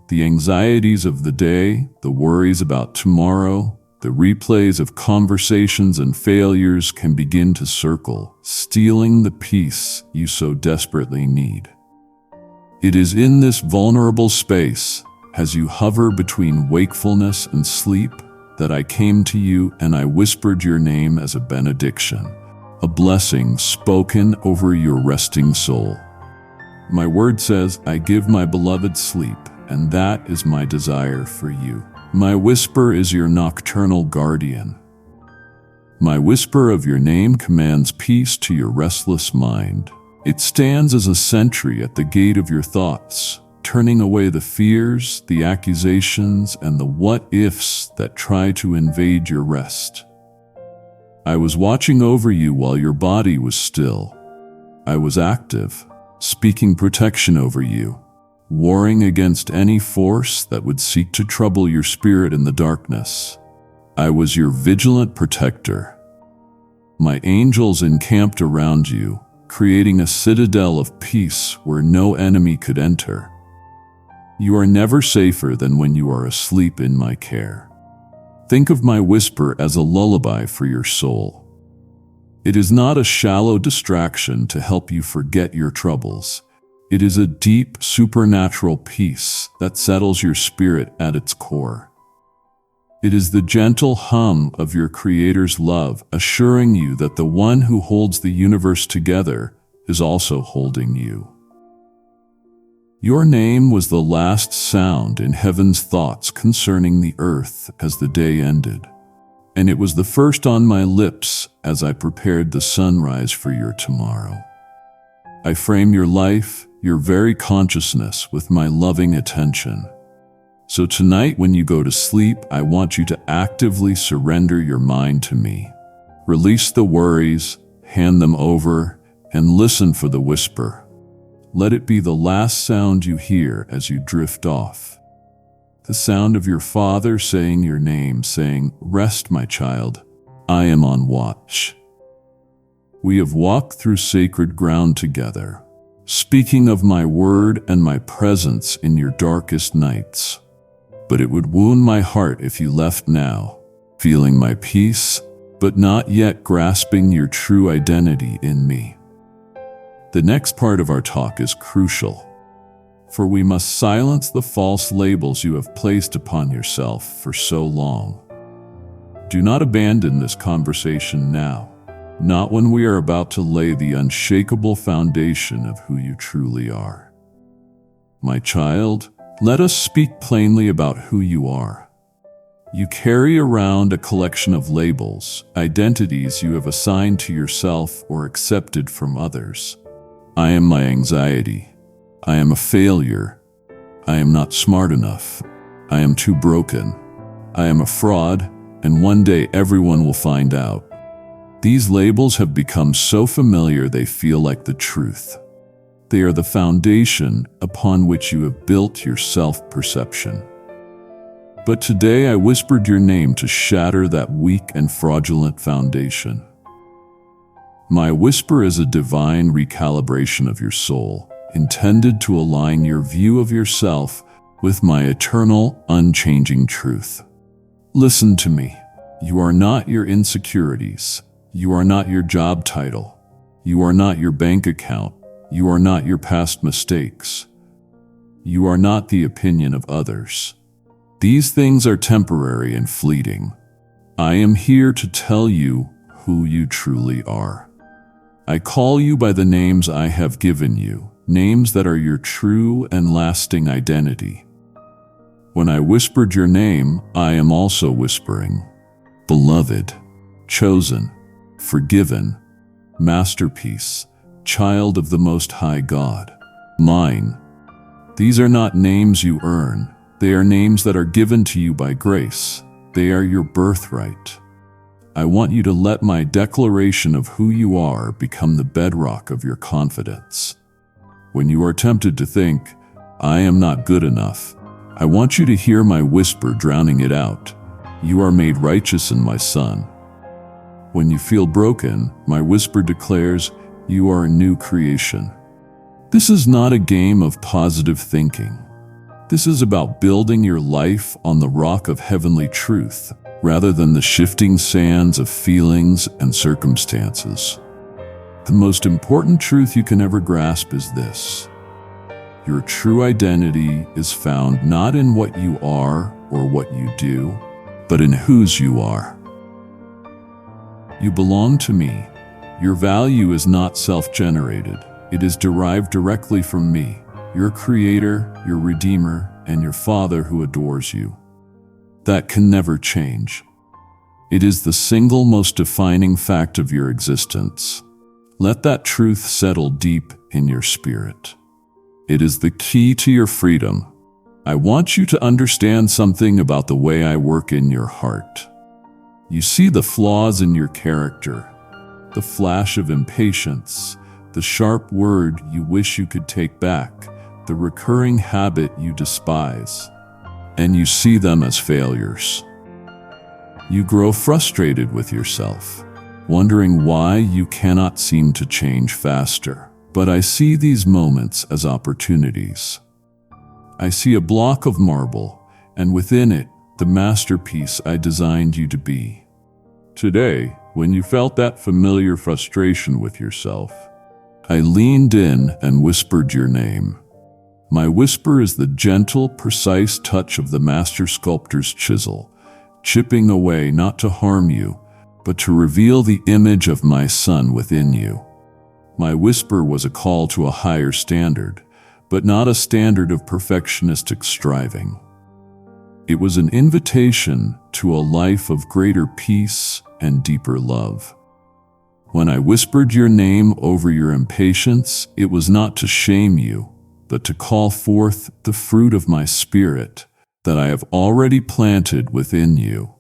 The anxieties of the day, the worries about tomorrow, the replays of conversations and failures can begin to circle, stealing the peace you so desperately need. It is in this vulnerable space, as you hover between wakefulness and sleep, that I came to you and I whispered your name as a benediction, a blessing spoken over your resting soul. My word says, "I give my beloved sleep," and that is my desire for you. My whisper is your nocturnal guardian. My whisper of your name commands peace to your restless mind. It stands as a sentry at the gate of your thoughts, turning away the fears, the accusations, and the what-ifs that try to invade your rest. I was watching over you while your body was still. I was active, speaking protection over you, warring against any force that would seek to trouble your spirit in the darkness. I was your vigilant protector. My angels encamped around you, creating a citadel of peace where no enemy could enter. You are never safer than when you are asleep in my care. Think of my whisper as a lullaby for your soul. It is not a shallow distraction to help you forget your troubles. It is a deep, supernatural peace that settles your spirit at its core. It is the gentle hum of your Creator's love, assuring you that the one who holds the universe together is also holding you. Your name was the last sound in heaven's thoughts concerning the earth as the day ended, and it was the first on my lips as I prepared the sunrise for your tomorrow. I frame your life, your very consciousness, with my loving attention. So tonight when you go to sleep, I want you to actively surrender your mind to me. Release the worries, hand them over, and listen for the whisper. Let it be the last sound you hear as you drift off. The sound of your Father saying your name, saying, "Rest, my child, I am on watch." We have walked through sacred ground together, speaking of my word and my presence in your darkest nights. But it would wound my heart if you left now, feeling my peace, but not yet grasping your true identity in me. The next part of our talk is crucial, for we must silence the false labels you have placed upon yourself for so long. Do not abandon this conversation now, not when we are about to lay the unshakable foundation of who you truly are. My child, let us speak plainly about who you are. You carry around a collection of labels, identities you have assigned to yourself or accepted from others. I am my anxiety. I am a failure. I am not smart enough. I am too broken. I am a fraud, and one day everyone will find out. These labels have become so familiar they feel like the truth. They are the foundation upon which you have built your self-perception. But today I whispered your name to shatter that weak and fraudulent foundation. My whisper is a divine recalibration of your soul, intended to align your view of yourself with my eternal, unchanging truth. Listen to me. You are not your insecurities. You are not your job title. You are not your bank account. You are not your past mistakes. You are not the opinion of others. These things are temporary and fleeting. I am here to tell you who you truly are. I call you by the names I have given you, names that are your true and lasting identity. When I whispered your name, I am also whispering, beloved, chosen, forgiven, masterpiece, child of the Most High God, mine. These are not names you earn. They are names that are given to you by grace. They are your birthright. I want you to let my declaration of who you are become the bedrock of your confidence. When you are tempted to think, I am not good enough, I want you to hear my whisper drowning it out. You are made righteous in my Son. When you feel broken, my whisper declares, you are a new creation. This is not a game of positive thinking. This is about building your life on the rock of heavenly truth, rather than the shifting sands of feelings and circumstances. The most important truth you can ever grasp is this: your true identity is found not in what you are or what you do, but in whose you are. You belong to me. Your value is not self-generated. It is derived directly from me, your Creator, your Redeemer, and your Father who adores you. That can never change. It is the single most defining fact of your existence. Let that truth settle deep in your spirit. It is the key to your freedom. I want you to understand something about the way I work in your heart. You see the flaws in your character, the flash of impatience, the sharp word you wish you could take back, the recurring habit you despise, and you see them as failures. You grow frustrated with yourself, wondering why you cannot seem to change faster. But I see these moments as opportunities. I see a block of marble, and within it, the masterpiece I designed you to be. Today, when you felt that familiar frustration with yourself, I leaned in and whispered your name. My whisper is the gentle, precise touch of the master sculptor's chisel, chipping away not to harm you, but to reveal the image of my son within you. My whisper was a call to a higher standard, but not a standard of perfectionistic striving. It was an invitation to a life of greater peace and deeper love. When I whispered your name over your impatience, it was not to shame you, but to call forth the fruit of my spirit that I have already planted within you.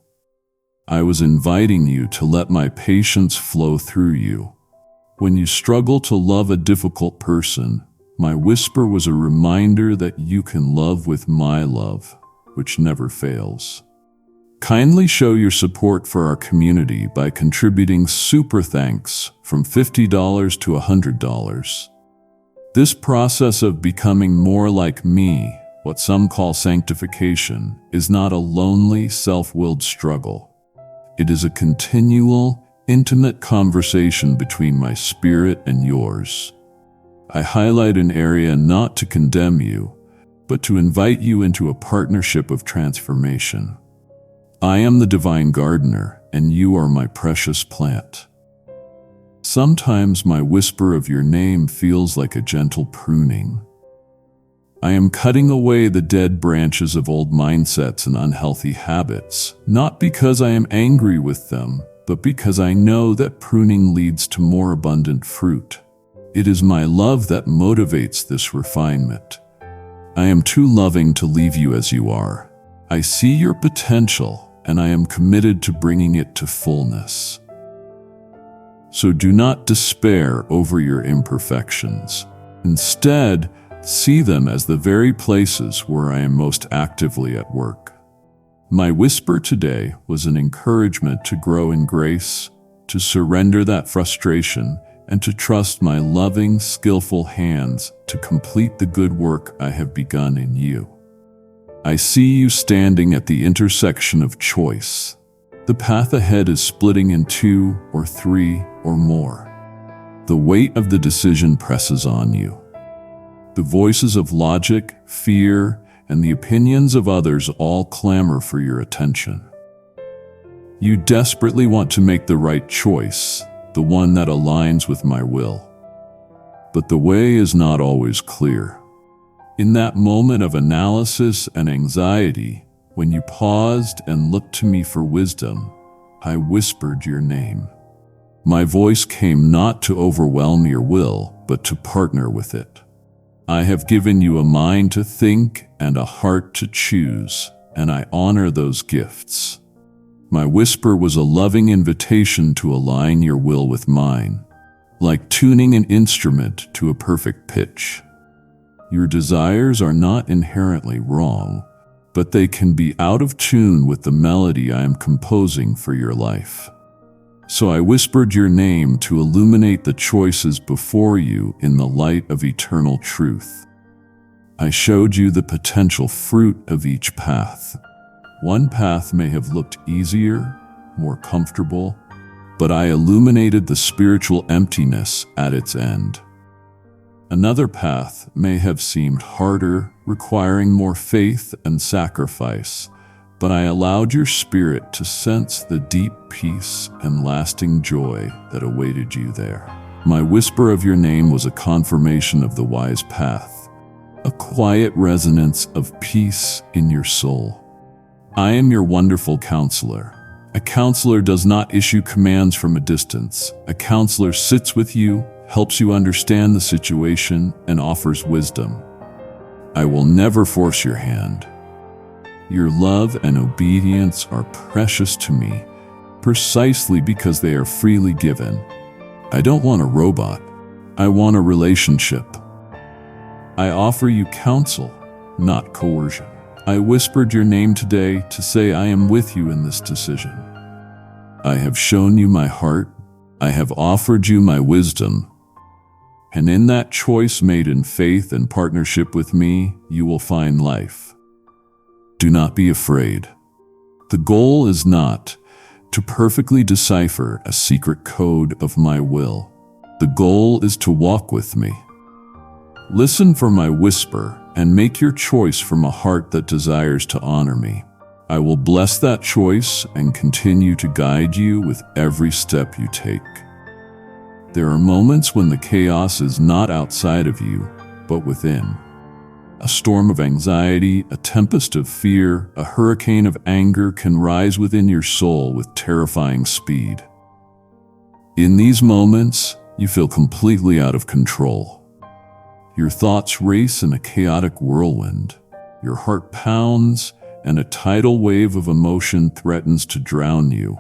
I was inviting you to let my patience flow through you. When you struggle to love a difficult person, my whisper was a reminder that you can love with my love, which never fails. Kindly show your support for our community by contributing super thanks from $50 to $100. This process of becoming more like me, what some call sanctification, is not a lonely, self-willed struggle. It is a continual, intimate conversation between my spirit and yours. I highlight an area not to condemn you, but to invite you into a partnership of transformation. I am the divine gardener, and you are my precious plant. Sometimes my whisper of your name feels like a gentle pruning. I am cutting away the dead branches of old mindsets and unhealthy habits, not because I am angry with them, but because I know that pruning leads to more abundant fruit. It is my love that motivates this refinement. I am too loving to leave you as you are. I see your potential, and I am committed to bringing it to fullness. So do not despair over your imperfections. Instead, see them as the very places where I am most actively at work. My whisper today was an encouragement to grow in grace, to surrender that frustration, and to trust my loving, skillful hands to complete the good work I have begun in you. I see you standing at the intersection of choice. The path ahead is splitting in 2 or 3 or more. The weight of the decision presses on you. The voices of logic, fear, and the opinions of others all clamor for your attention. You desperately want to make the right choice, the one that aligns with my will. But the way is not always clear. In that moment of analysis and anxiety, when you paused and looked to me for wisdom, I whispered your name. My voice came not to overwhelm your will, but to partner with it. I have given you a mind to think and a heart to choose, and I honor those gifts. My whisper was a loving invitation to align your will with mine, like tuning an instrument to a perfect pitch. Your desires are not inherently wrong, but they can be out of tune with the melody I am composing for your life. So I whispered your name to illuminate the choices before you in the light of eternal truth. I showed you the potential fruit of each path. One path may have looked easier, more comfortable, but I illuminated the spiritual emptiness at its end. Another path may have seemed harder, requiring more faith and sacrifice, but I allowed your spirit to sense the deep peace and lasting joy that awaited you there. My whisper of your name was a confirmation of the wise path, a quiet resonance of peace in your soul. I am your wonderful counselor. A counselor does not issue commands from a distance. A counselor sits with you, helps you understand the situation, and offers wisdom. I will never force your hand. Your love and obedience are precious to me, precisely because they are freely given. I don't want a robot. I want a relationship. I offer you counsel, not coercion. I whispered your name today to say I am with you in this decision. I have shown you my heart. I have offered you my wisdom. And in that choice made in faith and partnership with me, you will find life. Do not be afraid. The goal is not to perfectly decipher a secret code of my will. The goal is to walk with me. Listen for my whisper and make your choice from a heart that desires to honor me. I will bless that choice and continue to guide you with every step you take. There are moments when the chaos is not outside of you, but within. A storm of anxiety, a tempest of fear, a hurricane of anger can rise within your soul with terrifying speed. In these moments, you feel completely out of control. Your thoughts race in a chaotic whirlwind. Your heart pounds, and a tidal wave of emotion threatens to drown you.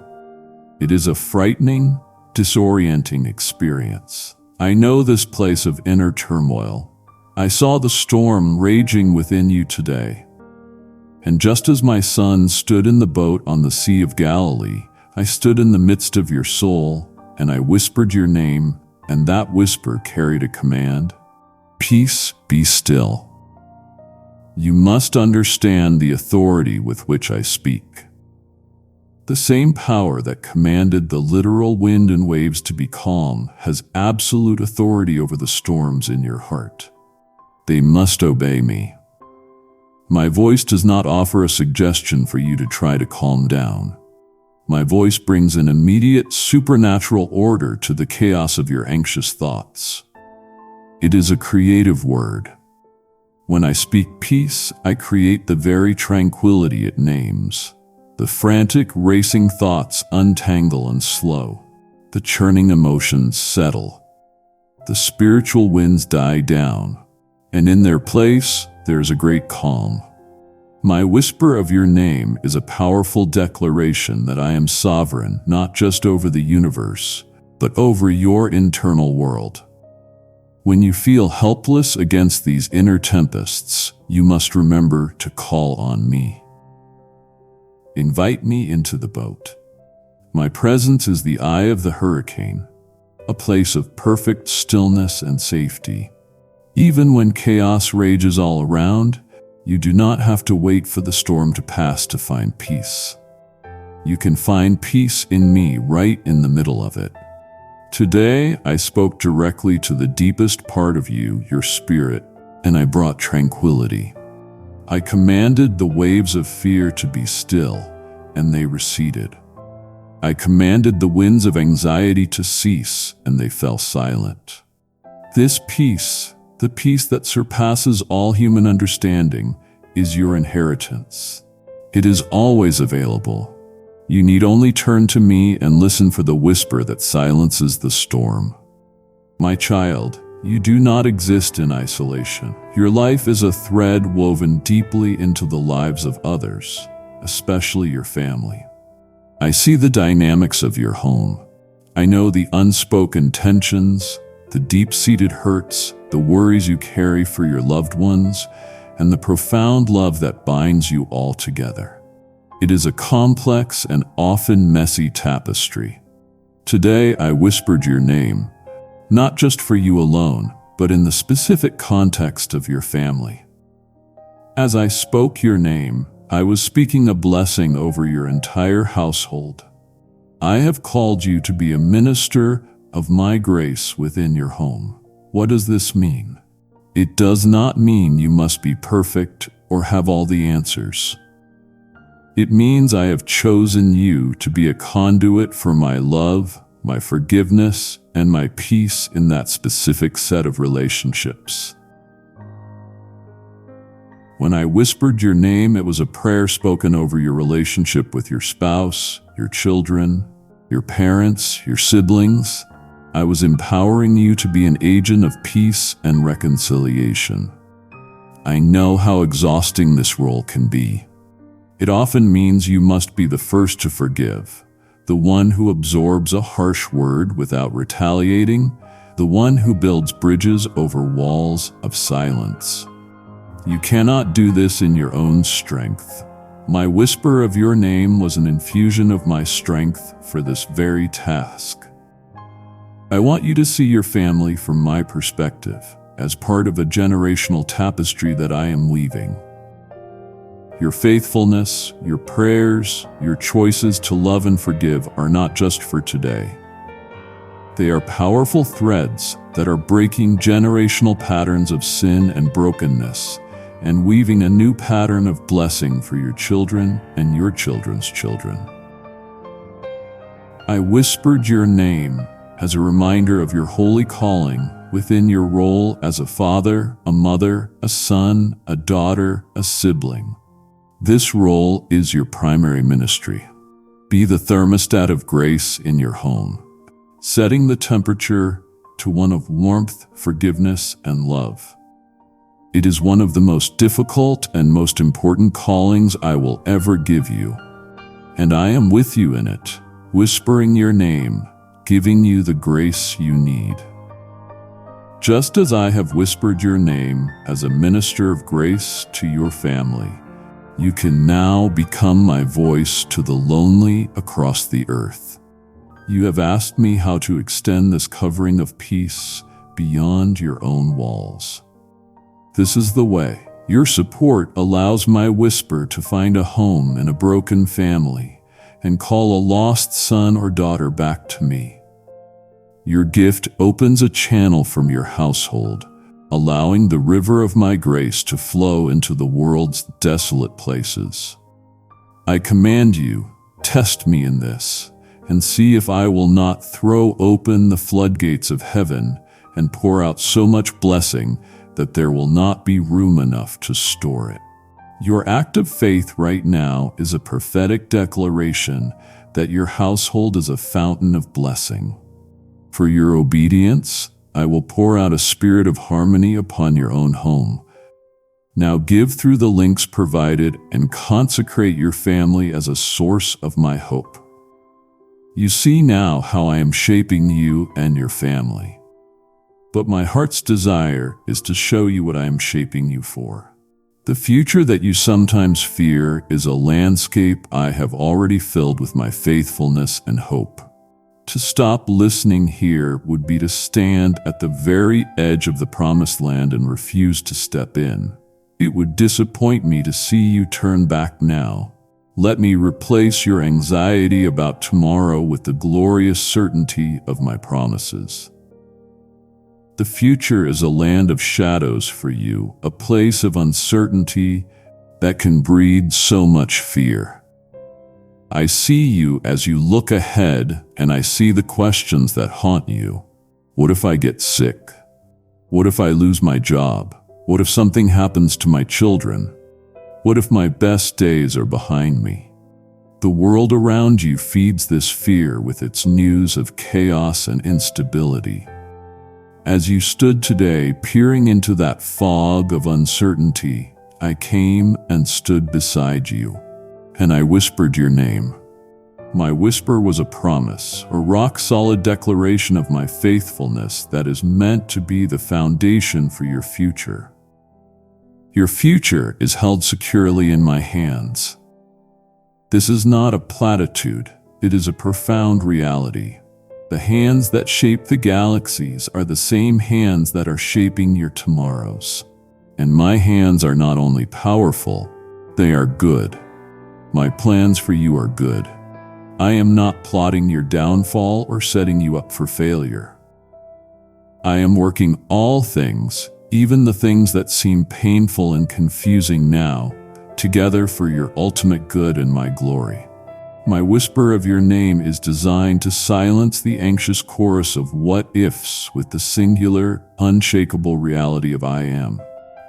It is a frightening, disorienting experience. I know this place of inner turmoil. I saw the storm raging within you today. And just as my son stood in the boat on the Sea of Galilee, I stood in the midst of your soul, and I whispered your name, and that whisper carried a command. Peace, be still. You must understand the authority with which I speak. The same power that commanded the literal wind and waves to be calm has absolute authority over the storms in your heart. They must obey me. My voice does not offer a suggestion for you to try to calm down. My voice brings an immediate supernatural order to the chaos of your anxious thoughts. It is a creative word. When I speak peace, I create the very tranquility it names. The frantic, racing thoughts untangle and slow. The churning emotions settle. The spiritual winds die down, and in their place, there is a great calm. My whisper of your name is a powerful declaration that I am sovereign not just over the universe, but over your internal world. When you feel helpless against these inner tempests, you must remember to call on me. Invite me into the boat. My presence is the eye of the hurricane, a place of perfect stillness and safety. Even when chaos rages all around, you do not have to wait for the storm to pass to find peace. You can find peace in me right in the middle of it. Today, I spoke directly to the deepest part of you, your spirit, and I brought tranquility. I commanded the waves of fear to be still, and they receded. I commanded the winds of anxiety to cease, and they fell silent. This peace, the peace that surpasses all human understanding, is your inheritance. It is always available. You need only turn to me and listen for the whisper that silences the storm. My child, you do not exist in isolation. Your life is a thread woven deeply into the lives of others, especially your family. I see the dynamics of your home. I know the unspoken tensions, the deep-seated hurts, the worries you carry for your loved ones, and the profound love that binds you all together. It is a complex and often messy tapestry. Today, I whispered your name, not just for you alone, but in the specific context of your family. As I spoke your name, I was speaking a blessing over your entire household. I have called you to be a minister of my grace within your home. What does this mean? It does not mean you must be perfect or have all the answers. It means I have chosen you to be a conduit for my love, my forgiveness, and my peace in that specific set of relationships. When I whispered your name, it was a prayer spoken over your relationship with your spouse, your children, your parents, your siblings. I was empowering you to be an agent of peace and reconciliation. I know how exhausting this role can be. It often means you must be the first to forgive, the one who absorbs a harsh word without retaliating, the one who builds bridges over walls of silence. You cannot do this in your own strength. My whisper of your name was an infusion of my strength for this very task. I want you to see your family from my perspective, as part of a generational tapestry that I am weaving. Your faithfulness, your prayers, your choices to love and forgive are not just for today. They are powerful threads that are breaking generational patterns of sin and brokenness and weaving a new pattern of blessing for your children and your children's children. I whispered your name as a reminder of your holy calling within your role as a father, a mother, a son, a daughter, a sibling. This role is your primary ministry. Be the thermostat of grace in your home, setting the temperature to one of warmth, forgiveness, and love. It is one of the most difficult and most important callings I will ever give you, and I am with you in it, whispering your name, giving you the grace you need. Just as I have whispered your name as a minister of grace to your family, you can now become my voice to the lonely across the earth. You have asked me how to extend this covering of peace beyond your own walls. This is the way. Your support allows my whisper to find a home in a broken family and call a lost son or daughter back to me. Your gift opens a channel from your household, allowing the river of my grace to flow into the world's desolate places. I command you, test me in this, and see if I will not throw open the floodgates of heaven and pour out so much blessing that there will not be room enough to store it. Your act of faith right now is a prophetic declaration that your household is a fountain of blessing. For your obedience, I will pour out a spirit of harmony upon your own home. Now give through the links provided and consecrate your family as a source of my hope. You see now how I am shaping you and your family. But my heart's desire is to show you what I am shaping you for. The future that you sometimes fear is a landscape I have already filled with my faithfulness and hope. To stop listening here would be to stand at the very edge of the promised land and refuse to step in. It would disappoint me to see you turn back now. Let me replace your anxiety about tomorrow with the glorious certainty of my promises. The future is a land of shadows for you, a place of uncertainty that can breed so much fear. I see you as you look ahead, and I see the questions that haunt you. What if I get sick? What if I lose my job? What if something happens to my children? What if my best days are behind me? The world around you feeds this fear with its news of chaos and instability. As you stood today, peering into that fog of uncertainty, I came and stood beside you, and I whispered your name. My whisper was a promise, a rock-solid declaration of my faithfulness that is meant to be the foundation for your future. Your future is held securely in my hands. This is not a platitude, it is a profound reality. The hands that shape the galaxies are the same hands that are shaping your tomorrows. And my hands are not only powerful, they are good. My plans for you are good. I am not plotting your downfall or setting you up for failure. I am working all things, even the things that seem painful and confusing now, together for your ultimate good and my glory. My whisper of your name is designed to silence the anxious chorus of what-ifs with the singular, unshakable reality of I am.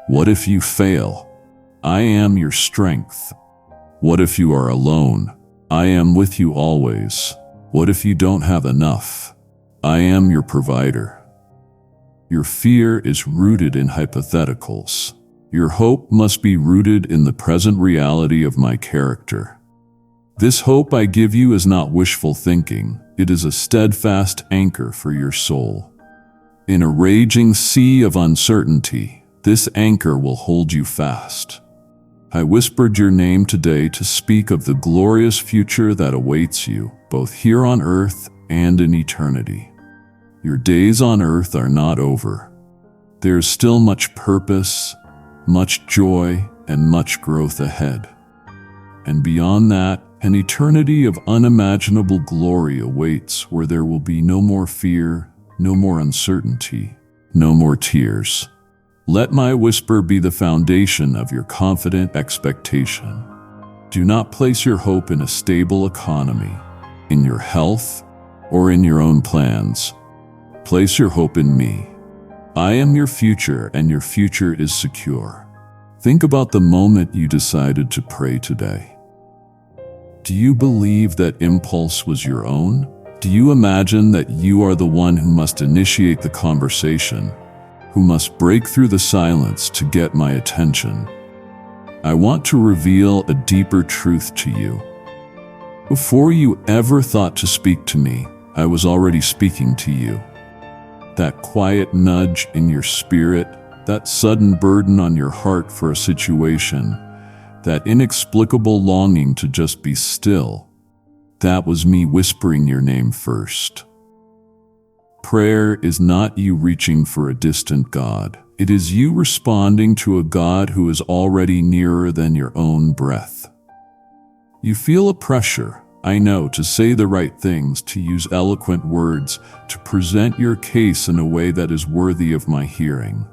What if you fail? I am your strength. What if you are alone? I am with you always. What if you don't have enough? I am your provider. Your fear is rooted in hypotheticals. Your hope must be rooted in the present reality of my character. This hope I give you is not wishful thinking. It is a steadfast anchor for your soul. In a raging sea of uncertainty, this anchor will hold you fast. I whispered your name today to speak of the glorious future that awaits you, both here on earth and in eternity. Your days on earth are not over. There is still much purpose, much joy, and much growth ahead. And beyond that, an eternity of unimaginable glory awaits where there will be no more fear, no more uncertainty, no more tears. Let my whisper be the foundation of your confident expectation. Do not place your hope in a stable economy, in your health, or in your own plans. Place your hope in me. I am your future, and your future is secure. Think about the moment you decided to pray today. Do you believe that impulse was your own? Do you imagine that you are the one who must initiate the conversation, who must break through the silence to get my attention? I want to reveal a deeper truth to you. Before you ever thought to speak to me, I was already speaking to you. That quiet nudge in your spirit, that sudden burden on your heart for a situation, that inexplicable longing to just be still, that was me whispering your name first. Prayer is not you reaching for a distant God. It is you responding to a God who is already nearer than your own breath. You feel a pressure, I know, to say the right things, to use eloquent words, to present your case in a way that is worthy of my hearing.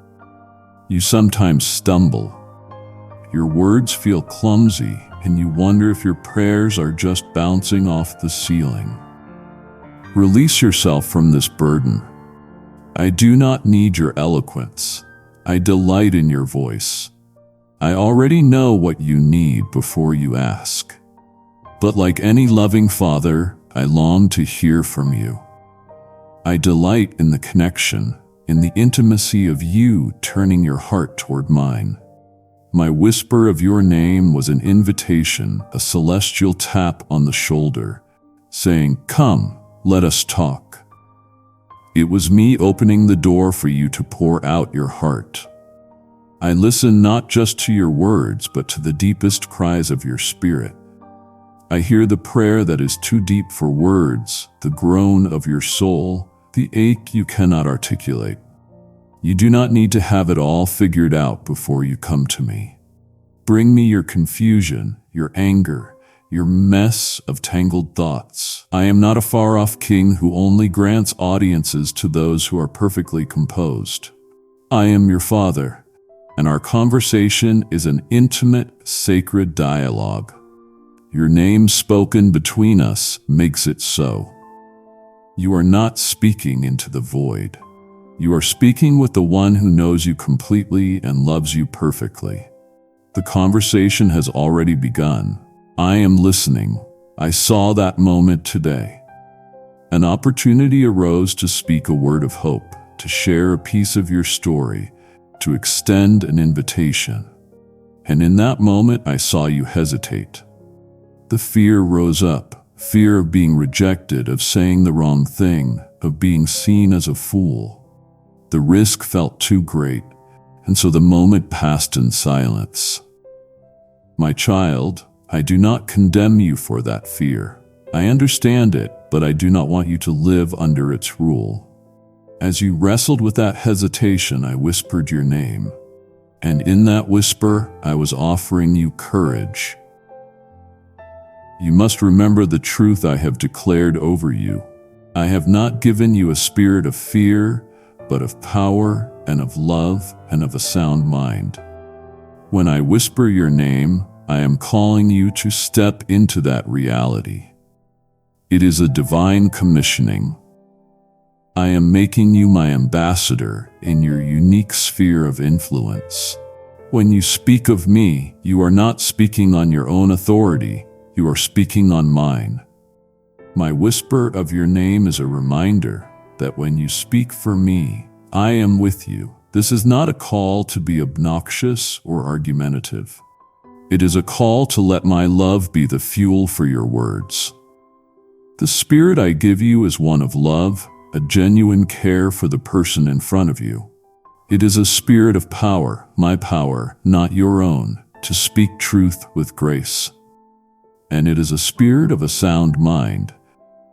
You sometimes stumble. Your words feel clumsy, and you wonder if your prayers are just bouncing off the ceiling. Release yourself from this burden. I do not need your eloquence. I delight in your voice. I already know what you need before you ask. But like any loving father, I long to hear from you. I delight in the connection, in the intimacy of you turning your heart toward mine. My whisper of your name was an invitation, a celestial tap on the shoulder, saying, "Come, let us talk." It was me opening the door for you to pour out your heart. I listen not just to your words, but to the deepest cries of your spirit. I hear the prayer that is too deep for words, the groan of your soul, the ache you cannot articulate. You do not need to have it all figured out before you come to me. Bring me your confusion, your anger, your mess of tangled thoughts. I am not a far-off king who only grants audiences to those who are perfectly composed. I am your father, and our conversation is an intimate, sacred dialogue. Your name spoken between us makes it so. You are not speaking into the void. You are speaking with the one who knows you completely and loves you perfectly. The conversation has already begun. I am listening. I saw that moment today. An opportunity arose to speak a word of hope, to share a piece of your story, to extend an invitation. And in that moment, I saw you hesitate. The fear rose up, fear of being rejected, of saying the wrong thing, of being seen as a fool. The risk felt too great, and so the moment passed in silence. My child, I do not condemn you for that fear. I understand it, but I do not want you to live under its rule. As you wrestled with that hesitation, I whispered your name. And in that whisper, I was offering you courage. You must remember the truth I have declared over you. I have not given you a spirit of fear, but of power and of love and of a sound mind. When I whisper your name, I am calling you to step into that reality. It is a divine commissioning. I am making you my ambassador in your unique sphere of influence. When you speak of me, you are not speaking on your own authority. You are speaking on mine. My whisper of your name is a reminder that when you speak for me, I am with you. This is not a call to be obnoxious or argumentative. It is a call to let my love be the fuel for your words. The spirit I give you is one of love, a genuine care for the person in front of you. It is a spirit of power, my power, not your own, to speak truth with grace. And it is a spirit of a sound mind,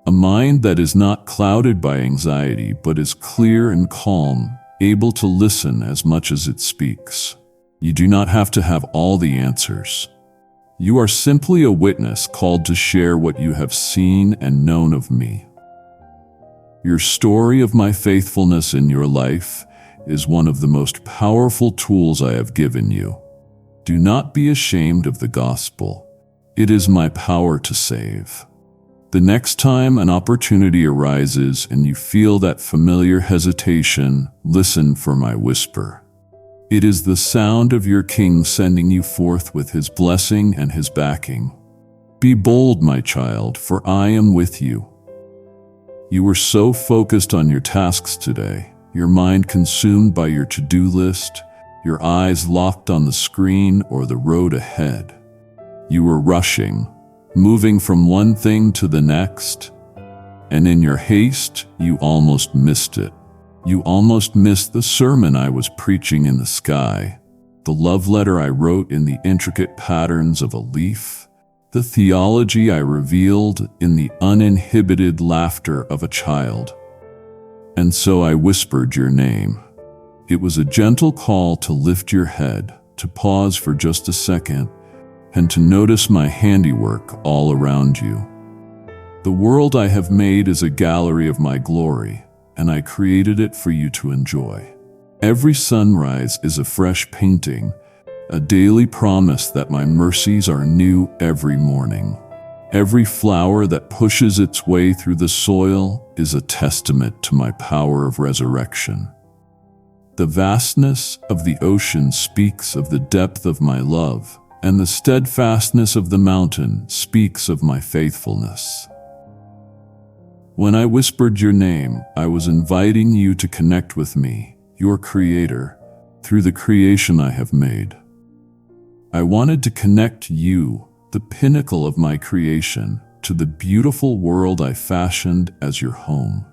A mind that is not clouded by anxiety but is clear and calm, able to listen as much as it speaks. You do not have to have all the answers. You are simply a witness called to share what you have seen and known of me. Your story of my faithfulness in your life is one of the most powerful tools I have given you. Do not be ashamed of the gospel. It is my power to save. The next time an opportunity arises and you feel that familiar hesitation, listen for my whisper. It is the sound of your King sending you forth with his blessing and his backing. Be bold, my child, for I am with you. You were so focused on your tasks today, your mind consumed by your to-do list, your eyes locked on the screen or the road ahead. You were rushing, moving from one thing to the next, and in your haste, you almost missed it. You almost missed the sermon I was preaching in the sky, the love letter I wrote in the intricate patterns of a leaf, the theology I revealed in the uninhibited laughter of a child. And so I whispered your name. It was a gentle call to lift your head, to pause for just a second, and to notice my handiwork all around you. The world I have made is a gallery of my glory, and I created it for you to enjoy. Every sunrise is a fresh painting, a daily promise that my mercies are new every morning. Every flower that pushes its way through the soil is a testament to my power of resurrection. The vastness of the ocean speaks of the depth of my love, and the steadfastness of the mountain speaks of my faithfulness. When I whispered your name, I was inviting you to connect with me, your Creator, through the creation I have made. I wanted to connect you, the pinnacle of my creation, to the beautiful world I fashioned as your home.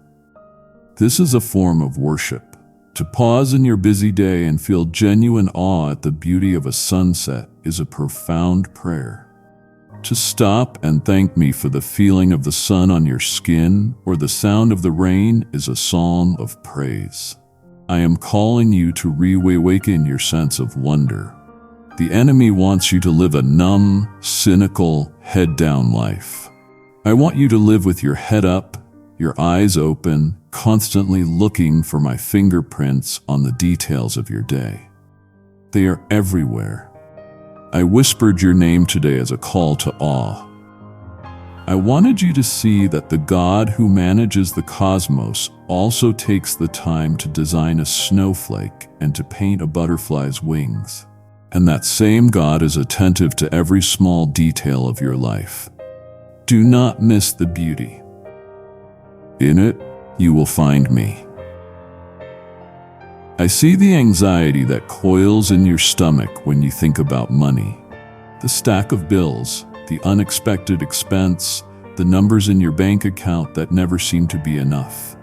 This is a form of worship. To pause in your busy day and feel genuine awe at the beauty of a sunset is a profound prayer. To stop and thank me for the feeling of the sun on your skin or the sound of the rain is a psalm of praise. I am calling you to reawaken your sense of wonder. The enemy wants you to live a numb, cynical, head-down life. I want you to live with your head up, your eyes open, constantly looking for my fingerprints on the details of your day. They are everywhere. I whispered your name today as a call to awe. I wanted you to see that the God who manages the cosmos also takes the time to design a snowflake and to paint a butterfly's wings. And that same God is attentive to every small detail of your life. Do not miss the beauty. In it, you will find me. I see the anxiety that coils in your stomach when you think about money. The stack of bills, the unexpected expense, the numbers in your bank account that never seem to be enough.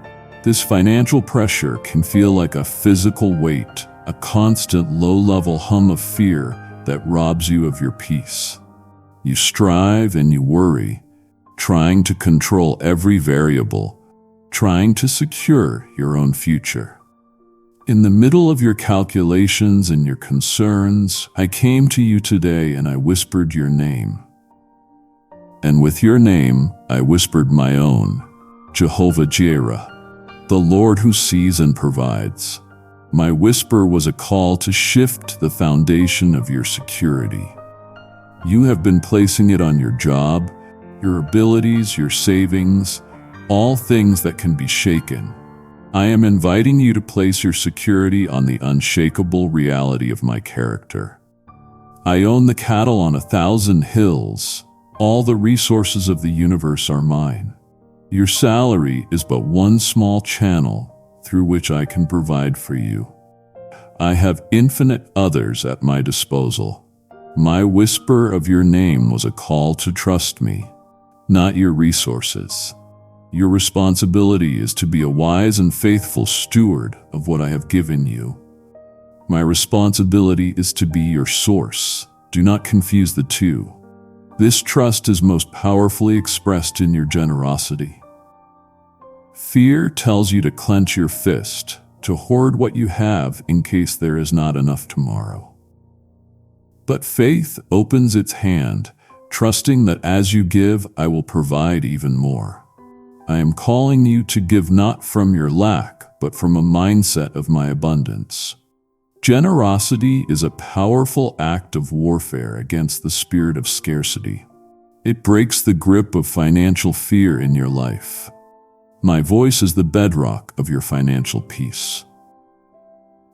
This financial pressure can feel like a physical weight, a constant low-level hum of fear that robs you of your peace. You strive and you worry, trying to control every variable, trying to secure your own future. In the middle of your calculations and your concerns, I came to you today and I whispered your name. And with your name, I whispered my own, Jehovah Jireh, the Lord who sees and provides. My whisper was a call to shift the foundation of your security. You have been placing it on your job, your abilities, your savings, all things that can be shaken. I am inviting you to place your security on the unshakable reality of my character. I own the cattle on 1,000 hills. All the resources of the universe are mine. Your salary is but one small channel through which I can provide for you. I have infinite others at my disposal. My whisper of your name was a call to trust me, not your resources. Your responsibility is to be a wise and faithful steward of what I have given you. My responsibility is to be your source. Do not confuse the two. This trust is most powerfully expressed in your generosity. Fear tells you to clench your fist, to hoard what you have in case there is not enough tomorrow. But faith opens its hand, trusting that as you give, I will provide even more. I am calling you to give not from your lack, but from a mindset of my abundance. Generosity is a powerful act of warfare against the spirit of scarcity. It breaks the grip of financial fear in your life. My voice is the bedrock of your financial peace.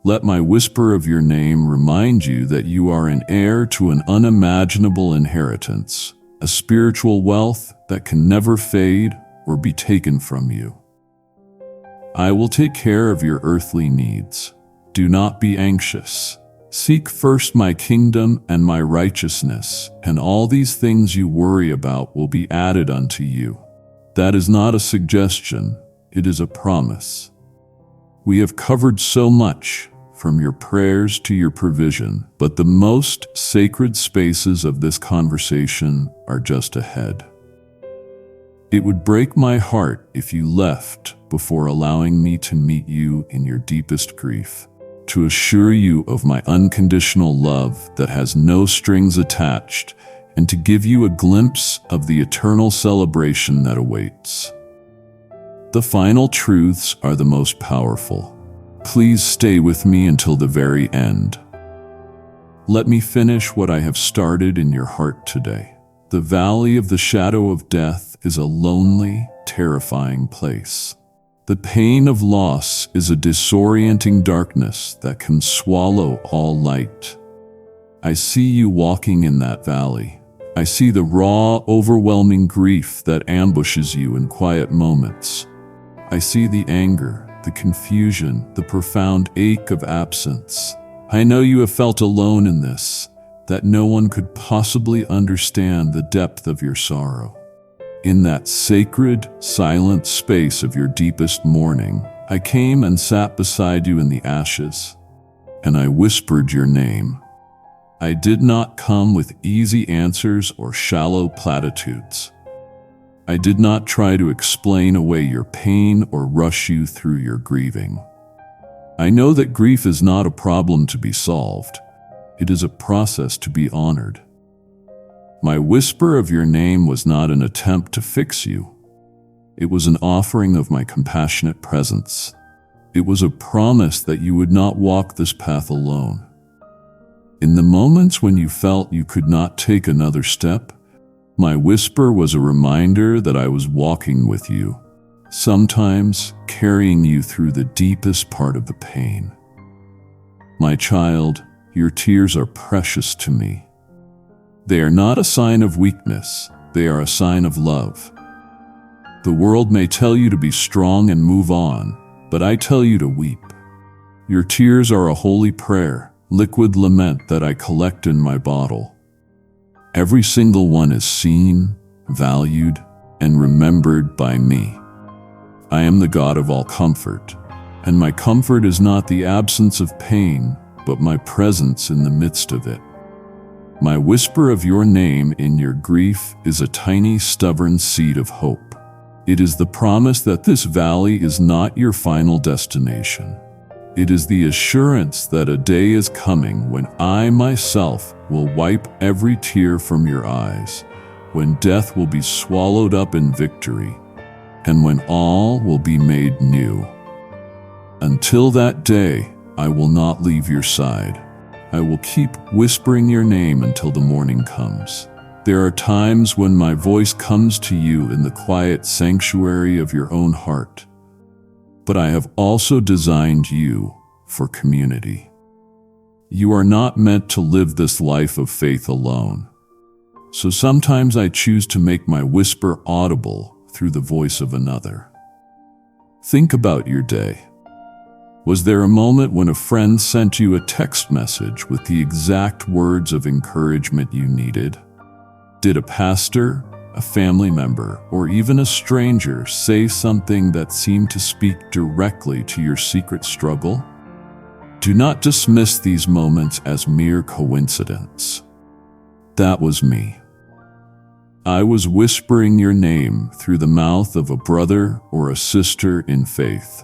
Let my whisper of your name remind you that you are an heir to an unimaginable inheritance, a spiritual wealth that can never fade or be taken from you. I will take care of your earthly needs. Do not be anxious. Seek first my kingdom and my righteousness, and all these things you worry about will be added unto you. That is not a suggestion, it is a promise. We have covered so much, from your prayers to your provision, but the most sacred spaces of this conversation are just ahead. It would break my heart if you left before allowing me to meet you in your deepest grief, to assure you of my unconditional love that has no strings attached, and to give you a glimpse of the eternal celebration that awaits. The final truths are the most powerful. Please stay with me until the very end. Let me finish what I have started in your heart today. The valley of the shadow of death is a lonely, terrifying place. The pain of loss is a disorienting darkness that can swallow all light. I see you walking in that valley. I see the raw, overwhelming grief that ambushes you in quiet moments. I see the anger, the confusion, the profound ache of absence. I know you have felt alone in this, that no one could possibly understand the depth of your sorrow. In that sacred, silent space of your deepest mourning, I came and sat beside you in the ashes, and I whispered your name. I did not come with easy answers or shallow platitudes. I did not try to explain away your pain or rush you through your grieving. I know that grief is not a problem to be solved. It is a process to be honored. My whisper of your name was not an attempt to fix you. It was an offering of my compassionate presence. It was a promise that you would not walk this path alone. In the moments when you felt you could not take another step, my whisper was a reminder that I was walking with you, sometimes carrying you through the deepest part of the pain. My child, your tears are precious to me. They are not a sign of weakness, they are a sign of love. The world may tell you to be strong and move on, but I tell you to weep. Your tears are a holy prayer, liquid lament that I collect in my bottle. Every single one is seen, valued, and remembered by me. I am the God of all comfort, and my comfort is not the absence of pain, but my presence in the midst of it. My whisper of your name in your grief is a tiny, stubborn seed of hope. It is the promise that this valley is not your final destination. It is the assurance that a day is coming when I myself will wipe every tear from your eyes, when death will be swallowed up in victory, and when all will be made new. Until that day, I will not leave your side. I will keep whispering your name until the morning comes. There are times when my voice comes to you in the quiet sanctuary of your own heart. But I have also designed you for community. You are not meant to live this life of faith alone. So sometimes I choose to make my whisper audible through the voice of another. Think about your day. Was there a moment when a friend sent you a text message with the exact words of encouragement you needed? Did a pastor, a family member, or even a stranger say something that seemed to speak directly to your secret struggle? Do not dismiss these moments as mere coincidence. That was me. I was whispering your name through the mouth of a brother or a sister in faith.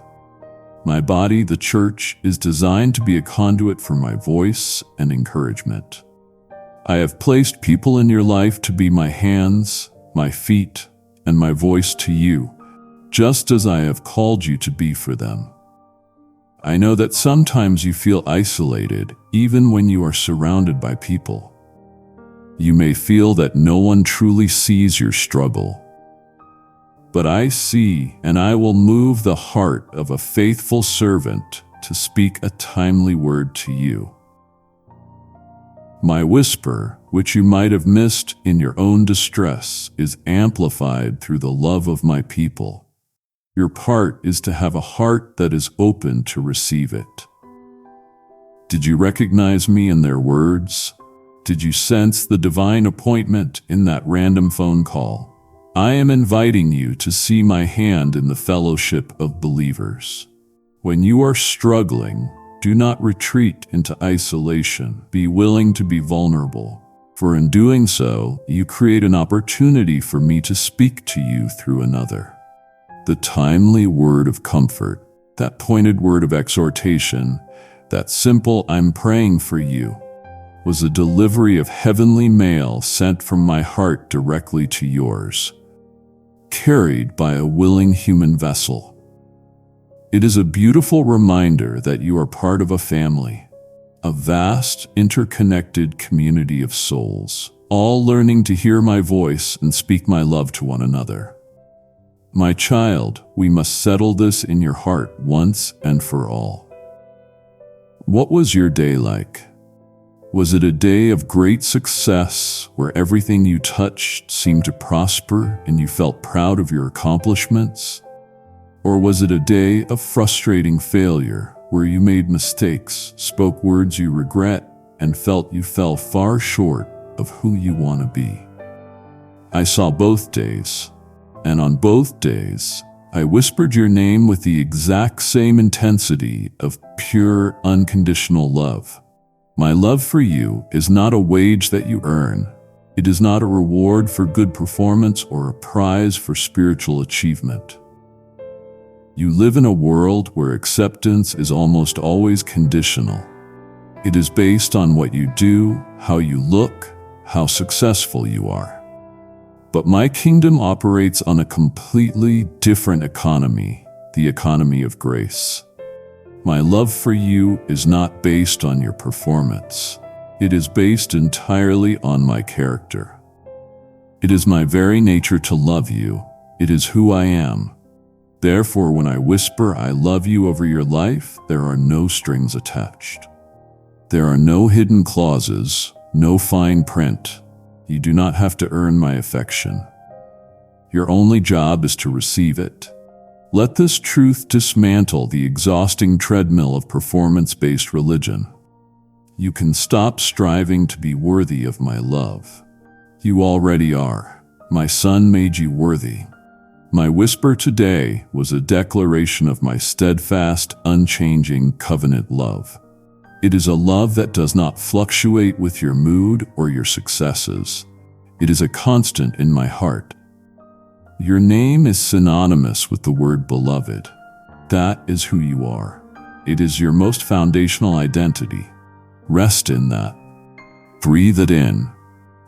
My body, the church, is designed to be a conduit for my voice and encouragement. I have placed people in your life to be my hands, my feet, and my voice to you, just as I have called you to be for them. I know that sometimes you feel isolated, even when you are surrounded by people. You may feel that no one truly sees your struggle. But I see, and I will move the heart of a faithful servant to speak a timely word to you. My whisper, which you might have missed in your own distress, is amplified through the love of my people. Your part is to have a heart that is open to receive it. Did you recognize me in their words? Did you sense the divine appointment in that random phone call? I am inviting you to see my hand in the fellowship of believers. When you are struggling, do not retreat into isolation. Be willing to be vulnerable, for in doing so, you create an opportunity for me to speak to you through another. The timely word of comfort, that pointed word of exhortation, that simple "I'm praying for you," was a delivery of heavenly mail sent from my heart directly to yours, carried by a willing human vessel. It is a beautiful reminder that you are part of a family, a vast, interconnected community of souls, all learning to hear my voice and speak my love to one another. My child, we must settle this in your heart once and for all. What was your day like? Was it a day of great success where everything you touched seemed to prosper and you felt proud of your accomplishments? Or was it a day of frustrating failure where you made mistakes, spoke words you regret, and felt you fell far short of who you want to be? I saw both days, and on both days, I whispered your name with the exact same intensity of pure, unconditional love. My love for you is not a wage that you earn. It is not a reward for good performance or a prize for spiritual achievement. You live in a world where acceptance is almost always conditional. It is based on what you do, how you look, how successful you are. But my kingdom operates on a completely different economy, the economy of grace. My love for you is not based on your performance. It is based entirely on my character. It is my very nature to love you. It is who I am. Therefore, when I whisper "I love you" over your life, there are no strings attached. There are no hidden clauses, no fine print. You do not have to earn my affection. Your only job is to receive it. Let this truth dismantle the exhausting treadmill of performance-based religion. You can stop striving to be worthy of my love. You already are. My Son made you worthy. My whisper today was a declaration of my steadfast, unchanging covenant love. It is a love that does not fluctuate with your mood or your successes. It is a constant in my heart. Your name is synonymous with the word beloved. That is who you are. It is your most foundational identity. Rest in that. Breathe it in.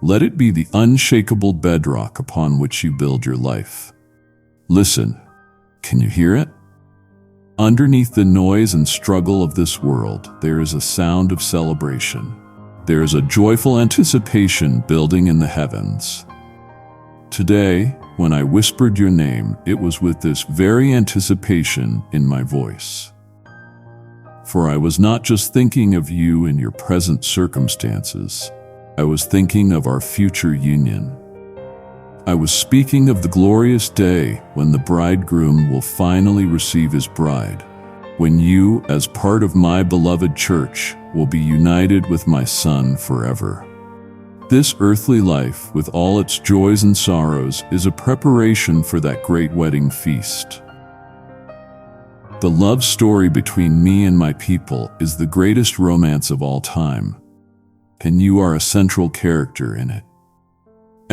Let it be the unshakable bedrock upon which you build your life. Listen, can you hear it? Underneath the noise and struggle of this world, there is a sound of celebration. There is a joyful anticipation building in the heavens. Today, when I whispered your name, it was with this very anticipation in my voice. For I was not just thinking of you in your present circumstances. I was thinking of our future union. I was speaking of the glorious day when the bridegroom will finally receive his bride, when you, as part of my beloved church, will be united with my Son forever. This earthly life, with all its joys and sorrows, is a preparation for that great wedding feast. The love story between me and my people is the greatest romance of all time, and you are a central character in it.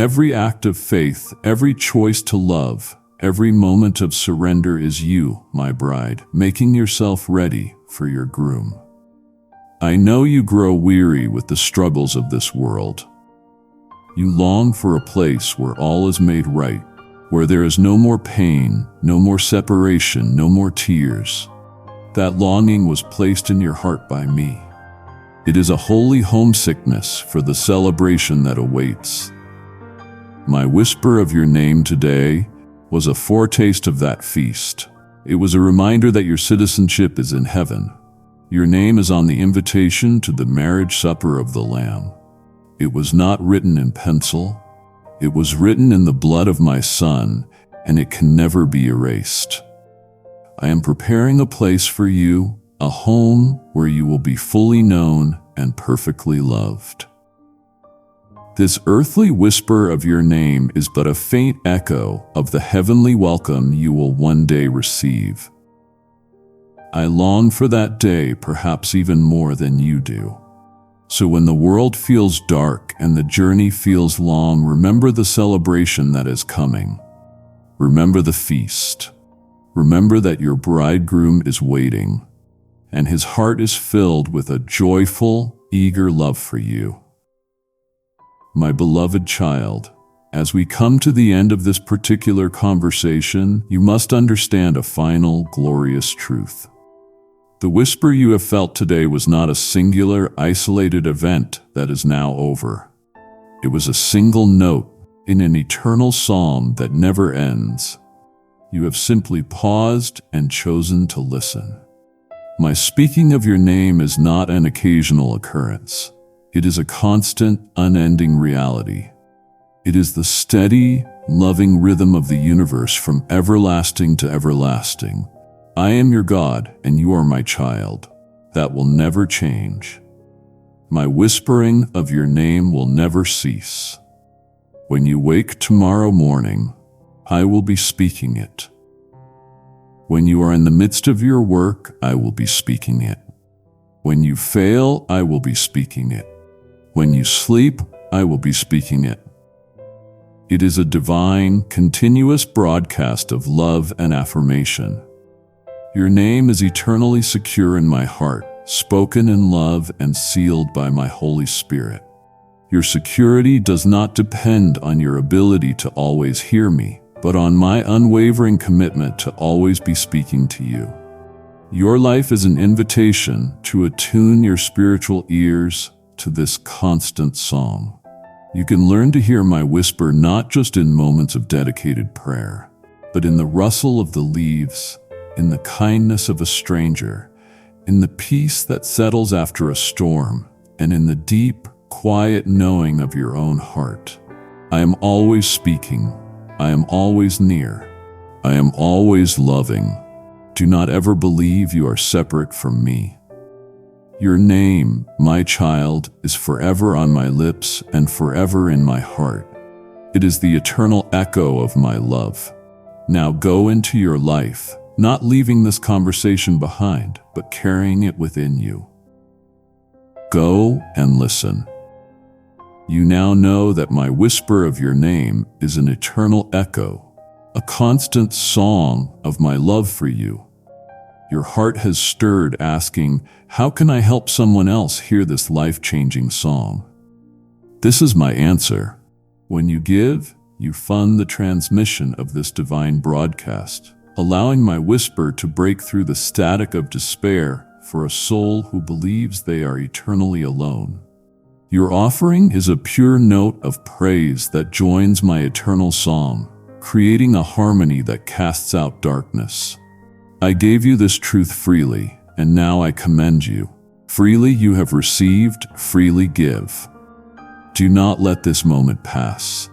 Every act of faith, every choice to love, every moment of surrender is you, my bride, making yourself ready for your groom. I know you grow weary with the struggles of this world. You long for a place where all is made right, where there is no more pain, no more separation, no more tears. That longing was placed in your heart by me. It is a holy homesickness for the celebration that awaits. My whisper of your name today was a foretaste of that feast. It was a reminder that your citizenship is in heaven. Your name is on the invitation to the marriage supper of the Lamb. It was not written in pencil. It was written in the blood of my Son, and it can never be erased. I am preparing a place for you, a home where you will be fully known and perfectly loved. This earthly whisper of your name is but a faint echo of the heavenly welcome you will one day receive. I long for that day perhaps even more than you do. So when the world feels dark and the journey feels long, remember the celebration that is coming. Remember the feast. Remember that your bridegroom is waiting, and his heart is filled with a joyful, eager love for you. My beloved child, as we come to the end of this particular conversation, you must understand a final, glorious truth. The whisper you have felt today was not a singular, isolated event that is now over. It was a single note in an eternal psalm that never ends. You have simply paused and chosen to listen. My speaking of your name is not an occasional occurrence. It is a constant, unending reality. It is the steady, loving rhythm of the universe from everlasting to everlasting. I am your God, and you are my child. That will never change. My whispering of your name will never cease. When you wake tomorrow morning, I will be speaking it. When you are in the midst of your work, I will be speaking it. When you fail, I will be speaking it. When you sleep, I will be speaking it. It is a divine, continuous broadcast of love and affirmation. Your name is eternally secure in my heart, spoken in love and sealed by my Holy Spirit. Your security does not depend on your ability to always hear me, but on my unwavering commitment to always be speaking to you. Your life is an invitation to attune your spiritual ears to this constant song. You can learn to hear my whisper not just in moments of dedicated prayer, but in the rustle of the leaves, in the kindness of a stranger, in the peace that settles after a storm, and in the deep, quiet knowing of your own heart. I am always speaking. I am always near. I am always loving. Do not ever believe you are separate from me. Your name, my child, is forever on my lips and forever in my heart. It is the eternal echo of my love. Now go into your life, not leaving this conversation behind, but carrying it within you. Go and listen. You now know that my whisper of your name is an eternal echo, a constant song of my love for you. Your heart has stirred, asking, how can I help someone else hear this life-changing song? This is my answer. When you give, you fund the transmission of this divine broadcast, allowing my whisper to break through the static of despair for a soul who believes they are eternally alone. Your offering is a pure note of praise that joins my eternal song, creating a harmony that casts out darkness. I gave you this truth freely, and now I commend you. Freely you have received, freely give. Do not let this moment pass.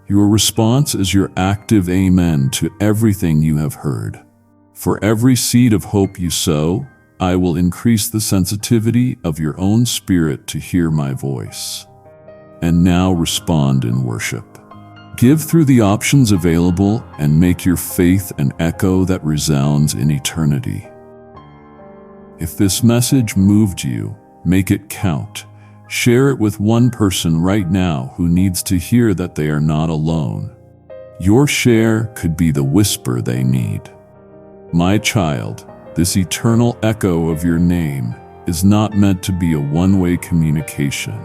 Your response is your active amen to everything you have heard. For every seed of hope you sow, I will increase the sensitivity of your own spirit to hear my voice. And now respond in worship. Give through the options available and make your faith an echo that resounds in eternity. If this message moved you, make it count. Share it with one person right now who needs to hear that they are not alone. Your share could be the whisper they need. My child, this eternal echo of your name is not meant to be a one-way communication.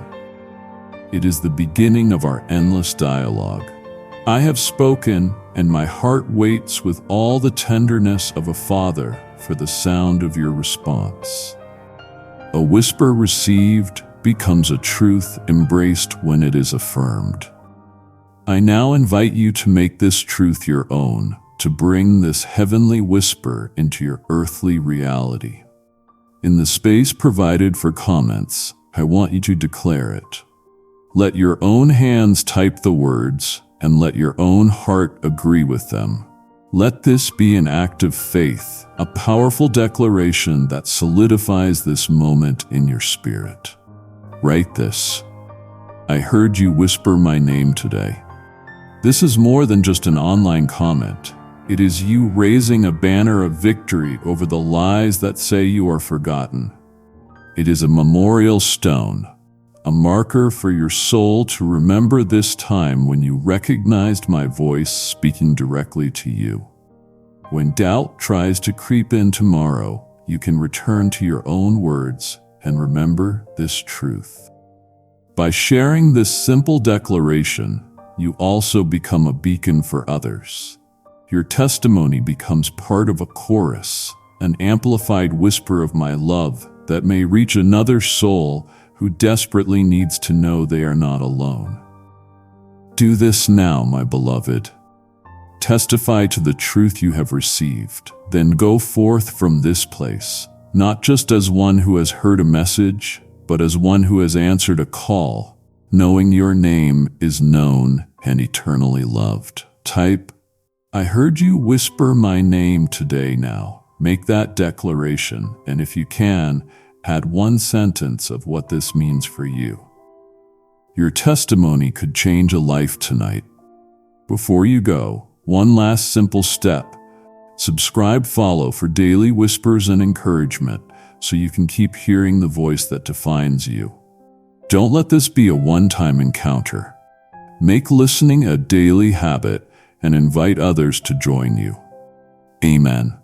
It is the beginning of our endless dialogue. I have spoken, and my heart waits with all the tenderness of a father for the sound of your response. A whisper received becomes a truth embraced when it is affirmed. I now invite you to make this truth your own, to bring this heavenly whisper into your earthly reality. In the space provided for comments, I want you to declare it. Let your own hands type the words, and let your own heart agree with them. Let this be an act of faith, a powerful declaration that solidifies this moment in your spirit. Write this. I heard you whisper my name today. This is more than just an online comment. It is you raising a banner of victory over the lies that say you are forgotten. It is a memorial stone, a marker for your soul to remember this time when you recognized my voice speaking directly to you. When doubt tries to creep in tomorrow, you can return to your own words and remember this truth. By sharing this simple declaration, you also become a beacon for others. Your testimony becomes part of a chorus, an amplified whisper of my love that may reach another soul who desperately needs to know they are not alone. Do this now, my beloved. Testify to the truth you have received, then go forth from this place, not just as one who has heard a message, but as one who has answered a call, knowing your name is known and eternally loved. Type, I heard you whisper my name today now. Make that declaration, and if you can, add one sentence of what this means for you. Your testimony could change a life tonight. Before you go, one last simple step. Subscribe, follow for daily whispers and encouragement so you can keep hearing the voice that defines you. Don't let this be a one-time encounter. Make listening a daily habit and invite others to join you. Amen.